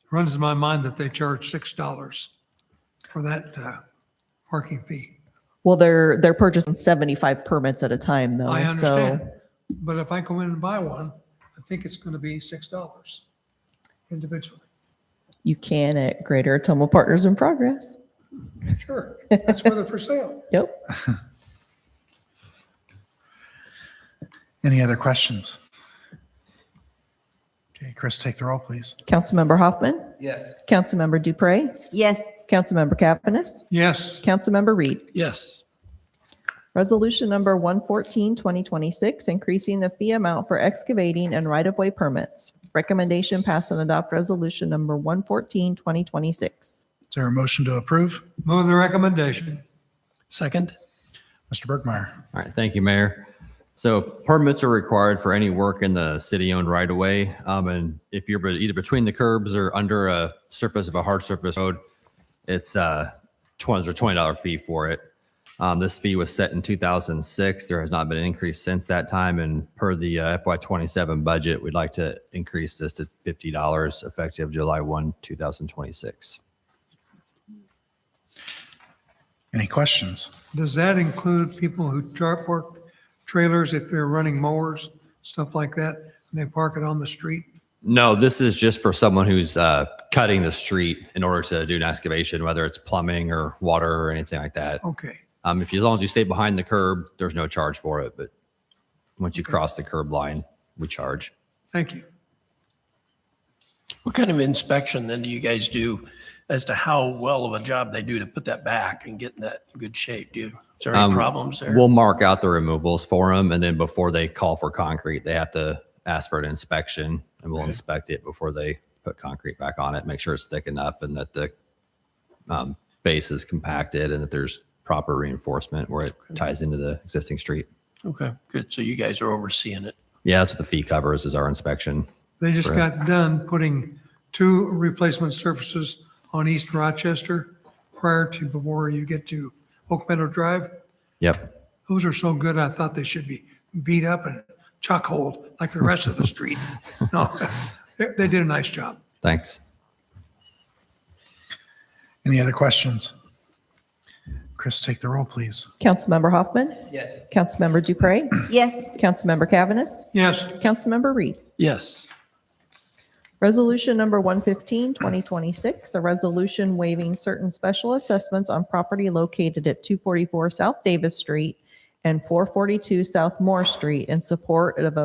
Runs in my mind that they charge $6 for that parking fee. Well, they're purchasing 75 permits at a time, though. I understand. So But if I come in and buy one, I think it's going to be $6 individually. you can at Greater Ottumwa Partners in Progress. Sure, that's where they're for sale. Yep. Any other questions? Okay, Chris, take the roll, please. Councilmember Hoffman. Yes. Councilmember Dupre. Yes. Councilmember Capanis. Yes, Councilmember Reed. Yes. Resolution number 114, 2026, increasing the fee amount for excavating and right-of-way permits. Recommendation pass and adopt resolution number 114, 2026. Is there a motion to approve? move the recommendation. Second? Mr. Bergmeyer. All right, thank you, Mayor. So permits are required for any work in the city-owned right-of-way. And if you're either between the curbs or under a surface of a hard surface road, it's there's a $20 fee for it. This fee was set in 2006. There has not been an increase since that time. And per the FY27 budget, we'd like to increase this to $50 effective July 1, 2026. Any questions? Does that include people who park trailers if they're running mowers, stuff like that, and they park it on the street? No, this is just for someone who's cutting the street in order to do an excavation, whether it's plumbing or water or anything like that. Okay, As long as you stay behind the curb, there's no charge for it. But once you cross the curb line, we charge. thank you. What kind of inspection then do you guys do as to how well of a job they do to put that back and get in that good shape? Is there any problems there? We'll mark out the removals for them. And then before they call for concrete, they have to ask for an inspection, and we'll inspect it before they put concrete back on it, make sure it's thick enough and that the base is compacted and that there's proper reinforcement where it ties into the existing street. Okay, good. So you guys are overseeing it. Yeah, that's what the fee covers, is our inspection. They just for- got done putting 2 replacement surfaces on East Rochester before you get to Oak Meadow Drive. Yep. Those are so good, I thought they should be beat up and chuck holed like the rest of the street. No, they did a nice job. Thanks. Any other questions? Chris, take the roll, please. Councilmember Hoffman. Yes. Councilmember Dupre. Yes. Councilmember Cavanagh. Yes, Councilmember Reed. Yes. Resolution number 115, 2026, a resolution waiving certain special assessments on property located at 244 South Davis Street and 442 South Moore Street in support of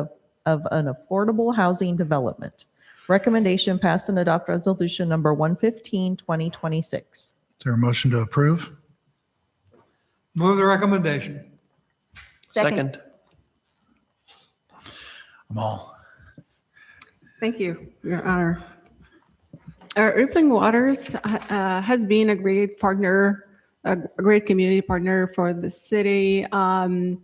an affordable housing development. Recommendation pass and adopt resolution number 115, 2026. Is there a motion to approve? move the recommendation. Second? Amal. Thank you, Your Honor. Rippling Waters has been a great partner, a great community partner for the city, helping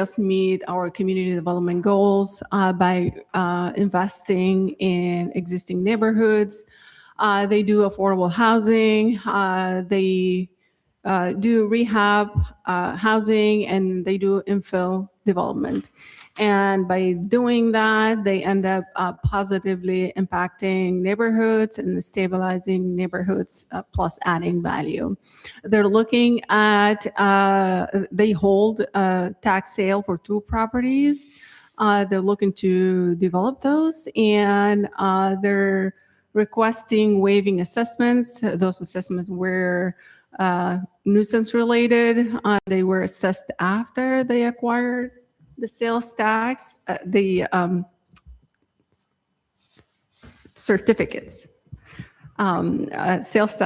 us meet our community development goals by investing in existing neighborhoods. They do affordable housing. They do rehab housing, and they do infill development. And by doing that, they end up positively impacting neighborhoods and stabilizing neighborhoods, plus adding value. They're looking at, they hold a tax sale for 2 properties. They're looking to develop those, and they're requesting waiving assessments. Those assessments were nuisance related. They were assessed after they acquired the sales tax, the certificates, sales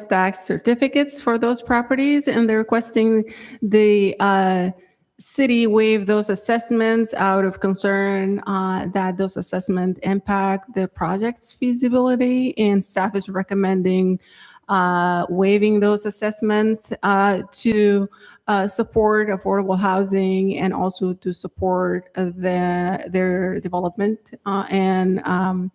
tax certificates for those properties, and they're requesting the city waive those assessments out of concern that those assessments impact the project's feasibility, and staff is recommending waiving those assessments to support affordable housing and also to support their development and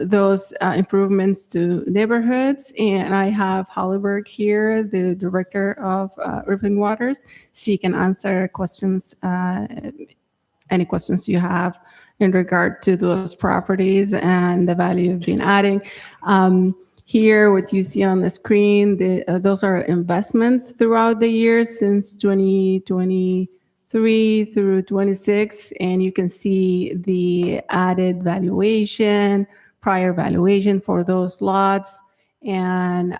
those improvements to neighborhoods. And I have Hollyberg here, the director of Urban Waters. She can answer questions, any questions you have in regard to those properties and the value of being adding. Here, what you see on the screen, those are investments throughout the years since 2023 through 26, and you can see the added valuation, prior valuation for those lots, and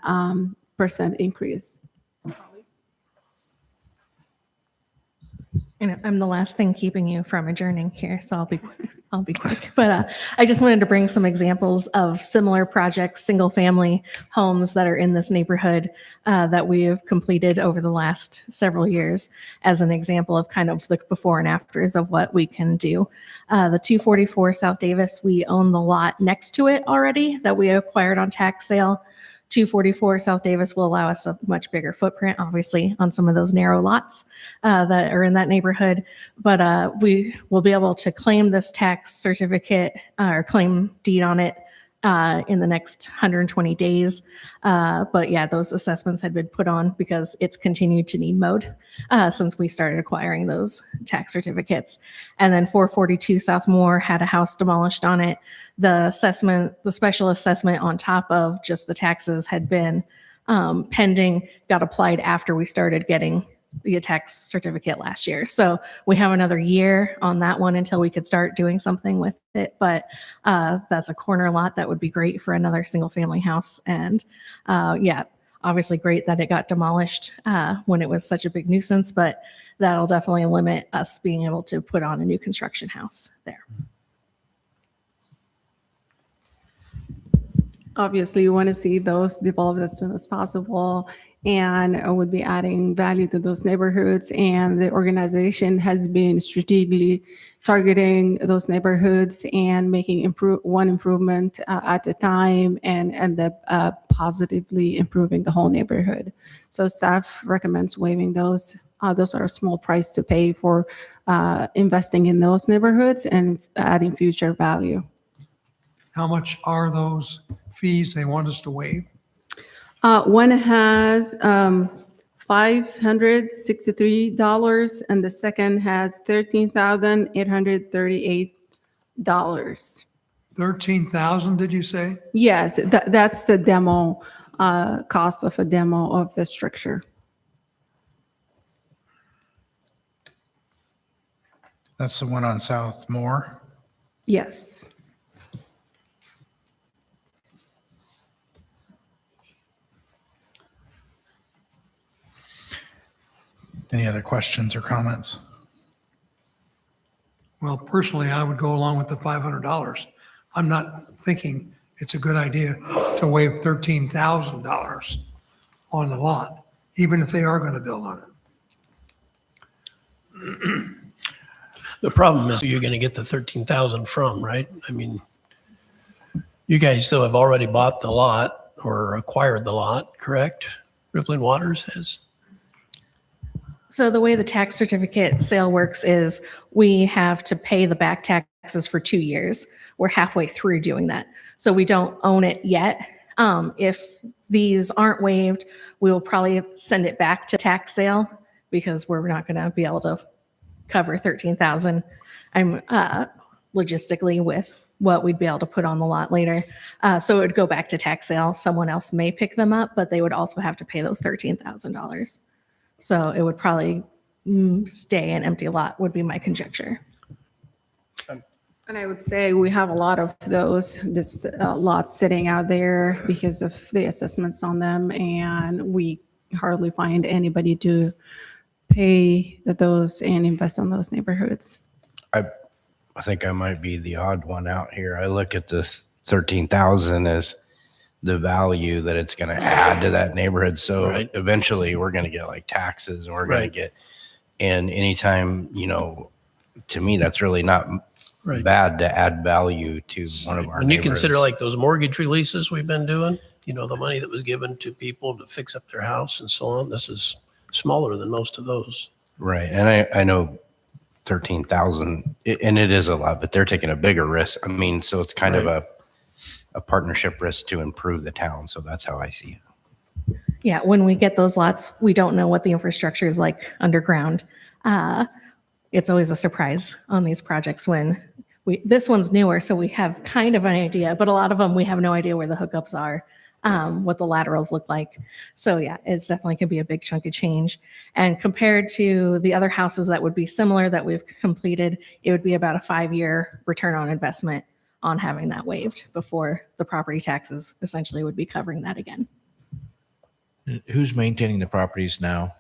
percent increase. I'm the last thing keeping you from adjourning here, so I'll be quick. But I just wanted to bring some examples of similar projects, single-family homes that are in this neighborhood that we have completed over the last several years as an example of kind of the before and afters of what we can do. The 244 South Davis, we own the lot next to it already that we acquired on tax sale. 244 South Davis will allow us a much bigger footprint, obviously, on some of those narrow lots that are in that neighborhood. But we will be able to claim this tax certificate or claim deed on it in the next 120 days. But yeah, those assessments had been put on because it's continued to need mowed since we started acquiring those tax certificates. And then 442 South Moore had a house demolished on it. The assessment, the special assessment on top of just the taxes had been pending, got applied after we started getting the tax certificate last year. So we have another year on that one until we could start doing something with it. But that's a corner lot that would be great for another single family house. And yeah, obviously great that it got demolished when it was such a big nuisance, but that'll definitely limit us being able to put on a new construction house there. Obviously, you want to see those developed as soon as possible, and would be adding value to those neighborhoods. And the organization has been strategically targeting those neighborhoods and making one improvement at a time, and end up positively improving the whole neighborhood. So staff recommends waiving those. Those are a small price to pay for investing in those neighborhoods and adding future value. How much are those fees they want us to waive? One has $563, and the second has $13,838. 13,000, did you say? Yes, that's the demo cost of a demo of the structure. That's the one on South Moore. Yes. Any other questions or comments? Well, personally, I would go along with the $500. I'm not thinking it's a good idea to waive $13,000 on the lot, even if they are going to build on it. The problem is who you're going to get the 13,000 from, right? I mean, you guys still have already bought the lot or acquired the lot, correct? Rippling Waters has. So the way the tax certificate sale works is we have to pay the back taxes for 2 years. We're halfway through doing that. So we don't own it yet. If these aren't waived, we will probably send it back to tax sale because we're not going to be able to cover 13,000. I'm logistically with what we'd be able to put on the lot later. So it would go back to tax sale. Someone else may pick them up, but they would also have to pay those $13,000. So it would probably stay an empty lot would be my conjecture. And I would say we have a lot of those just lots sitting out there because of the assessments on them, and we hardly find anybody to pay those and invest on those neighborhoods. I think I might be the odd one out here. I look at this 13,000 as the value that it's going to add to that neighborhood. So eventually we're going to get like taxes, and we're going to get, and anytime, you know, to me, that's really not bad to add value to one of our When you neighborhoods. consider like those mortgage releases we've been doing. the money that was given to people to fix up their house and so on. This is smaller than most of those. Right. And I know 13,000 and it is a lot, but they're taking a bigger risk. I mean, so it's kind of a partnership risk to improve the town. So that's how I see it. Yeah, when we get those lots, we don't know what the infrastructure is like underground. It's always a surprise on these projects when this one's newer, so we have kind of an idea, but a lot of them, we have no idea where the hookups are, what the laterals look like. So yeah, it's definitely could be a big chunk of change. And compared to the other houses that would be similar that we've completed, it would be about a 5-year return on investment on having that waived before the property taxes essentially would be covering that again. Who's maintaining the properties now?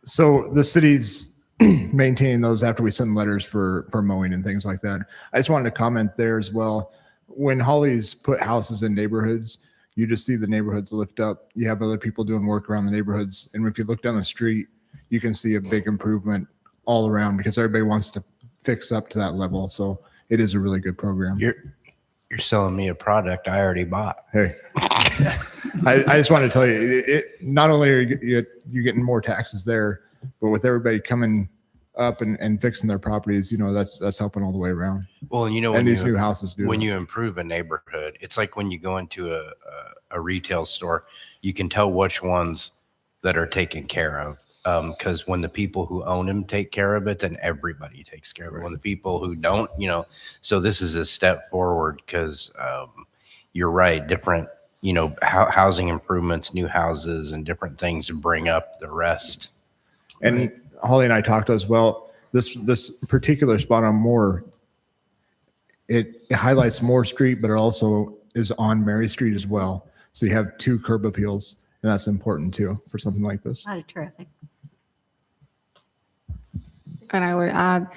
So the city's maintaining those after we send letters for mowing and things like that. I just wanted to comment there as well. When Holly's put houses in neighborhoods, you just see the neighborhoods lift up. You have other people doing work around the neighborhoods. And if you look down the street, you can see a big improvement all around because everybody wants to fix up to that level. So it is a really good program. You're selling me a product I already bought. Hey, I just want to tell you, it not only are you getting more taxes there, but with everybody coming up and fixing their properties, that's helping all the way around. Well, and and these new houses do. When you improve a neighborhood, it's like when you go into a retail store, you can tell which ones that are taken care of. Because when the people who own them take care of it, then everybody takes care of it. When the people who don't, so this is a step forward because you're right, different, housing improvements, new houses and different things to bring up the rest. And Holly and I talked as well. This particular spot on Moore, it highlights Moore Street, but it also is on Mary Street as well. So you have 2 curb appeals, and that's important too for something like this. A lot of traffic. And I would add,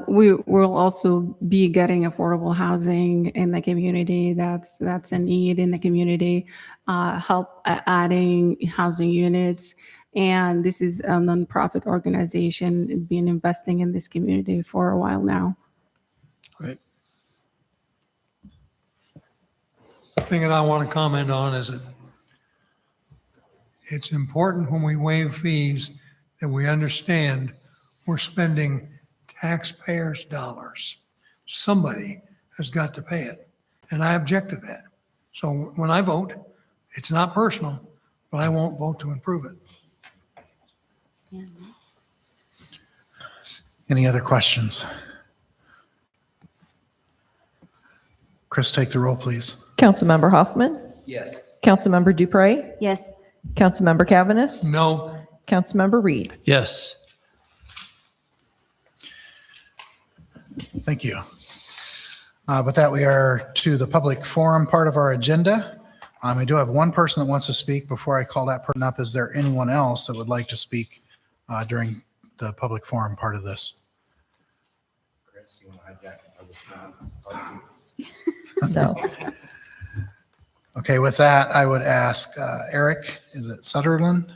we will also be getting affordable housing in the community. That's a need in the community. Help adding housing units. And this is a nonprofit organization. It's been investing in this community for a while now. Right. The thing that I want to comment on is that it's important when we waive fees that we understand we're spending taxpayers' dollars. Somebody has got to pay it, and I object to that. So when I vote, it's not personal, but I won't vote to improve it. Any other questions? Chris, take the roll, please. Councilmember Hoffman. Yes. Councilmember Dupre. Yes. Councilmember Cavanis. No. Councilmember Reed. Yes. Thank you. With that, we are to the public forum part of our agenda. I do have one person that wants to speak. Before I call that person up, is there anyone else that would like to speak during the public forum part of this? No. Okay, with that, I would ask Eric, is it Sutherland?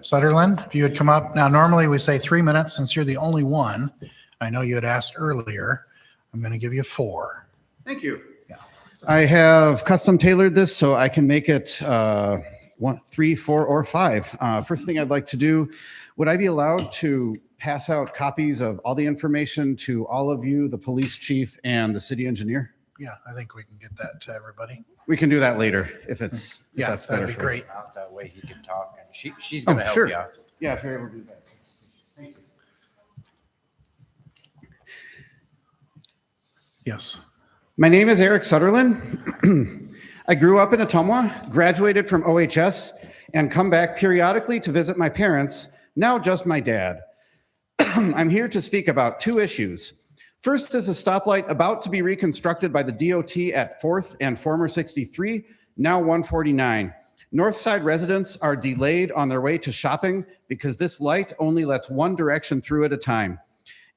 Sutherland, if you would come up. Now, normally we say 3 minutes. Since you're the only one, I know you had asked earlier, I'm going to give you 4. Thank you. I have custom tailored this so I can make it 1, 3, 4, or 5. First thing I'd like to do, would I be allowed to pass out copies of all the information to all of you, the police chief and the city engineer? Yeah, I think we can get that to everybody. We can do that later if it's if Yeah, that's that'd better be for you. great. Out that way he can talk. And she's going to help sure. you out. Yeah, if you're able to do that. Thank you. Yes. My name is Eric Sutherland. I grew up in Ottumwa, graduated from OHS, and come back periodically to visit my parents, now just my dad. I'm here to speak about 2 issues. First is a stoplight about to be reconstructed by the DOT at 4th and former 63, now 149. Northside residents are delayed on their way to shopping because this light only lets one direction through at a time.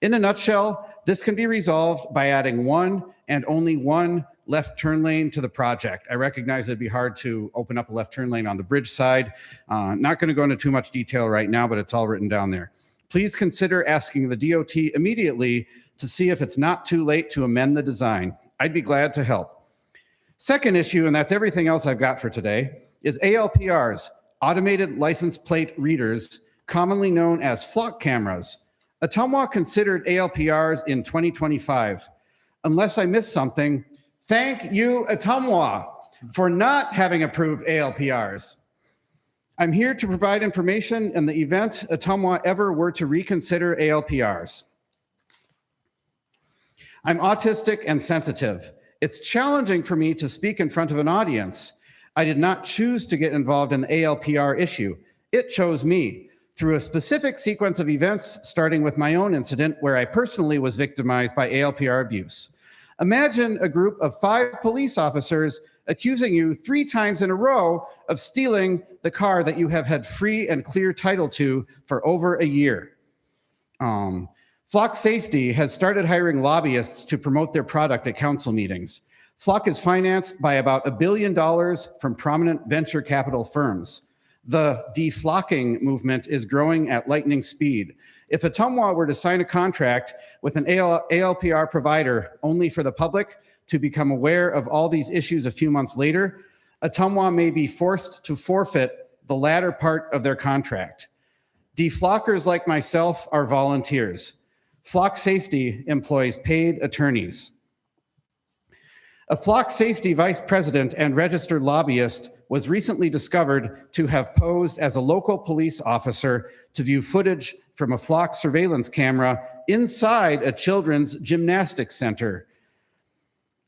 In a nutshell, this can be resolved by adding one and only one left turn lane to the project. I recognize it'd be hard to open up a left turn lane on the bridge side. Not going to go into too much detail right now, but it's all written down there. Please consider asking the DOT immediately to see if it's not too late to amend the design. I'd be glad to help. Second issue, and that's everything else I've got for today, is ALPRs, automated license plate readers, commonly known as flock cameras. Ottumwa considered ALPRs in 2025. Unless I missed something, thank you, Ottumwa, for not having approved ALPRs. I'm here to provide information in the event Ottumwa ever were to reconsider ALPRs. I'm autistic and sensitive. It's challenging for me to speak in front of an audience. I did not choose to get involved in the ALPR issue. It chose me through a specific sequence of events, starting with my own incident where I personally was victimized by ALPR abuse. Imagine a group of 5 police officers accusing you 3 times in a row of stealing the car that you have had free and clear title to for over a year. Flock Safety has started hiring lobbyists to promote their product at council meetings. Flock is financed by about $1 billion from prominent venture capital firms. The deflocking movement is growing at lightning speed. If Ottumwa were to sign a contract with an ALPR provider only for the public to become aware of all these issues a few months later, Ottumwa may be forced to forfeit the latter part of their contract. Deflockers like myself are volunteers. Flock Safety employs paid attorneys. A Flock Safety vice president and registered lobbyist was recently discovered to have posed as a local police officer to view footage from a Flock surveillance camera inside a children's gymnastics center.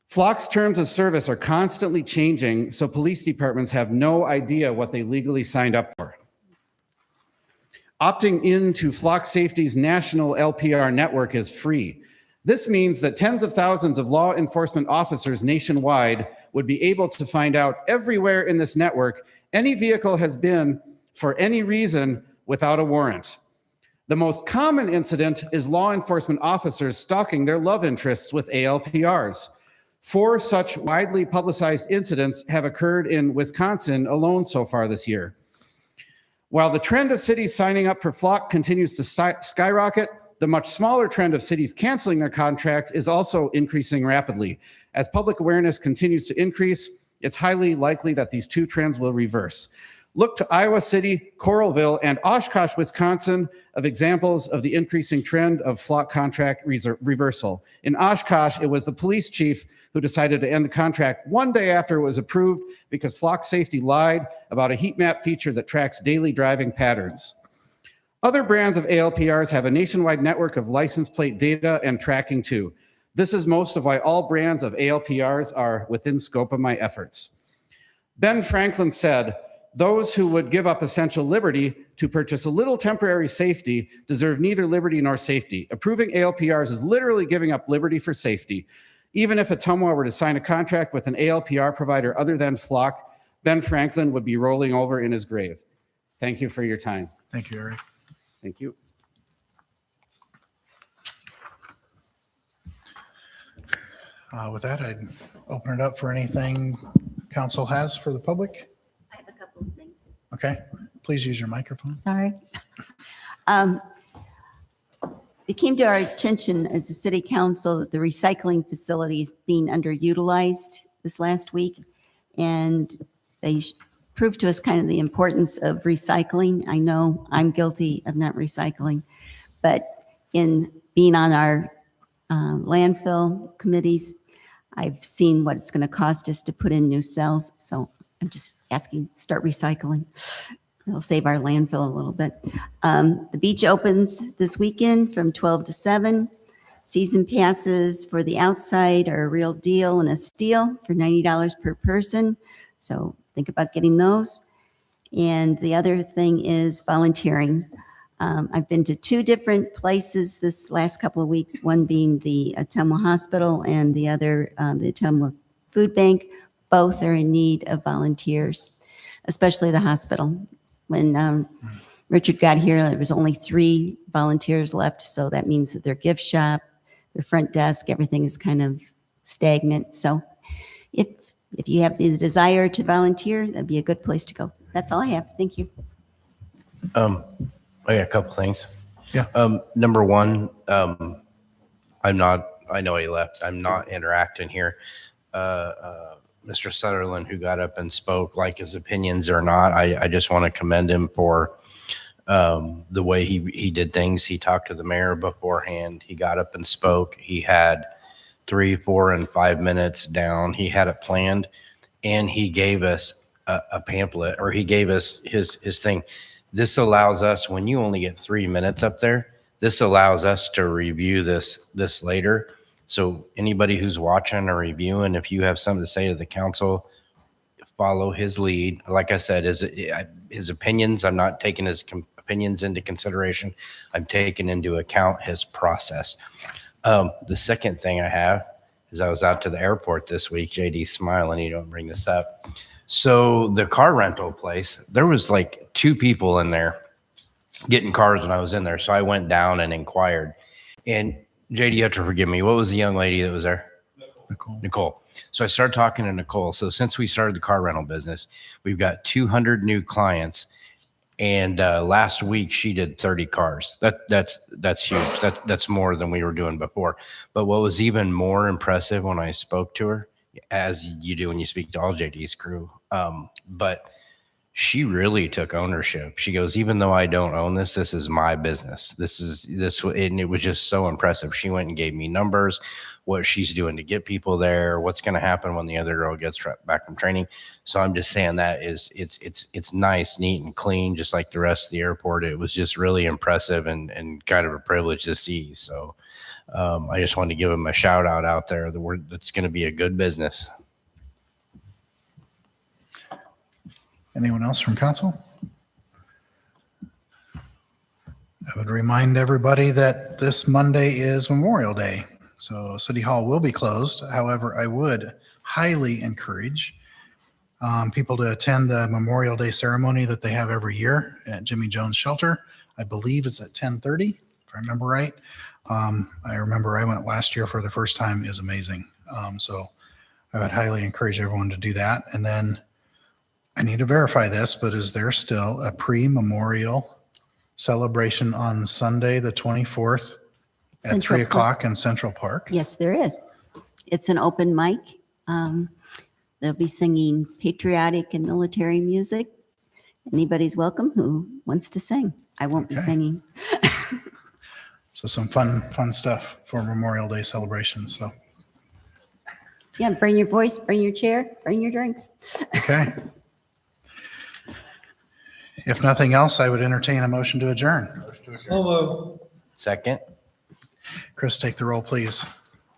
Flock's terms of service are constantly changing, so police departments have no idea what they legally signed up for. Opting into Flock Safety's national LPR network is free. This means that tens of thousands of law enforcement officers nationwide would be able to find out everywhere in this network any vehicle has been for any reason without a warrant. The most common incident is law enforcement officers stalking their love interests with ALPRs. 4 such widely publicized incidents have occurred in Wisconsin alone so far this year. While the trend of cities signing up for Flock continues to skyrocket, the much smaller trend of cities canceling their contracts is also increasing rapidly. As public awareness continues to increase, it's highly likely that these 2 trends will reverse. Look to Iowa City, Coralville, and Oshkosh, Wisconsin, of examples of the increasing trend of Flock contract reversal. In Oshkosh, it was the police chief who decided to end the contract one day after it was approved because Flock Safety lied about a heat map feature that tracks daily driving patterns. Other brands of ALPRs have a nationwide network of license plate data and tracking too. This is most of why all brands of ALPRs are within scope of my efforts. Ben Franklin said, "Those who would give up essential liberty to purchase a little temporary safety deserve neither liberty nor safety. Approving ALPRs is literally giving up liberty for safety. Even if Ottumwa were to sign a contract with an ALPR provider other than Flock, Ben Franklin would be rolling over in his grave." Thank you for your time. Thank you, Eric. Thank you. With that, I'd open it up for anything council has for the public. I have a couple of things. Okay, please use your microphone. Sorry. It came to our attention as a city council that the recycling facility is being underutilized this last week. And they proved to us kind of the importance of recycling. I know I'm guilty of not recycling, but in being on our landfill committees, I've seen what it's going to cost us to put in new cells. So I'm just asking, start recycling. It'll save our landfill a little bit. The beach opens this weekend from 12 to 7. Season passes for the outside are a real deal and a steal for $90 per person. So think about getting those. And the other thing is volunteering. I've been to 2 different places this last couple of weeks, one being the Ottumwa Hospital and the other, the Ottumwa Food Bank. Both are in need of volunteers, especially the hospital. When Richard got here, there was only 3 volunteers left. So that means that their gift shop, their front desk, everything is kind of stagnant. So if you have the desire to volunteer, that'd be a good place to go. That's all I have. Thank you. I got a couple things. Yeah. Number one, I know he left. I'm not interacting here. Mr. Sutherland, who got up and spoke, like his opinions or not. I just want to commend him for the way he did things. He talked to the mayor beforehand. He got up and spoke. He had 3, 4, and 5 minutes down. He had it planned, and he gave us a pamphlet, or he gave us his thing. This allows us, when you only get 3 minutes up there, this allows us to review this later. So anybody who's watching or reviewing, if you have something to say to the council, follow his lead. Like I said, his opinions, I'm not taking his opinions into consideration. I'm taking into account his process. The second thing I have is I was out to the airport this week. JD's smiling. You don't bring this up. So the car rental place, there was like 2 people in there getting cars when I was in there. So I went down and inquired. And JD, you have to forgive me. What was the young lady that was there? Nicole. So I started talking to Nicole. So since we started the car rental business, we've got 200 new clients. And last week she did 30 cars. That's huge. That's more than we were doing before. But what was even more impressive when I spoke to her, as you do when you speak to all JD's crew, but she really took ownership. She goes, even though I don't own this, this is my business. And it was just so impressive. She went and gave me numbers, what she's doing to get people there, what's going to happen when the other girl gets back from training. So I'm just saying that it's nice, neat, and clean, just like the rest of the airport. It was just really impressive and kind of a privilege to see. So I just wanted to give him a shout out there. That's going to be a good business. Anyone else from council? I would remind everybody that this Monday is Memorial Day, so City Hall will be closed. However, I would highly encourage people to attend the Memorial Day ceremony that they have every year at Jimmy Jones Shelter. I believe it's at 10:30, if I remember right. I remember I went last year for the first time. It is amazing. So I would highly encourage everyone to do that. And then I need to verify this, but is there still a pre-memorial celebration on Sunday, the 24th at Central 3 o'clock in Central Park? Yes, there is. It's an open mic. They'll be singing patriotic and military music. Anybody's welcome who wants to sing. I won't be singing. So some fun stuff for Memorial Day celebration. So, Yeah, bring your voice, bring your chair, bring your drinks. okay. If nothing else, I would entertain a motion to adjourn. Second. Chris, take the roll, please.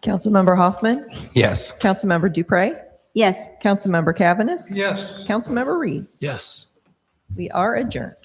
Councilmember Hoffman, Yes. Councilmember Dupre, Yes. Councilmember Cavaness, Yes. Councilmember Reed. Yes. We are adjourned.